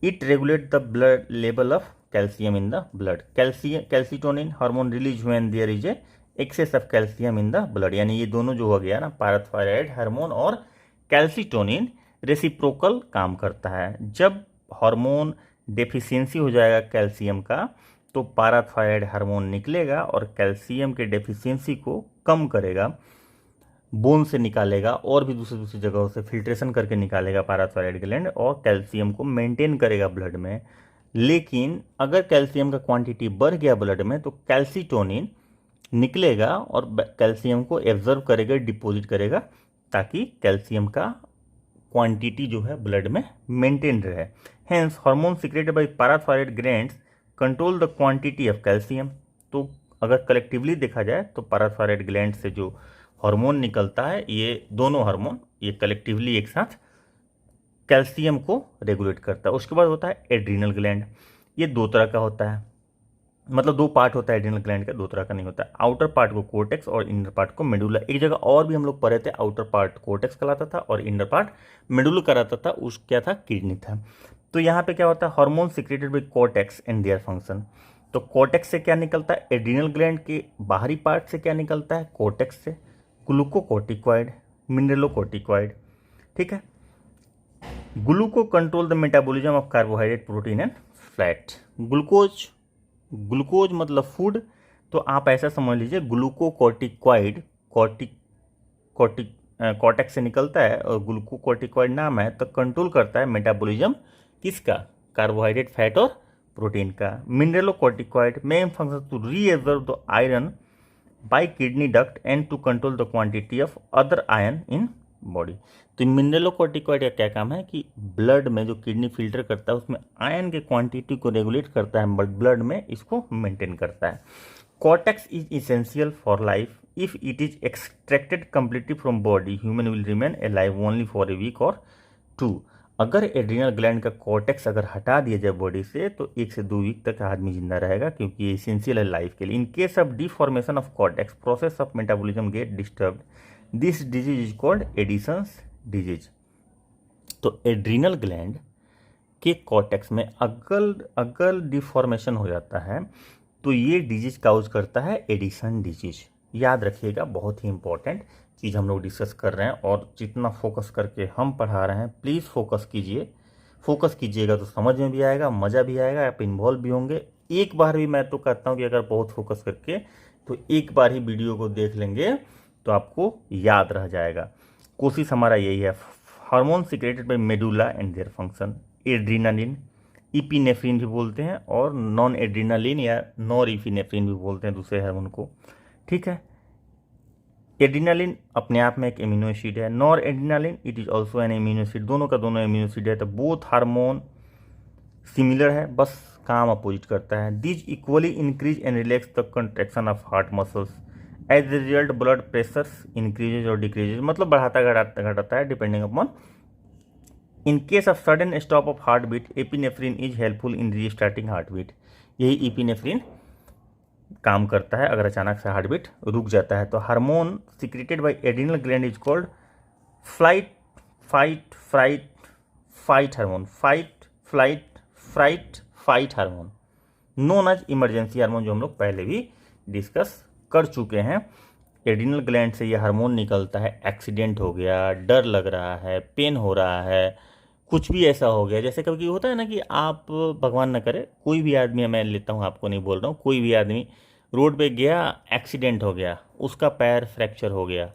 it regulate the blood level of calcium in the blood. Calcitonin hormone release when there is a excess of calcium in the blood, यानी ये दोनों जो हो गया ना, parathyroid hormone और calcitonin reciprocal काम करता है। जब हार्मोन डेफिशिएंसी हो जाएगा कैल्शियम का, तो पाराथायराइड हार्मोन निकलेगा और कैल्शियम के डेफिशिएंसी को कम करेगा, बोन से निकालेगा और भी दूसरी दूसरी जगहों से फिल्ट्रेशन करके निकालेगा पाराथायराइड ग्लैंड, और कैल्शियम को मेंटेन करेगा ब्लड में। लेकिन अगर कैल्शियम का क्वांटिटी बढ़ गया ब्लड में, तो कैल्सिटोनिन निकलेगा और कैल्शियम को एब्जर्व करेगा, डिपॉजिट करेगा, ताकि कैल्शियम का क्वांटिटी जो है ब्लड में मेंटेन रहे। Hence hormone secreted by parathyroid glands control the quantity of calcium. तो अगर कलेक्टिवली देखा जाए तो पाराथायराइड ग्लैंड से जो हार्मोन निकलता है, ये दोनों हार्मोन ये कलेक्टिवली एक साथ कैल्शियम को रेगुलेट करता है। उसके बाद होता है एड्रीनल ग्लैंड। ये दो तरह का होता है, मतलब दो पार्ट होता है एड्रीनल ग्लैंड का, दो तरह का नहीं होता है। आउटर पार्ट को कोर्टेक्स और इनर पार्ट को मेडुला। एक जगह और भी हम लोग पढ़े थे, आउटर पार्ट कोर्टेक्स कहलाता था और इनर पार्ट मेडुला कहलाता था, उस क्या था, किडनी था। तो यहाँ पे क्या होता है, hormone secreted bye cortex and their function. तो कोर्टेक्स से क्या निकलता है, एड्रीनल ग्लैंड के बाहरी पार्ट से क्या निकलता है, कोर्टेक्स से ग्लूकोकोर्टिकॉइड, मिनरलोकोर्टिकॉइड, ठीक है। Gluco control the metabolism of carbohydrate, protein and fat. Glucose मतलब फूड, तो आप ऐसा समझ लीजिए ग्लूकोकोर्टिकॉइड कॉर्टेक्स से निकलता है और ग्लूकोकोर्टिकॉइड नाम है, तो कंट्रोल करता है मेटाबॉलिज्म किसका, कार्बोहाइड्रेट, फैट और प्रोटीन का। Mineralocorticoid main function to reabsorb the iron by kidney duct and to control the quantity of other iron in body. तो मिनरलोकोर्टिकॉइड का क्या काम है कि ब्लड में जो किडनी फिल्टर करता है उसमें आयरन के क्वांटिटी को रेगुलेट करता है, बट ब्लड में इसको मेंटेन करता है। Cortex is essential for life. If it is extracted completely from body, human will remain alive only for a week और 2। अगर एड्रीनल ग्लैंड का कॉर्टेक्स अगर हटा दिया जाए बॉडी से, तो 1 से 2 वीक तक आदमी जिंदा रहेगा, क्योंकि ये इसेंशियल है लाइफ के लिए। In case of deformation of cortex, process of metabolism get disturbed. This disease is called Addison's disease. तो एड्रीनल ग्लैंड के कॉर्टेक्स में अगर डिफॉर्मेशन हो जाता है, तो ये डिजीज काउज करता है एडिसन डिजीज। याद रखिएगा, बहुत ही इंपॉर्टेंट चीज़ हम लोग डिस्कस कर रहे हैं, और जितना फोकस करके हम पढ़ा रहे हैं, प्लीज़ फोकस कीजिए। फोकस कीजिएगा तो समझ में भी आएगा, मज़ा भी आएगा, आप इन्वॉल्व भी होंगे। एक बार भी मैं तो कहता हूँ कि अगर बहुत फोकस करके तो एक बार ही वीडियो को देख लेंगे तो आपको याद रह जाएगा। कोशिश हमारा यही है। Hormone secreted bye medulla and their function, adrenaline, epinephrine भी बोलते हैं, और नॉन एड्रीनालिन या नॉर इपिनेफ्रिन भी बोलते हैं दूसरे हार्मोन को, ठीक है। एड्रीनालिन अपने आप में एक एमिनो एसिड है, nor adrenaline it is also an amino acid, दोनों का दोनों एमिनो एसिड है। तो बोथ हार्मोन सिमिलर है, बस काम अपोजिट करता है। This equally increase and relax the contraction of heart muscles. As a result blood pressures increases और डिक्रीजेज, मतलब बढ़ाता घटाता है depending upon. In case of sudden stop of heart beat, epinephrine is helpful in restarting heart beat. यही epinephrine काम करता है अगर अचानक से हार्ट बीट रुक जाता है। तो hormone secreted by adrenal gland is called flight fight hormone, fight hormone, known as emergency hormone, जो हम लोग पहले भी डिस्कस कर चुके हैं। एड्रीनल ग्लैंड से ये हार्मोन निकलता है, एक्सीडेंट हो गया, डर लग रहा है, पेन हो रहा है, कुछ भी ऐसा हो गया, जैसे कभी होता है ना कि आप, भगवान न करे, कोई भी आदमी, मैं लेता हूँ, आपको नहीं बोल रहा हूँ, कोई भी आदमी रोड पे गया, एक्सीडेंट हो गया, उसका पैर फ्रैक्चर हो गया,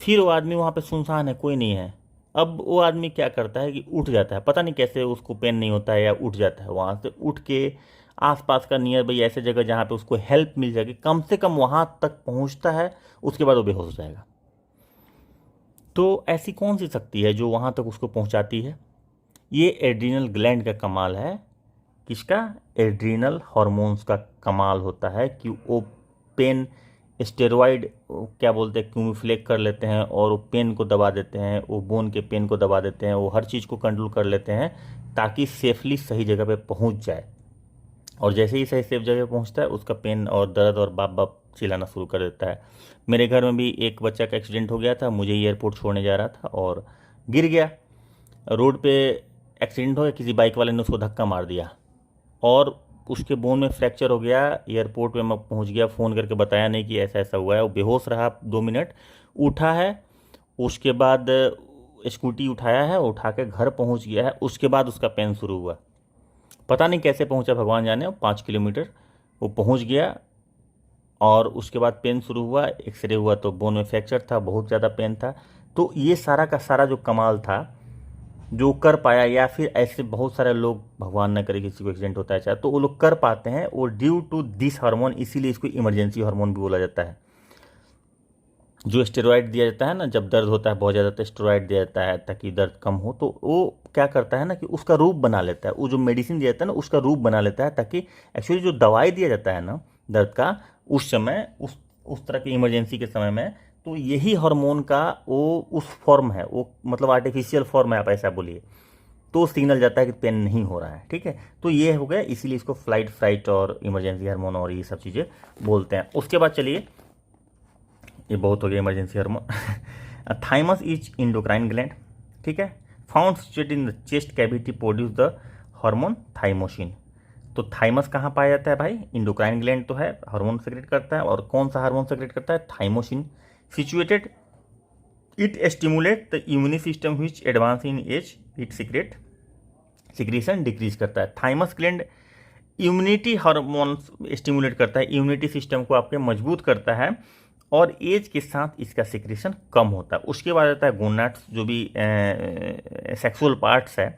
फिर वो आदमी वहाँ पे सुनसान है, कोई नहीं है। अब वो आदमी क्या करता है कि उठ जाता है, पता नहीं कैसे उसको पेन नहीं होता है या उठ जाता है, वहाँ से उठ के आसपास का नियर बाई ऐसे जगह जहाँ पे उसको हेल्प मिल जाएगी, कम से कम वहाँ तक पहुँचता है, उसके बाद वो बेहोश हो जाएगा। तो ऐसी कौन सी शक्ति है जो वहाँ तक उसको पहुँचाती है? ये एड्रीनल ग्लैंड का कमाल है। किसका? एड्रीनल हार्मोन्स का कमाल होता है कि वो पेन स्टेरॉइड क्या बोलते हैं, क्यूमिफ्लेक कर लेते हैं और वो पेन को दबा देते हैं, वो बोन के पेन को दबा देते हैं, वो हर चीज़ को कंट्रोल कर लेते हैं ताकि सेफली सही जगह पे पहुंच जाए। और जैसे ही सही सेफ जगह पहुंचता है, उसका पेन और दर्द और बाप बाप चिल्लाना शुरू कर देता है। मेरे घर में भी एक बच्चा का एक्सीडेंट हो गया था, मुझे एयरपोर्ट छोड़ने जा रहा था और गिर गया, रोड पे एक्सीडेंट हो गया, किसी बाइक वाले ने उसको धक्का मार दिया और उसके बोन में फ्रैक्चर हो गया, एयरपोर्ट में मैं पहुंच गया, फ़ोन करके बताया नहीं कि ऐसा ऐसा हुआ है, वो बेहोश रहा 2 मिनट, उठा है, उसके बाद स्कूटी उठाया है, उठा के घर पहुंच गया है, उसके बाद उसका पेन शुरू हुआ, पता नहीं कैसे पहुंचा भगवान जाने, 5 किलोमीटर वो पहुंच गया, और उसके बाद पेन शुरू हुआ, एक्सरे हुआ तो बोन में फ्रैक्चर था, बहुत ज़्यादा पेन था। तो ये सारा का सारा जो कमाल था जो कर पाया, या फिर ऐसे बहुत सारे लोग, भगवान न करे किसी को एक्सीडेंट होता है चाहे, तो वो लोग कर पाते हैं, वो ड्यू टू दिस हार्मोन, इसीलिए इसको इमरजेंसी हार्मोन भी बोला जाता है। जो स्टेरॉइड दिया जाता है ना, जब दर्द होता है बहुत ज़्यादा तो स्टेरॉइड दिया जाता है ताकि दर्द कम हो, तो वो क्या करता है ना कि उसका रूप बना लेता है, वो जो मेडिसिन दिया जाता है ना उसका रूप बना लेता है, ताकि एक्चुअली जो दवाई दिया जाता है ना दर्द का, उस समय उस तरह की इमरजेंसी के समय में, तो यही हार्मोन का वो उस फॉर्म है, वो मतलब आर्टिफिशियल फॉर्म है, आप ऐसा बोलिए, तो सिग्नल जाता है कि पेन नहीं हो रहा है। ठीक है, तो ये हो गया, इसीलिए इसको फ्लाइट फ्राइट और इमरजेंसी हार्मोन और ये सब चीज़ें बोलते हैं। उसके बाद चलिए, ये बहुत हो गया emergency hormone. Thymus is endocrine gland, ठीक है, found situated in the chest cavity, produce the hormone thymosin. तो थाइमस कहाँ पाया जाता है भाई? इंडोक्राइन ग्लैंड तो है, हार्मोन सेक्रेट करता है, और कौन सा हार्मोन सेक्रेट करता है? Thymosin. Situated, it stimulate the immune system which advance in age, it secretion decrease करता है। Thymus gland immunity hormone stimulate करता है, इम्यूनिटी सिस्टम को आपके मजबूत करता है, और एज के साथ इसका सिक्रेशन कम होता है। उसके बाद आता है गोनाड्स, जो भी सेक्सुअल पार्ट्स है,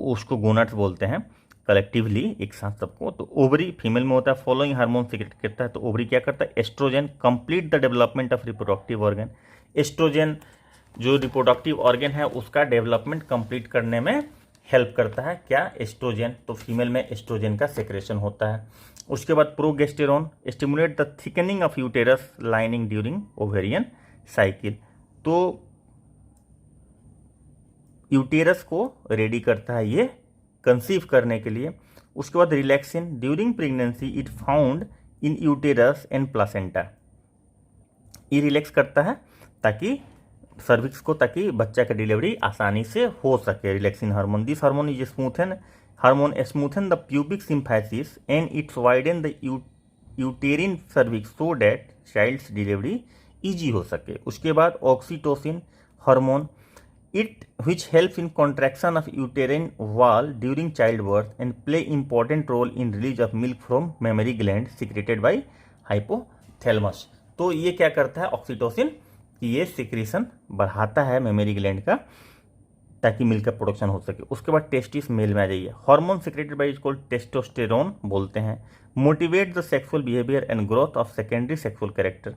उसको गोनाड्स बोलते हैं कलेक्टिवली, एक साथ सबको। तो ओवरी फीमेल में होता है, फॉलोइंग हार्मोन सिक्रेट करता है। तो ओवरी क्या करता है? Estrogen, complete the development of reproductive organ. Estrogen जो रिप्रोडक्टिव ऑर्गन है उसका डेवलपमेंट कंप्लीट करने में हेल्प करता है। क्या? एस्ट्रोजन। तो फीमेल में एस्ट्रोजन का सेक्रेशन होता है। उसके बाद progesterone, stimulate the thickening of uterus lining during ovarian cycle. तो यूटेरस को रेडी करता है ये कंसीव करने के लिए। उसके बाद relaxin, during pregnancy it found in uterus and placenta. ये रिलैक्स करता है ताकि सर्विक्स को, ताकि बच्चा का डिलीवरी आसानी से हो सके। Relaxin hormone, this hormone is smoothen hormone smoothen the pubic symphysis and its widen the uterine cervix so that child's delivery easy हो सके। उसके बाद oxytocin hormone, it which helps in contraction of uterine wall during childbirth and play important role in release of milk from mammary gland secreted by hypothalamus। तो ये क्या करता है oxytocin, कि ये सिक्रीशन बढ़ाता है मेमरी ग्लैंड का, ताकि मिल्क का प्रोडक्शन हो सके। उसके बाद टेस्टिस, मेल में आ जाइए। Hormone secreted bye is called testosterone बोलते हैं। Motivate the sexual behaviour and growth of secondary sexual character.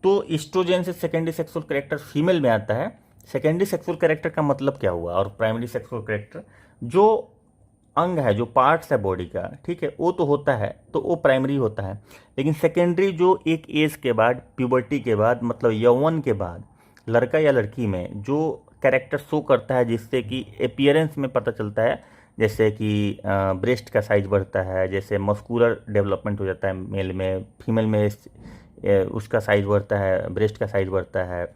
तो एस्ट्रोजन से सेकेंडरी सेक्सुअल कैरेक्टर फीमेल में आता है। सेकेंडरी सेक्सुअल कैरेक्टर का मतलब क्या हुआ, और प्राइमरी सेक्सुअल कैरेक्टर जो अंग है, जो पार्ट्स है बॉडी का, ठीक है, वो तो होता है, तो वो प्राइमरी होता है। लेकिन सेकेंडरी जो एक एज के बाद, प्यूबर्टी के बाद, मतलब यौवन के बाद, लड़का या लड़की में जो कैरेक्टर शो करता है, जिससे कि अपीयरेंस में पता चलता है, जैसे कि ब्रेस्ट का साइज बढ़ता है, जैसे मस्कुलर डेवलपमेंट हो जाता है मेल में, फीमेल में उसका साइज बढ़ता है, ब्रेस्ट का साइज बढ़ता है।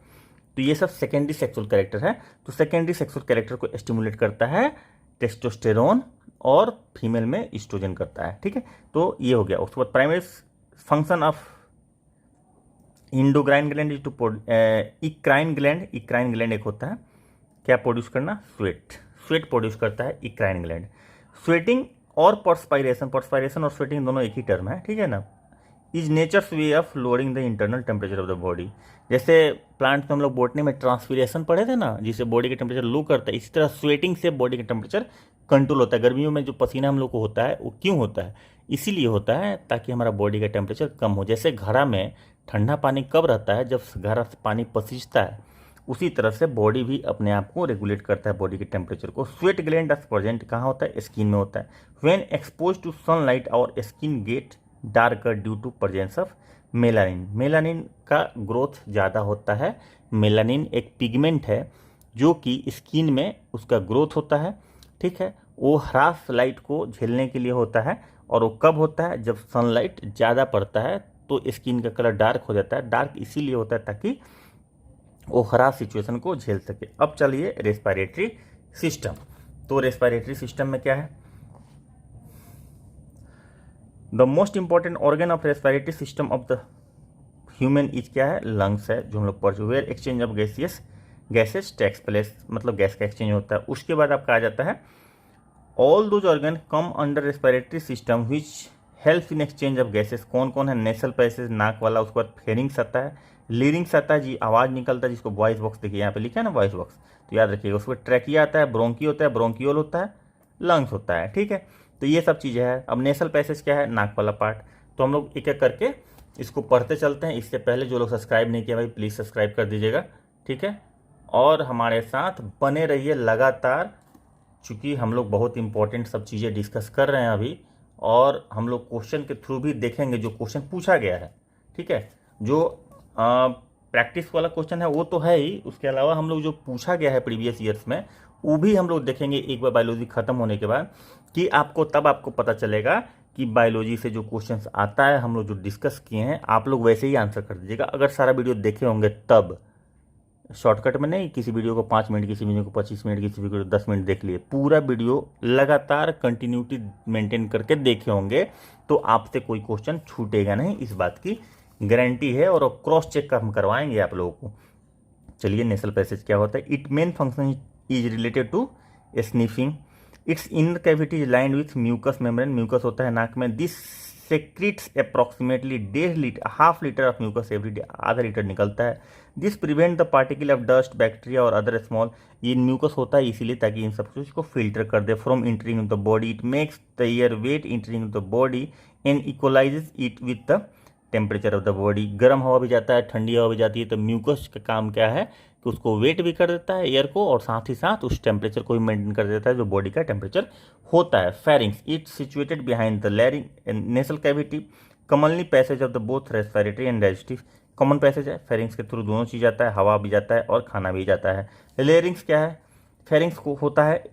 तो ये सब सेकेंडरी सेक्सुअल कैरेक्टर है। तो सेकेंडरी सेक्सुअल कैरेक्टर को स्टिमुलेट करता है टेस्टोस्टेरोन, और फीमेल में एस्ट्रोजन करता है। ठीक है, तो ये हो गया। उसके बाद primary function of endocrine gland is to eccrine gland. Eccrine gland एक होता है क्या प्रोड्यूस करना? स्वेट प्रोड्यूस करता है इक्राइन ग्लैंड। स्वेटिंग और पर्सपायरेशन और स्वेटिंग दोनों एक ही टर्म है, ठीक है ना। Is nature's way of lowering the internal temperature of the body. जैसे प्लांट में हम लोग बोटनी में ट्रांसपीरेशन पढ़े थे ना, जिससे बॉडी का टेम्परेचर लो करता है, इसी तरह स्वेटिंग से बॉडी का टेम्परेचर कंट्रोल होता है। गर्मियों में जो पसीना हम लोग को होता है वो क्यों होता है? इसीलिए होता है ताकि हमारा बॉडी का टेम्परेचर कम हो। जैसे घड़ा में ठंडा पानी कब रहता है? जब घड़ा से पानी पसीजता है। उसी तरह से बॉडी भी अपने आप को रेगुलेट करता है, बॉडी के टेम्परेचर को। स्वेट ग्लैंड प्रेजेंट कहाँ होता है? स्किन में होता है। व्हेन एक्सपोज टू सनलाइट और skin get darker due to presence of melanin. Melanin का ग्रोथ ज़्यादा होता है। मेलानिन एक पिगमेंट है जो कि स्किन में उसका ग्रोथ होता है, ठीक है। वो हरास लाइट को झेलने के लिए होता है, और वो कब होता है? जब सनलाइट ज़्यादा पड़ता है तो स्किन का कलर डार्क हो जाता है। डार्क इसीलिए होता है ताकि वो हरास सिचुएशन को झेल सके। अब चलिए रेस्पिरेटरी सिस्टम। तो रेस्पिरेटरी सिस्टम में क्या है? The most important organ of respiratory system of the human is क्या है, लंग्स है, जो हम लोग पढ़ चुके। Where exchange of gases takes place, मतलब गैस का एक्सचेंज होता है। उसके बाद आपका आ जाता है all those organ come under respiratory system which help in exchange of gases. कौन कौन है, नेसल पैसेज, नाक वाला, उसके बाद फेरिंग्स आता है, लिरिंग्स आता है जी, आवाज़ निकलता है जिसको वॉइस बॉक्स, देखिए यहाँ पे लिखा है ना वॉइस बॉक्स, तो याद रखिएगा। उसके बाद ट्रैकिया आता है, ब्रोंकी होता है, ब्रोंकियोल होता है, लंग्स होता है, ठीक है। तो ये सब चीज़ें हैं। अब नेसल पैसेज क्या है, नाक वाला पार्ट। तो हम लोग एक एक करके इसको पढ़ते चलते हैं। इससे पहले जो लोग सब्सक्राइब नहीं किया भाई प्लीज़ सब्सक्राइब कर दीजिएगा, ठीक है। और हमारे साथ बने रहिए लगातार, चूँकि हम लोग बहुत इंपॉर्टेंट सब चीज़ें डिस्कस कर रहे हैं अभी, और हम लोग क्वेश्चन के थ्रू भी देखेंगे जो क्वेश्चन पूछा गया है, ठीक है। जो प्रैक्टिस वाला क्वेश्चन है वो तो है ही, उसके अलावा हम लोग जो पूछा गया है प्रीवियस ईयर्स में वो भी हम लोग देखेंगे एक बार बायोलॉजी खत्म होने के बाद, कि आपको पता चलेगा कि बायोलॉजी से जो क्वेश्चंस आता है हम लोग जो डिस्कस किए हैं आप लोग वैसे ही आंसर कर दीजिएगा, अगर सारा वीडियो देखे होंगे तब। शॉर्टकट में नहीं, किसी वीडियो को 5 मिनट, किसी वीडियो को 25 मिनट, किसी वीडियो को 10 मिनट देख लिए, पूरा वीडियो लगातार कंटिन्यूटी मेंटेन करके देखे होंगे तो आपसे कोई क्वेश्चन छूटेगा नहीं, इस बात की गारंटी है। और क्रॉस चेक हम करवाएंगे आप लोगों को। चलिए, नेसल पैसेज क्या होता है। It main function is related to sniffing. Its inner cavity is lined with mucus membrane. Mucus होता है नाक में। This secretes approximately 1.5 litre, half litre of mucus every day, आधा लीटर निकलता है। This prevent the particle of dust, bacteria और other small, ये mucus होता है इसीलिए ताकि इन सब चीज को फिल्टर कर दे, from entering in the body. It makes the air wet entering in the body and equalizes it with the temperature of the body. गर्म हवा भी जाता है, ठंडी हवा भी जाती है, तो म्यूकस का काम क्या है कि उसको वेट भी कर देता है एयर को, और साथ ही साथ उस टेम्परेचर को भी मेंटेन कर देता है जो बॉडी का टेम्परेचर होता है। Pharynx, it situated behind the larynx nasal cavity, commonly passage of the both respiratory and digestive. Common passage है, फेरिंग्स के थ्रू दोनों चीज जाता है, हवा भी जाता है और खाना भी जाता है। लेरिंग्स क्या है, फेरिंग्स को होता है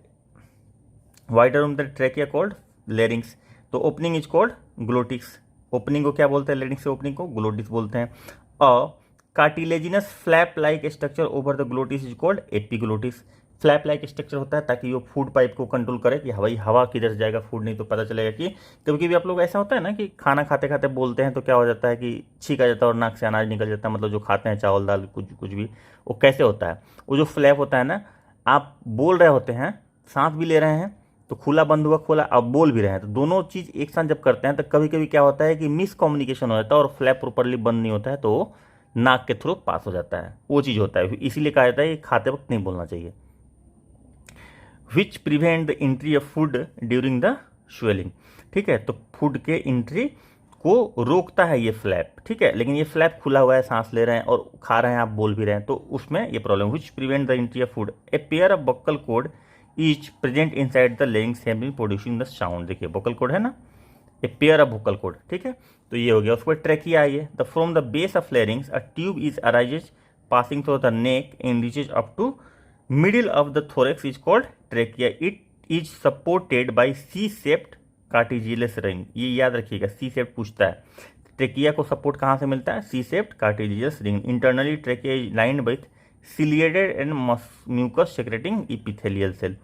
wider on the trachea called larynx, तो ओपनिंग इज कॉल्ड ग्लोटिक्स। ओपनिंग को क्या बोलते हैं, लेरिंग्स से ओपनिंग को ग्लोटिस बोलते हैं। और cartilaginous flap like structure over the glottis is called epiglottis. Flap like structure होता है ताकि वो फूड पाइप को कंट्रोल करे कि भाई हवा किधर से जाएगा, फूड नहीं तो पता चलेगा। कि कभी कभी आप लोग ऐसा होता है ना कि खाना खाते खाते बोलते हैं तो क्या हो जाता है कि छींक आ जाता है और नाक से अनाज निकल जाता है, मतलब जो खाते हैं चावल दाल कुछ भी, वो कैसे होता है, वो जो फ्लैप होता है ना, आप बोल रहे होते हैं, सांस भी ले रहे हैं तो खुला बंद हुआ खोला, आप बोल भी रहे हैं, तो दोनों चीज़ एक साथ जब करते हैं तो कभी कभी क्या होता है कि मिसकम्युनिकेशन हो जाता है और फ्लैप प्रॉपरली बंद नहीं होता है तो नाक के थ्रू पास हो जाता है, वो चीज़ होता है। इसीलिए कहा जाता है कि खाते वक्त नहीं बोलना चाहिए। विच prevent the entry of food during the swelling, ठीक है, तो फूड के एंट्री को रोकता है ये फ्लैप, ठीक है। लेकिन ये फ्लैप खुला हुआ है, सांस ले रहे हैं और खा रहे हैं, आप बोल भी रहे हैं, तो उसमें ये problem. Which prevent the entry of food, a pair of buccal cord is present inside the larynx having producing the sound. देखिए बोकल कॉर्ड है ना, a pair of vocal cord, ठीक है, तो ये हो गया। उसके बाद ट्रैकिया आई है। The from the base of larynx a tube is arises passing through the neck and reaches up to middle of the thorax is called trachea. It is supported by C shaped cartilaginous ring, ये याद रखिएगा, C shaped पूछता है। Trachea को support कहाँ से मिलता है, C shaped cartilaginous ring. Internally trachea is lined with ciliated and mucus secreting epithelial cell.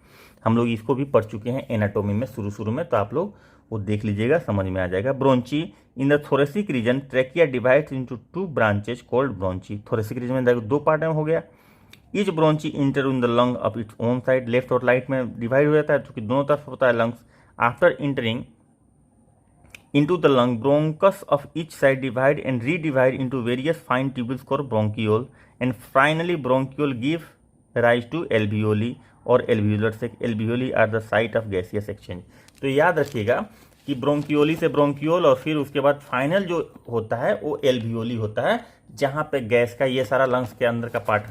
हम लोग इसको भी पढ़ चुके हैं एनाटोमी में शुरू में, तो आप लोग वो देख लीजिएगा, समझ में आ जाएगा। Bronchi, in the thoracic region trachea divides into 2 branches called bronchi. Thoracic region में देखो 2 पार्ट में हो गया। Each bronchi enter in the lung of its own side, left और राइट में डिवाइड हो जाता है क्योंकि दोनों तरफ होता है lungs. After entering into the lung, bronchus of each side divide and redivide into various fine tubules called bronchiole, and finally bronchiole give rise to alveoli और alveolar sac। alveoli are the site of gaseous exchange। तो याद रखिएगा कि ब्रोंकियोली से bronchiole और फिर उसके बाद फाइनल जो होता है वो एल्वियोली होता है, जहाँ पे गैस का ये सारा लंग्स के अंदर का पार्ट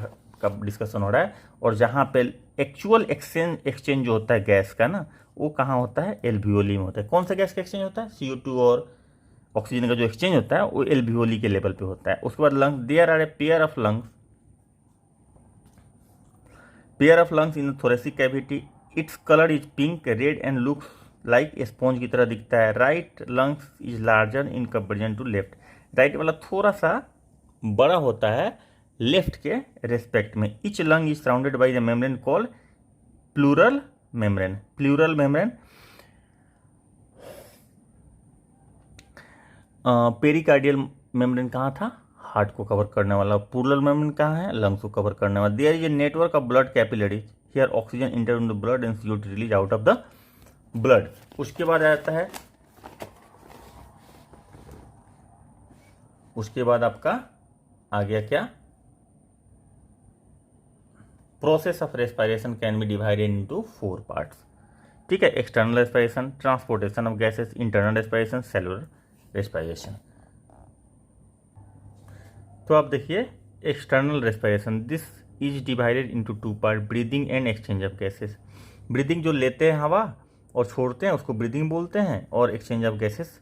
का डिस्कशन हो रहा है, और जहाँ पे एक्चुअल एक्सचेंज जो होता है गैस का ना, वो कहाँ होता है, एल्वियोली में होता है। कौन सा गैस का एक्सचेंज होता है, CO2 और ऑक्सीजन का जो एक्सचेंज होता है वो एल्वियोली के लेवल पे होता है। उसके बाद lungs, there are a pair of lungs in the thoracic cavity. Its colour is pink red and looks like sponge की तरह दिखता है। Right lungs is larger in comparison to left, right वाला थोड़ा सा बड़ा होता है लेफ्ट के रेस्पेक्ट में। Etch lung is surrounded by the membrane called pleural membrane. Pericardial membrane कहाँ था, हार्ट को कवर करने वाला। प्लूरल मेम्ब्रेन कहाँ है, लंग्स को कवर करने वाला। There is a network of blood capillaries, here oxygen enter in the blood and CO2 release out of the blood. उसके बाद आता है, उसके बाद आपका आ गया क्या, process of respiration can be divided into 4 parts. ठीक है, external respiration, transportation of gases, internal respiration, cellular respiration. तो आप देखिए external respiration, this is divided into 2 part, breathing and exchange of gases. Breathing जो लेते हैं हवा और छोड़ते हैं उसको ब्रीदिंग बोलते हैं, और एक्सचेंज ऑफ गैसेस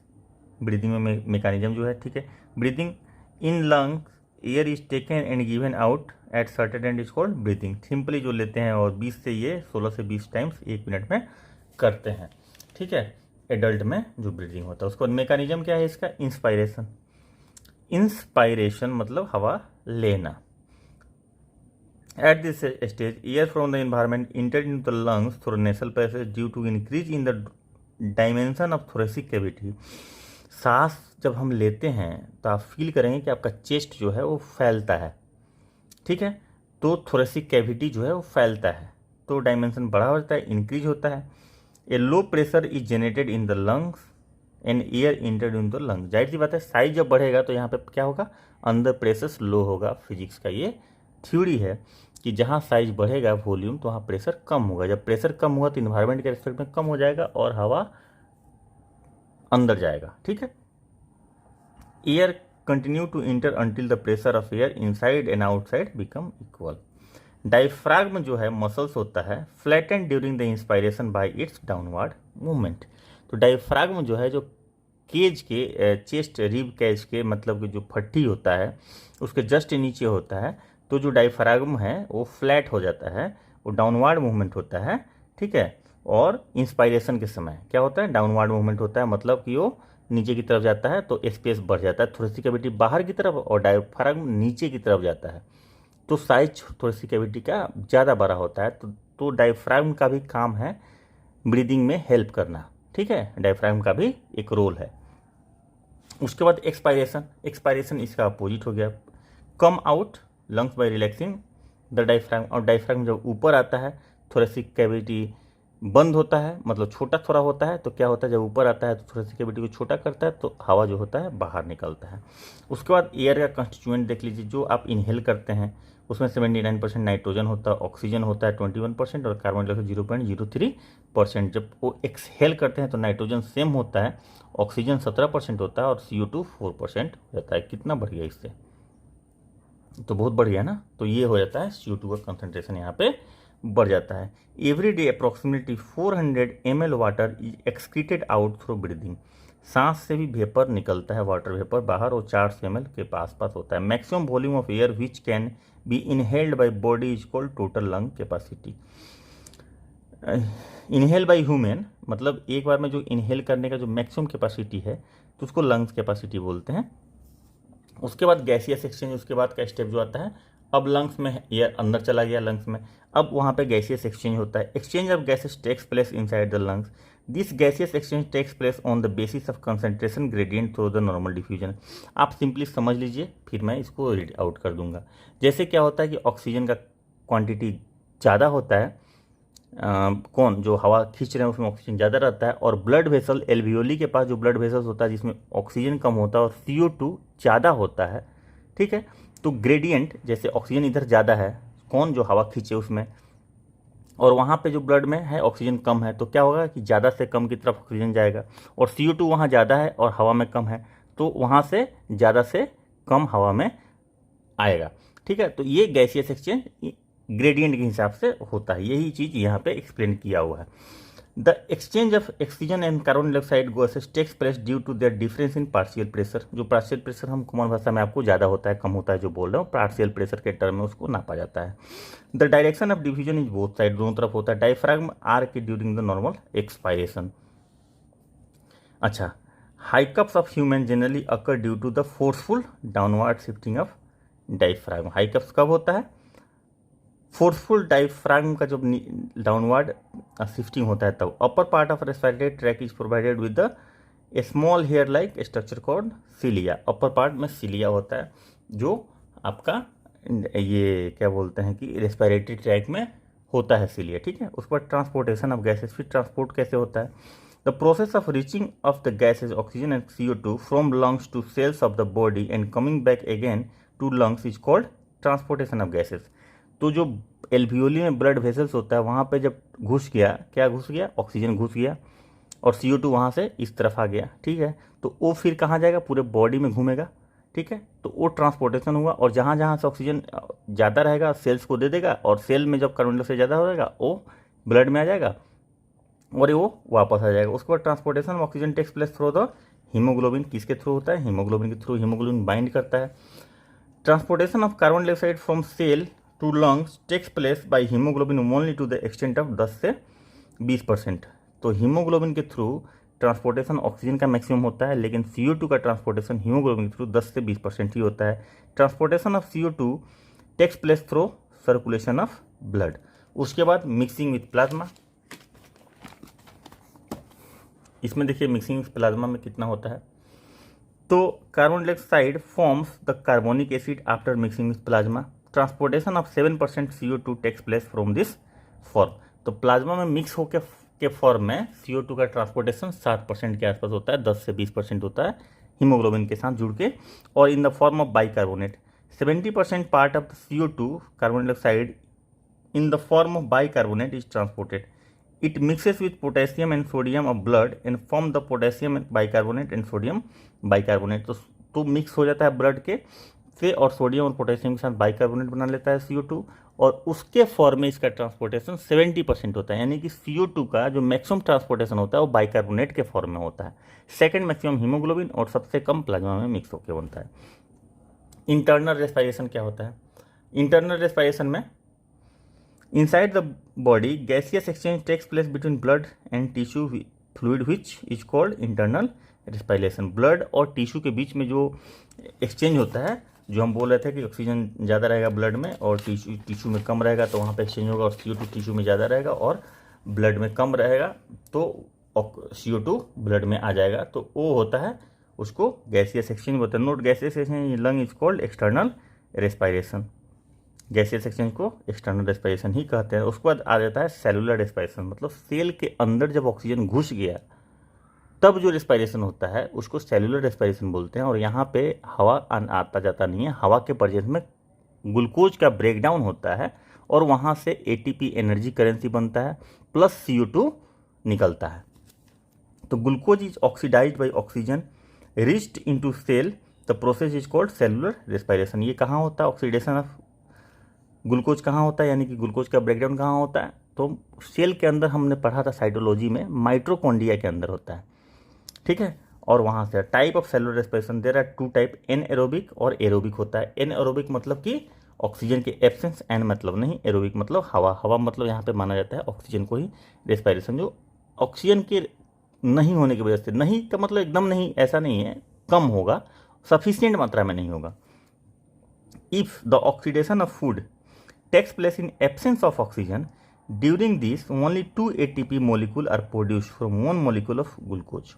ब्रीदिंग में मैकेनिज्म जो है। ठीक है, breathing in lungs, air is taken and given out at certain and is called breathing. Simply जो लेते हैं और 20 से ये 16 से 20 टाइम्स 1 मिनट में करते हैं। ठीक है, एडल्ट में जो ब्रीदिंग होता है उसको मैकेनिज्म क्या है इसका, इंस्पायरेशन। इंस्पायरेशन मतलब हवा लेना। At this stage air from the environment entered into the lungs through nasal passage due to increase in the dimension of thoracic cavity. सांस जब हम लेते हैं तो आप फील करेंगे कि आपका चेस्ट जो है वो फैलता है। ठीक है, तो थोरेसिक कैविटी जो है वो फैलता है, तो डायमेंशन बड़ा होता है, इंक्रीज होता है। A low pressure is generated in the lungs and air entered in the lungs. जाहिर सी बात है, साइज जब बढ़ेगा तो यहाँ पे क्या होगा, अंदर प्रेशर लो होगा। फिजिक्स का ये थ्योरी है कि जहाँ साइज बढ़ेगा वॉल्यूम तो वहाँ प्रेशर कम होगा। जब प्रेशर कम होगा तो इन्वायरमेंट के रेस्पेक्ट में कम हो जाएगा और हवा अंदर जाएगा। ठीक है, air continue to enter until the pressure of air inside and outside become equal. Diaphragm जो है मसल्स होता है, flattened during the inspiration by its downward movement. तो डायफ्राग्म जो है, जो केज के चेस्ट रिब केज के मतलब कि जो फट्टी होता है उसके जस्ट नीचे होता है, तो जो डायफ्राग्म है वो फ्लैट हो जाता है, वो डाउनवर्ड मूवमेंट होता है। ठीक है, और इंस्पायरेशन के समय क्या होता है, डाउनवर्ड मूवमेंट होता है, मतलब कि वो नीचे की तरफ जाता है तो स्पेस बढ़ जाता है, थोरेसिक कैविटी बाहर की तरफ और डायफ्राग्म नीचे की तरफ जाता है, तो साइज थोरेसिक कैविटी का ज़्यादा बड़ा होता है। तो डायफ्राग्म का भी काम है ब्रीदिंग में हेल्प करना। ठीक है, डायफ्राग्म का भी एक रोल है। उसके बाद एक्सपायरेशन, एक्सपायरेशन इसका अपोजिट हो गया, come out lungs by relaxing the diaphragm. और डायफ्राग्म जब ऊपर आता है थोरेसिक कैविटी बंद होता है, मतलब छोटा थोड़ा होता है, तो क्या होता है जब ऊपर आता है तो थोरेसिक कैविटी को छोटा करता है तो हवा जो होता है बाहर निकलता है। उसके बाद एयर का कंस्टिट्यूएंट देख लीजिए, जो आप इनहेल करते हैं उसमें 79% नाइट्रोजन होता है, ऑक्सीजन होता है 21% और कार्बन डाइऑक्साइड 0.03%। जब वो एक्सहेल करते हैं तो नाइट्रोजन सेम होता है, ऑक्सीजन 17% होता है और CO2 4% हो जाता है। कितना बढ़ गया इससे, तो बहुत बढ़िया ना। तो ये हो जाता है CO2 का कंसंट्रेशन यहाँ पे बढ़ जाता है। Every day approximately 400 ml water is excreted out through breathing. सांस से भी वेपर निकलता है, वाटर वेपर बाहर, और 400 ml के पास होता है। Maximum volume of air which can be inhaled by body is called total lung capacity. Inhale by human मतलब एक बार में जो इनहेल करने का जो मैक्सिमम कैपेसिटी है तो उसको लंग्स कैपेसिटी बोलते हैं। उसके बाद गैसियस एक्सचेंज, उसके बाद का स्टेप जो आता है, अब लंग्स में एयर अंदर चला गया लंग्स में, अब वहाँ पे गैसियस एक्सचेंज होता है। Exchange of gases takes place inside the lungs. This gaseous exchange takes place on the basis of concentration gradient through the normal diffusion. आप सिंपली समझ लीजिए, फिर मैं इसको रीड आउट कर दूंगा। जैसे क्या होता है कि ऑक्सीजन का क्वांटिटी ज़्यादा होता है, कौन जो हवा खींच रहे हैं उसमें ऑक्सीजन ज़्यादा रहता है, और ब्लड वेसल एल्वियोली के पास जो ब्लड वेसल्स होता है जिसमें ऑक्सीजन कम होता है और CO2 ज़्यादा होता है। ठीक है, तो ग्रेडियंट जैसे ऑक्सीजन इधर ज़्यादा है, कौन जो हवा खींचे उसमें, और वहाँ पे जो ब्लड में है ऑक्सीजन कम है, तो क्या होगा कि ज़्यादा से कम की तरफ ऑक्सीजन जाएगा, और CO2 वहाँ ज़्यादा है और हवा में कम है, तो वहाँ से ज़्यादा से कम हवा में आएगा। ठीक है, तो ये गैसियस एक्सचेंज ग्रेडियंट के हिसाब से होता है, यही चीज़ यहाँ पे एक्सप्लेन किया हुआ है। The exchange of oxygen and carbon dioxide gases takes place due to their difference in partial pressure. जो पार्शियल प्रेशर हम कॉमन भाषा में आपको ज़्यादा होता है कम होता है जो बोल रहे हो, पार्शियल प्रेशर के टर्म में उसको नापा जाता है। The direction of diffusion is both side, दोनों तरफ होता है। डायफ्राग्म आर के ड्यूरिंग द नॉर्मल एक्सपायरेशन। अच्छा, hiccups of human generally occur due to the forceful downward shifting of diaphragm. Hiccups कब होता है, फोर्सफुल डायफ्राग्म का जब डाउनवर्ड शिफ्टिंग होता है तब। Upper part of respiratory tract is provided with the a small hair like structure called cilia, upper part में cilia होता है जो आपका ये क्या बोलते हैं कि रेस्पिरेटरी ट्रैक में होता है सिलिया, ठीक है। उसके बाद ट्रांसपोर्टेशन ऑफ गैसेज, फिर ट्रांसपोर्ट कैसे होता है, the process of reaching of the gases oxygen and CO2 from lungs to cells of the body and coming back again to lungs is called transportation of gases. तो जो alveoli में blood vessels होता है वहाँ पे जब घुस गया, क्या घुस गया, ऑक्सीजन घुस गया और CO2 वहाँ से इस तरफ आ गया, ठीक है। तो वो फिर कहाँ जाएगा, पूरे बॉडी में घूमेगा, ठीक है। तो वो ट्रांसपोर्टेशन हुआ और जहाँ जहाँ से ऑक्सीजन ज़्यादा रहेगा सेल्स को दे देगा और सेल में जब कार्बन डाइऑक्साइड ज़्यादा होगा वो ब्लड में आ जाएगा और वो वापस आ जाएगा। उसके बाद transportation of oxygen takes place through the haemoglobin, किसके थ्रू होता है, हीमोग्लोबिन के थ्रू, हीमोग्लोबिन बाइंड करता है। Transportation of carbon dioxide from cell to lungs takes place by haemoglobin only to the extent of 10 से 20%। तो हीमोग्लोबिन के through transportation oxygen का मैक्सिमम होता है, लेकिन CO2 का ट्रांसपोर्टेशन हीमोग्लोबिन के थ्रू 10 से 20% ही होता है। Transportation of CO2 takes place through circulation of blood. उसके बाद मिक्सिंग विथ प्लाज्मा, इसमें देखिए मिक्सिंग विथ प्लाज्मा में कितना होता है, तो carbon dioxide forms the carbonic acid after mixing with plasma. Transportation of 7% CO2 takes place from this form. तो प्लाज्मा में मिक्स होकर के फॉर्म में CO2 का ट्रांसपोर्टेशन 7% के आसपास होता है, 10 से 20% होता है हीमोग्लोबिन के साथ जुड़ के, और in the form of bicarbonate 70% part of CO2 carbon dioxide in the form of bicarbonate is transported. It mixes with potassium and sodium of blood and form the potassium bicarbonate and sodium bicarbonate। तो mix हो जाता है blood के से और sodium और potassium के साथ बाइकार्बोनेट बना लेता है CO2 और उसके फॉर्म में इसका ट्रांसपोर्टेशन 70% होता है। यानी कि CO2 का जो मैक्सिमम ट्रांसपोर्टेशन होता है वो बाइकार्बोनेट के फॉर्म में होता है, सेकंड मैक्सिमम हीमोग्लोबिन और सबसे कम प्लाज्मा में मिक्स होकर बनता है। इंटरनल रेस्पिरेशन क्या होता है, इंटरनल रेस्पिरेशन में inside the body gaseous exchange takes place between blood and tissue fluid which is called internal respiration। Blood और टिश्यू के बीच में जो एक्सचेंज होता है, जो हम बोल रहे थे कि ऑक्सीजन ज़्यादा रहेगा ब्लड में और टिश्यू में कम रहेगा तो वहाँ पे एक्सचेंज होगा, और CO2 टिश्यू में ज़्यादा रहेगा और ब्लड में कम रहेगा तो CO2 ब्लड में आ जाएगा, तो वो होता है उसको गैसियस एक्सचेंज बोलते हैं। Note gaseous exchange lung is called external respiration, gaseous exchange को एक्सटर्नल रेस्पिरेशन ही कहते हैं। उसके बाद आ जाता है सेलुलर रेस्पिरेशन, मतलब सेल के अंदर जब ऑक्सीजन घुस गया तब जो रेस्पिरेशन होता है उसको सेलुलर रेस्पिरेशन बोलते हैं। और यहाँ पे हवा आता जाता नहीं है, हवा के प्रेजेंस में ग्लूकोज का ब्रेकडाउन होता है और वहाँ से ATP एनर्जी करेंसी बनता है प्लस CO2 निकलता है। तो glucose is oxidised by oxygen reached into cell, the process is called cellular respiration. ये कहाँ होता है, ऑक्सीडेशन ऑफ ग्लूकोज कहाँ होता है, यानी कि ग्लूकोज का ब्रेकडाउन कहाँ होता है, तो सेल के अंदर हमने पढ़ा था साइटोलॉजी में, माइटोकॉन्ड्रिया के अंदर होता है, ठीक है। और वहाँ से type of cellular respiration there are 2 type, anaerobic और एरोबिक होता है। एनएरोबिक मतलब कि ऑक्सीजन के एब्सेंस, एन मतलब नहीं, एरोबिक मतलब हवा, हवा मतलब यहाँ पे माना जाता है ऑक्सीजन को ही रेस्पिरेशन, जो ऑक्सीजन के नहीं होने की वजह से, नहीं का मतलब एकदम नहीं ऐसा नहीं है, कम होगा, सफिशियंट मात्रा में नहीं होगा। If the oxidation of food takes place in absence of oxygen, during this only 2 ATP molecule are produced from 1 molecule of glucose।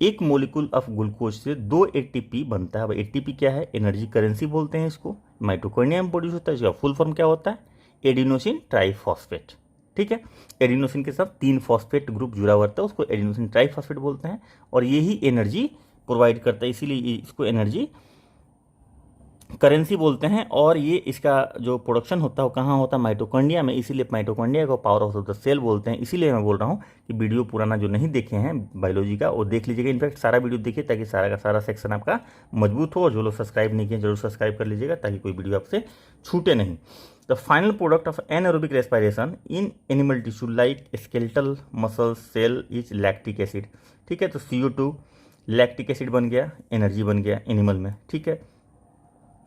एक मोलिकुल ऑफ ग्लूकोज से 2 ATP बनता है। ATP क्या है, एनर्जी करेंसी बोलते हैं इसको, माइटोकॉन्ड्रिया में प्रोड्यूस होता है। इसका फुल फॉर्म क्या होता है, एडिनोसिन ट्राइफॉस्फेट, ठीक है। एडिनोसिन के साथ 3 फॉस्फेट ग्रुप जुड़ा हुआ होता है, उसको एडिनोसिन ट्राइफॉस्फेट बोलते हैं और यही एनर्जी प्रोवाइड करता है, इसीलिए इसको एनर्जी करेंसी बोलते हैं। और ये इसका जो प्रोडक्शन होता है वो कहाँ होता है, माइटोकॉन्ड्रिया में, इसीलिए माइटोकॉन्ड्रिया को पावर ऑफ द सेल बोलते हैं। इसीलिए मैं बोल रहा हूँ कि वीडियो पुराना जो नहीं देखे हैं बायोलॉजी का वो देख लीजिएगा, इनफैक्ट सारा वीडियो देखिए ताकि सारा का सारा सेक्शन आपका मजबूत हो। और जो लोग सब्सक्राइब नहीं किए जरूर सब्सक्राइब कर लीजिएगा ताकि कोई वीडियो आपसे छूटे नहीं। The final product of anaerobic respiration in animal tissue like skeletal muscle cell is lactic acid, ठीक है। तो CO2 लैक्टिक एसिड बन गया, एनर्जी बन गया एनिमल में, ठीक है।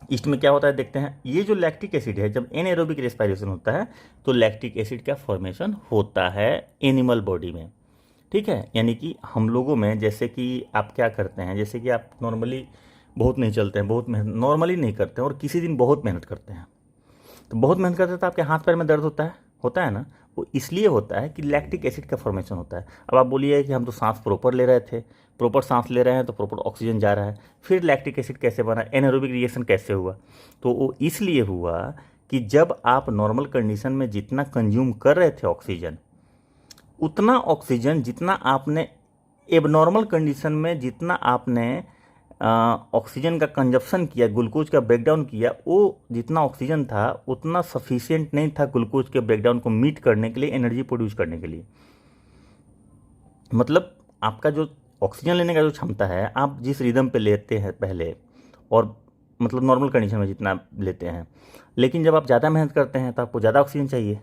इसमें क्या होता है देखते हैं, ये जो लैक्टिक एसिड है जब एनारोबिक रेस्पिरेशन होता है तो लैक्टिक एसिड का फॉर्मेशन होता है एनिमल बॉडी में, ठीक है। यानी कि हम लोगों में जैसे कि आप क्या करते हैं, जैसे कि आप नॉर्मली बहुत नहीं चलते हैं, बहुत मेहनत नॉर्मली नहीं करते हैं और किसी दिन बहुत मेहनत करते हैं, तो बहुत मेहनत करते हैं तो आपके हाथ पैर में दर्द होता है ना, वो इसलिए होता है कि लैक्टिक एसिड का फॉर्मेशन होता है। अब आप बोलिए कि हम तो सांस प्रॉपर ले रहे थे, प्रॉपर सांस ले रहे हैं तो प्रॉपर ऑक्सीजन जा रहा है। फिर लैक्टिक एसिड कैसे बना, एनारोबिक रिएक्शन कैसे हुआ, तो वो इसलिए हुआ कि जब आप नॉर्मल कंडीशन में जितना कंज्यूम कर रहे थे ऑक्सीजन, उतना ऑक्सीजन जितना आपने एबनॉर्मल कंडीशन में जितना आपने ऑक्सीजन का कंजप्शन किया, ग्लूकोज का ब्रेकडाउन किया, वो जितना ऑक्सीजन था उतना सफिशिएंट नहीं था ग्लूकोज के ब्रेकडाउन को मीट करने के लिए, एनर्जी प्रोड्यूस करने के लिए। मतलब आपका जो ऑक्सीजन लेने का जो क्षमता है, आप जिस रिदम पे लेते हैं पहले, और मतलब नॉर्मल कंडीशन में जितना लेते हैं, लेकिन जब आप ज़्यादा मेहनत करते हैं तो आपको ज़्यादा ऑक्सीजन चाहिए,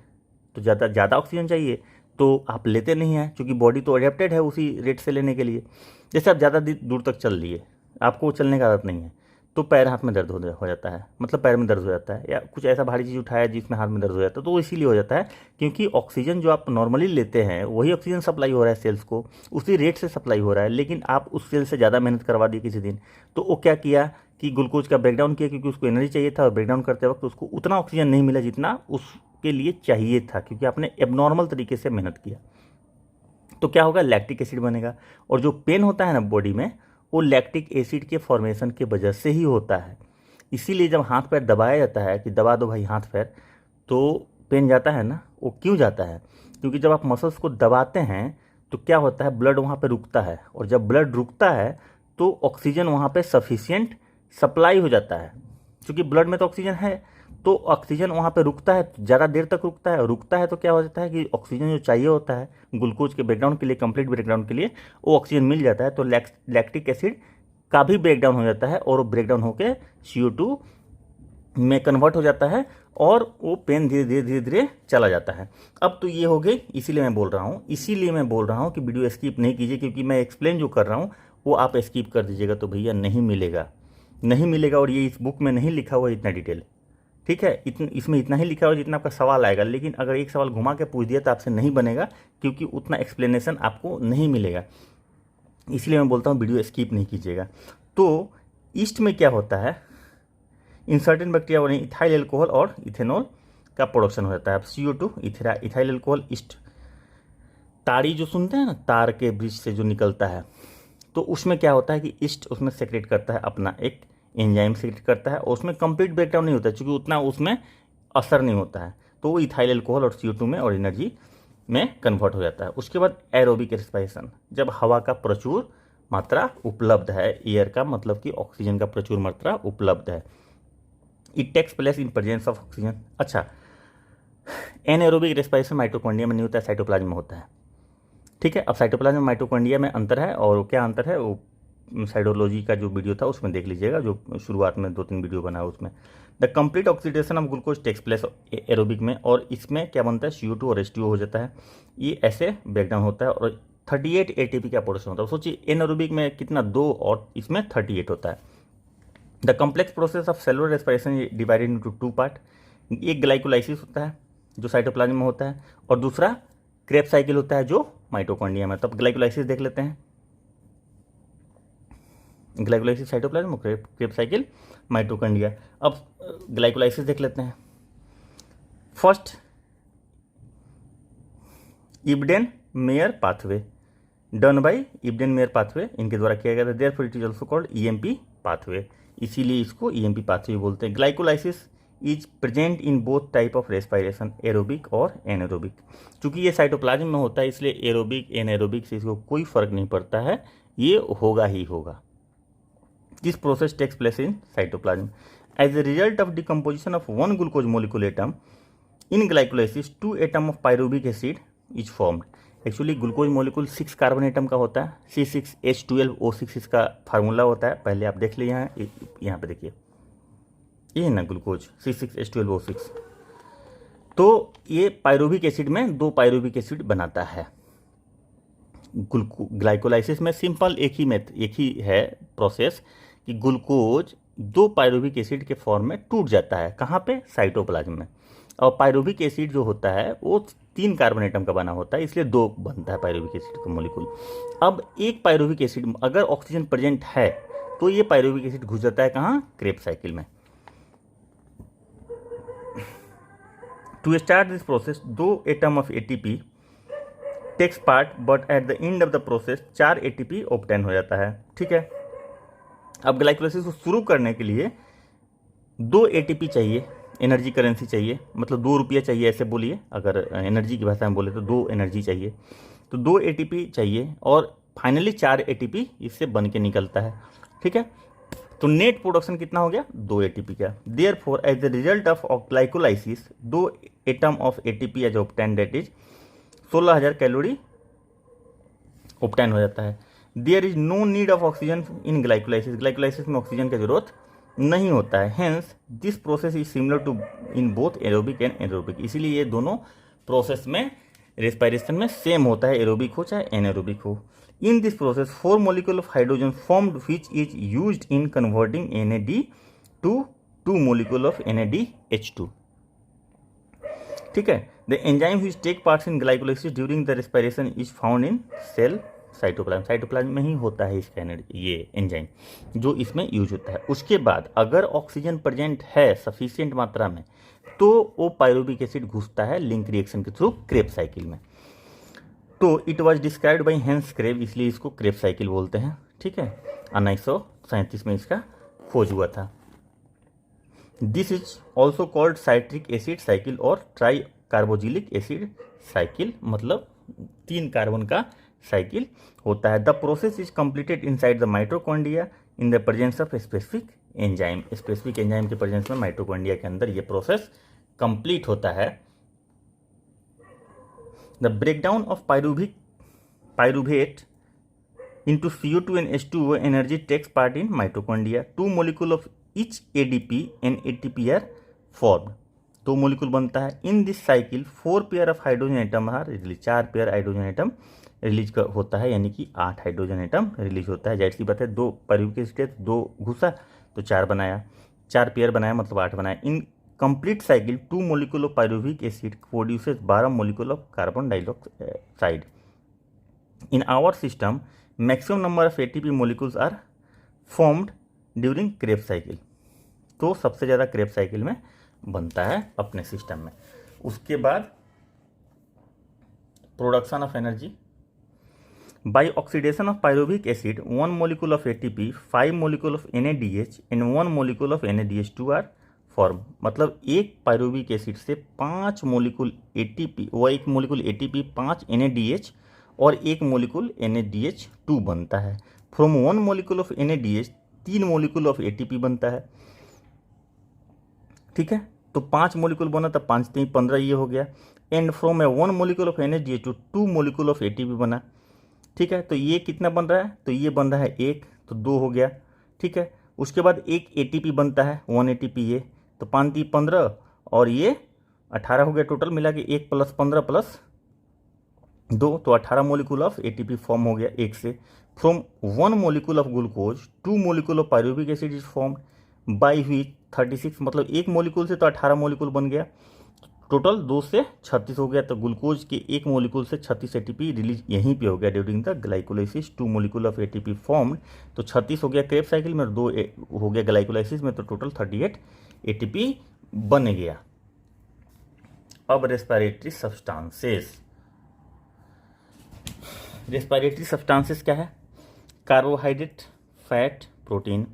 तो ज़्यादा ऑक्सीजन चाहिए तो आप लेते नहीं हैं, क्योंकि बॉडी तो अडेप्टेड है उसी रेट से लेने के लिए। जैसे आप ज़्यादा दूर तक चल लिए, आपको चलने का आदत नहीं है, तो पैर हाथ में दर्द हो जाता है, मतलब पैर में दर्द हो जाता है, या कुछ ऐसा भारी चीज़ उठाया जिसमें हाथ में दर्द हो जाता है, तो वो इसीलिए हो जाता है क्योंकि ऑक्सीजन जो आप नॉर्मली लेते हैं वही ऑक्सीजन सप्लाई हो रहा है सेल्स को, उसी रेट से सप्लाई हो रहा है, लेकिन आप उस सेल से ज़्यादा मेहनत करवा दी किसी दिन, तो वो क्या किया कि ग्लूकोज का ब्रेकडाउन किया, क्योंकि उसको एनर्जी चाहिए था, और ब्रेकडाउन करते वक्त उसको उतना ऑक्सीजन नहीं मिला जितना उसके लिए चाहिए था, क्योंकि आपने एबनॉर्मल तरीके से मेहनत किया। तो क्या होगा, लैक्टिक एसिड बनेगा, और जो पेन होता है ना बॉडी में, वो लैक्टिक एसिड के फॉर्मेशन के वजह से ही होता है। इसीलिए जब हाथ पैर दबाया जाता है कि दबा दो भाई हाथ पैर, तो पेन जाता है ना, वो क्यों जाता है, क्योंकि जब आप मसल्स को दबाते हैं तो क्या होता है, ब्लड वहाँ पे रुकता है, और जब ब्लड रुकता है तो ऑक्सीजन वहाँ पे सफिशिएंट सप्लाई हो जाता है, क्योंकि ब्लड में तो ऑक्सीजन है, तो ऑक्सीजन वहाँ पे रुकता है, ज़्यादा देर तक रुकता है, रुकता है तो क्या हो जाता है कि ऑक्सीजन जो चाहिए होता है ग्लूकोज के ब्रेकडाउन के लिए, कंप्लीट ब्रेकडाउन के लिए, वो ऑक्सीजन मिल जाता है, तो लैक्टिक एसिड का भी ब्रेकडाउन हो जाता है, और वो ब्रेकडाउन होकर CO2 में कन्वर्ट हो जाता है, और वो पेन धीरे धीरे धीरे धीरे चला जाता है। अब तो ये हो गई, इसीलिए मैं बोल रहा हूँ कि वीडियो स्किप नहीं कीजिए, क्योंकि मैं एक्सप्लेन जो कर रहा हूँ वो आप स्किप कर दीजिएगा तो भैया नहीं मिलेगा, और ये इस बुक में नहीं लिखा हुआ इतना डिटेल, ठीक है। इसमें इतना ही लिखा हुआ जितना आपका सवाल आएगा, लेकिन अगर एक सवाल घुमा के पूछ दिया तो आपसे नहीं बनेगा, क्योंकि उतना एक्सप्लेनेशन आपको नहीं मिलेगा, इसलिए मैं बोलता हूँ वीडियो स्किप नहीं कीजिएगा। तो ईस्ट में क्या होता है, इन सर्टेन बैक्टीरिया बने इथाइल एल्कोहल और इथेनॉल का प्रोडक्शन हो जाता है। अब CO2 इथाइल एल्कोहल ईस्ट, ताड़ी जो सुनते हैं ना, तार के ब्रिज से जो निकलता है, तो उसमें क्या होता है कि ईस्ट उसमें सेक्रेट करता है, अपना एक एंजाइम सेक्रेट करता है, और उसमें कंप्लीट ब्रेकडाउन नहीं होता है, क्योंकि उतना उसमें असर नहीं होता है, तो वो इथाइल एल्कोहल और CO2 में और एनर्जी में कन्वर्ट हो जाता है। उसके बाद एरोबिक रेस्पिरेशन, जब हवा का प्रचुर मात्रा उपलब्ध है, एयर का मतलब कि ऑक्सीजन का प्रचुर मात्रा उपलब्ध है, it takes place in presence of oxygen. अच्छा, एनएरोबिक रेस्पिरेशन माइटोकॉन्ड्रिया में नहीं होता है, साइटोप्लाज्म में होता है, ठीक है। अब साइटोप्लाज्म माइटोकॉन्ड्रिया में अंतर है, और क्या अंतर है वो साइटोलॉजी का जो वीडियो था उसमें देख लीजिएगा, जो शुरुआत में 2-3 वीडियो बना है उसमें। The complete oxidation of glucose takes place aerobic में, और इसमें क्या बनता है, CO2 और H2O हो जाता है, ये ऐसे ब्रेकडाउन होता है, और 38 ATP का प्रोडक्शन होता है। सोचिए एनारोबिक में कितना, 2, और इसमें 38 होता है। The complex process of cellular respiration divided into 2 part, एक ग्लाइकोलाइसिस होता है जो साइटोप्लाज्म में होता है, और दूसरा क्रेब्स साइकिल होता है जो माइटोकॉन्ड्रिया में। तब ग्लाइकोलाइसिस देख लेते हैं, glycolysis cytoplasm, Krebs cycle mitochondria. अब ग्लाइकोलाइसिस देख लेते हैं। First, Embden Meyer pathway, done by Embden Meyer pathway, इनके द्वारा किया गया था, therefore it is also called EMP pathway, इसीलिए इसको EMP पाथवे बोलते हैं। Glycolysis is present in both type of respiration, aerobic और एनारोबिक। चूंकि ये साइटोप्लाज्म में होता है इसलिए एरोबिक एनारोबिक से इसको कोई फर्क नहीं पड़ता है, ये होगा ही होगा। This process takes place in cytoplasm as a result of decomposition of 1 glucose molecule atom in glycolysis 2 atom of pyruvic acid is formed. Actually glucose molecule 6 carbon atom का होता है, C6H12O6 इसका फार्मूला होता है, पहले आप देख लीजिए, यहाँ पे देखिए, ये है ना ग्लूकोज C6H12O6, तो ये पायरुविक एसिड में 2 पायरुविक एसिड बनाता है। ग्लाइकोलाइसिस में सिंपल एक ही है प्रोसेस कि ग्लूकोज 2 पायरुविक एसिड के फॉर्म में टूट जाता है, कहाँ पे, साइटोप्लाज्म में, और पायरुविक एसिड जो होता है वो 3 कार्बन एटम का बना होता है, इसलिए 2 बनता है पायरुविक एसिड का मोलिकुल। अब एक पायरुविक एसिड अगर ऑक्सीजन प्रेजेंट है तो ये पायरुविक एसिड घुस जाता है कहाँ, क्रेब्स साइकिल में। To start this process 2 atom of ATP takes part but at the end of the process 4 ATP obtain हो जाता है। ठीक है, अब ग्लाइकोलाइसिस को शुरू करने के लिए 2 ATP चाहिए, एनर्जी करेंसी चाहिए, मतलब 2 रुपया चाहिए ऐसे बोलिए, अगर एनर्जी की भाषा में बोले तो 2 एनर्जी चाहिए, तो 2 ATP चाहिए और फाइनली 4 ATP इससे बन के निकलता है। ठीक है, तो नेट प्रोडक्शन कितना हो गया, 2 ATP का। Therefore as the result of glycolysis 2 atom of ATP as obtain, that is 16,000 calorie obtain हो जाता है। There is no need of oxygen in glycolysis, glycolysis में ऑक्सीजन की जरूरत नहीं होता है। Hence this process is similar to in both aerobic and aerobic, इसीलिए ये दोनों प्रोसेस में रेस्पिरेशन में सेम होता है, एरोबिक हो चाहे एनएरोबिक हो। In this process 4 molecule of hydrogen formed which is used in converting NAD to 2 molecule of NADH2. ठीक है, the enzyme which take parts in glycolysis during the respiration is found in cell cytoplasm, cytoplasm में ही होता है इसका ये enzyme जो इसमें use होता है। उसके बाद अगर ऑक्सीजन प्रेजेंट है सफिशिएंट मात्रा में तो वो पायरुविक एसिड घुसता है लिंक रिएक्शन के थ्रू क्रेब्स साइकिल में। तो it was described by Hans Kreb, इसलिए इसको क्रेब्स साइकिल बोलते हैं। ठीक है, 1937 में इसका खोज हुआ था। This is also called citric acid cycle और ट्राई कार्बोजिलिक एसिड साइकिल, मतलब 3 कार्बन का साइकिल होता है। The process is completed inside the mitochondria in the presence of specific enzyme, specific enzyme के प्रेजेंस में माइटोकॉन्ड्रिया के अंदर ये प्रोसेस कंप्लीट होता है। The breakdown of pyruvate into CO2 and H2O energy takes part in mitochondria. 2 molecule of each ADP and ATP are formed. 2 molecule बनता है। In this cycle 4 pair of hydrogen atom are release, 4 pair hydrogen atom release होता है, यानी कि 8 hydrogen atom release होता है। जाहिर सी बात है, 2 पायरुविक एसिड 2 घुसा तो 4 बनाया, 4 पेयर बनाया मतलब 8 बनाया। In complete cycle 2 molecule of pyruvic acid produces 12 molecule of carbon dioxide. In our system maximum number of ATP molecules are formed during Kreb cycle, तो सबसे ज़्यादा क्रेब साइकिल में बनता है अपने सिस्टम में। उसके बाद production of energy by oxidation of pyruvic acid 1 molecule of ATP, 5 molecule of NADH and 1 molecule of NADH2 are form, मतलब एक पायरुविक एसिड से 5 मोलिकुल ATP व 1 मोलिकुल ATP, 5 NADH और 1 मोलिकुल NADH2 बनता है। From 1 molecule of NADH 3 molecule of ATP बनता है। ठीक है, तो 5 मोलिकुल बना तो 5 3 15 ये हो गया। And from 1 molecule of NADH to 2 molecule of ATP बना। ठीक है, तो ये कितना बन रहा है, तो ये बन रहा है 1, तो 2 हो गया। ठीक है, उसके बाद एक ATP बनता है 1 ATP, ये तो 5 3 15 और ये 18 हो गया। टोटल मिला के 1 + 15 + 2, तो 18 मोलिकुल ऑफ ATP फॉर्म हो गया 1 से। From 1 molecule of glucose 2 molecule of pyruvic acid is formed by which 36, मतलब एक मोलिकुल से तो 18 मोलिकुल बन गया। टोटल 2 से 36 हो गया, तो ग्लूकोज के 1 मोलिकुल से 36 ATP रिलीज यहीं पे हो गया during the glycolysis. 2 molecule of ATP formed, तो 36 हो गया क्रेब साइकिल में और 2 हो गया ग्लाइकोलाइसिस में, तो टोटल 38 ATP बन गया। अब रेस्पिरेटरी सब्सटेंसेस, रेस्पिरेटरी सब्सटेंसेस क्या है, carbohydrate, fat, protein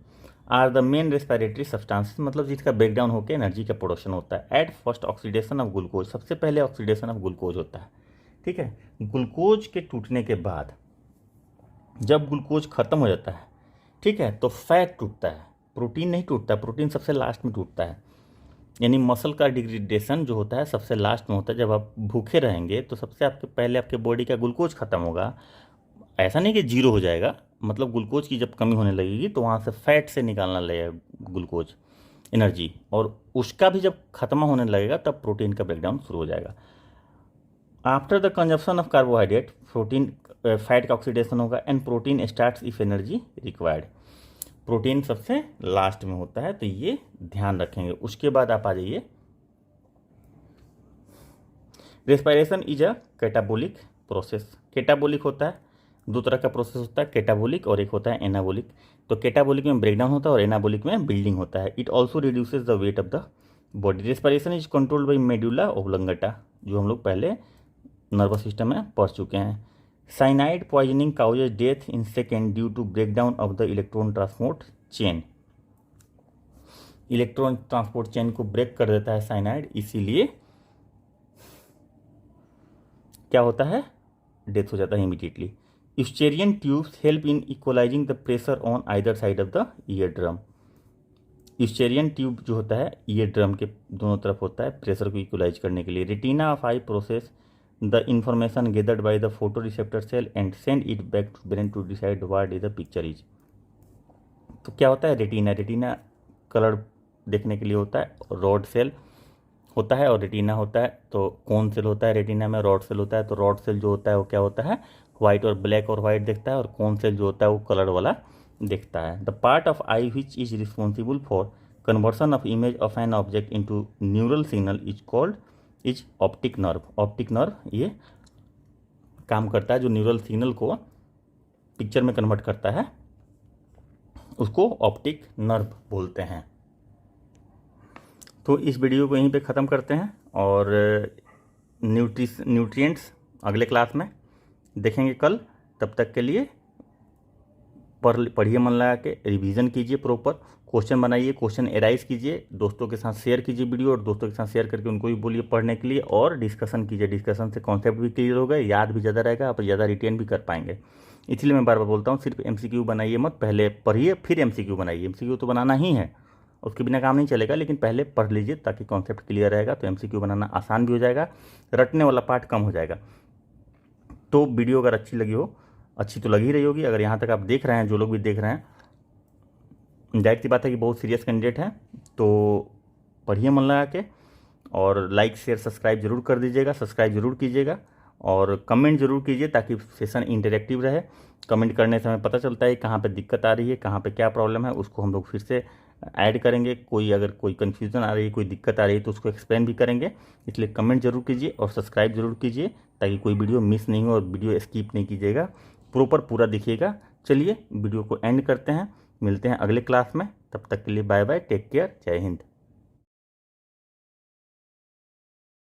are the main respiratory substances, मतलब जिसका ब्रेकडाउन होकर एनर्जी का प्रोडक्शन होता है। At first oxidation of glucose, सबसे पहले ऑक्सीडेशन ऑफ ग्लूकोज होता है। ठीक है, ग्लूकोज के टूटने के बाद जब ग्लूकोज खत्म हो जाता है, ठीक है, तो फैट टूटता है, प्रोटीन नहीं टूटता, प्रोटीन सबसे लास्ट में टूटता है। यानी मसल का डिग्रेडेशन जो होता है सबसे लास्ट में होता है। जब आप भूखे रहेंगे तो सबसे आपके पहले आपके बॉडी का ग्लूकोज खत्म होगा, ऐसा नहीं कि 0 हो जाएगा, मतलब ग्लूकोज की जब कमी होने लगेगी तो वहाँ से फैट से निकालना लगेगा ग्लूकोज एनर्जी, और उसका भी जब खत्म होने लगेगा तब प्रोटीन का ब्रेकडाउन शुरू हो जाएगा। After the consumption of carbohydrate protein fat का ऑक्सीडेशन होगा and protein starts if energy required, protein सबसे लास्ट में होता है, तो ये ध्यान रखेंगे। उसके बाद आप आ जाइए, respiration is a catabolic process. Catabolic होता है, 2 तरह का प्रोसेस होता है, कैटाबोलिक और एक होता है एनाबोलिक। तो कैटाबोलिक में ब्रेकडाउन होता है और एनाबोलिक में बिल्डिंग होता है। It also reduces the weight of the body. Respiration is controlled by medulla oblongata, जो हम लोग पहले नर्वस सिस्टम में पढ़ चुके हैं। Cyanide poisoning causes death in second due to breakdown of the electron transport chain. Electron transport chain को break कर देता है साइनाइड, इसीलिए क्या होता है, डेथ हो जाता है immediately. Eustachian tubes help in equalizing the pressure on either side of the ear drum. Eustachian tube जो होता है ईयर ड्रम के दोनों तरफ होता है प्रेशर को इक्वलाइज करने के लिए। Retina of eye process the information gathered by the photo receptor cell and send it back to brain to decide what is the picture is. तो क्या होता है, रेटिना कलर देखने के लिए होता है, रॉड सेल होता है और रेटिना होता है। तो कौन सेल होता है रेटिना में, रॉड सेल होता है। तो रॉड सेल जो होता है वो क्या होता है, व्हाइट और ब्लैक और व्हाइट देखता है, और कौन सेल जो होता है वो कलर वाला देखता है। The part of I which is responsible for conversion of image of an object into neural signal is called is optic nerve. Optic nerve ये काम करता है, जो न्यूरल सिग्नल को पिक्चर में कन्वर्ट करता है उसको ऑप्टिक नर्व बोलते हैं। तो इस वीडियो को यहीं पे ख़त्म करते हैं और न्यूट्रिएंट्स अगले क्लास में देखेंगे कल। तब तक के लिए पढ़िए मन लगा के, रिवीजन कीजिए, प्रॉपर क्वेश्चन बनाइए, क्वेश्चन एराइज कीजिए, दोस्तों के साथ शेयर कीजिए वीडियो, और दोस्तों के साथ शेयर करके उनको भी बोलिए पढ़ने के लिए, और डिस्कशन कीजिए। डिस्कशन से कॉन्सेप्ट भी क्लियर होगा, याद भी ज़्यादा रहेगा, आप ज़्यादा रिटेन भी कर पाएंगे। इसलिए मैं बार बार बोलता हूँ, सिर्फ MCQ बनाइए मत, पहले पढ़िए फिर MCQ बनाइए। MCQ तो बनाना ही है, उसके बिना काम नहीं चलेगा, लेकिन पहले पढ़ लीजिए ताकि कॉन्सेप्ट क्लियर रहेगा, तो MCQ बनाना आसान भी हो जाएगा, रटने वाला पार्ट कम हो जाएगा। तो वीडियो अगर अच्छी लगी हो, अच्छी तो लगी रही होगी, अगर यहाँ तक आप देख रहे हैं, जो लोग भी देख रहे हैं, जाहिर सी बात है कि बहुत सीरियस कैंडिडेट हैं, तो पढ़िए मन लगा के, और लाइक शेयर सब्सक्राइब जरूर कर दीजिएगा, सब्सक्राइब जरूर कीजिएगा, और कमेंट जरूर कीजिए ताकि सेशन इंटरेक्टिव रहे। कमेंट करने से हमें पता चलता है कहाँ पे दिक्कत आ रही है, कहाँ पे क्या प्रॉब्लम है, उसको हम लोग फिर से ऐड करेंगे। अगर कोई कन्फ्यूज़न आ रही है, कोई दिक्कत आ रही है, तो उसको एक्सप्लेन भी करेंगे। इसलिए कमेंट जरूर कीजिए और सब्सक्राइब जरूर कीजिए ताकि कोई वीडियो मिस नहीं हो, और वीडियो स्किप नहीं कीजिएगा, प्रॉपर पूरा देखिएगा। चलिए वीडियो को एंड करते हैं, मिलते हैं अगले क्लास में। तब तक के लिए बाय बाय, टेक केयर, जय हिंद।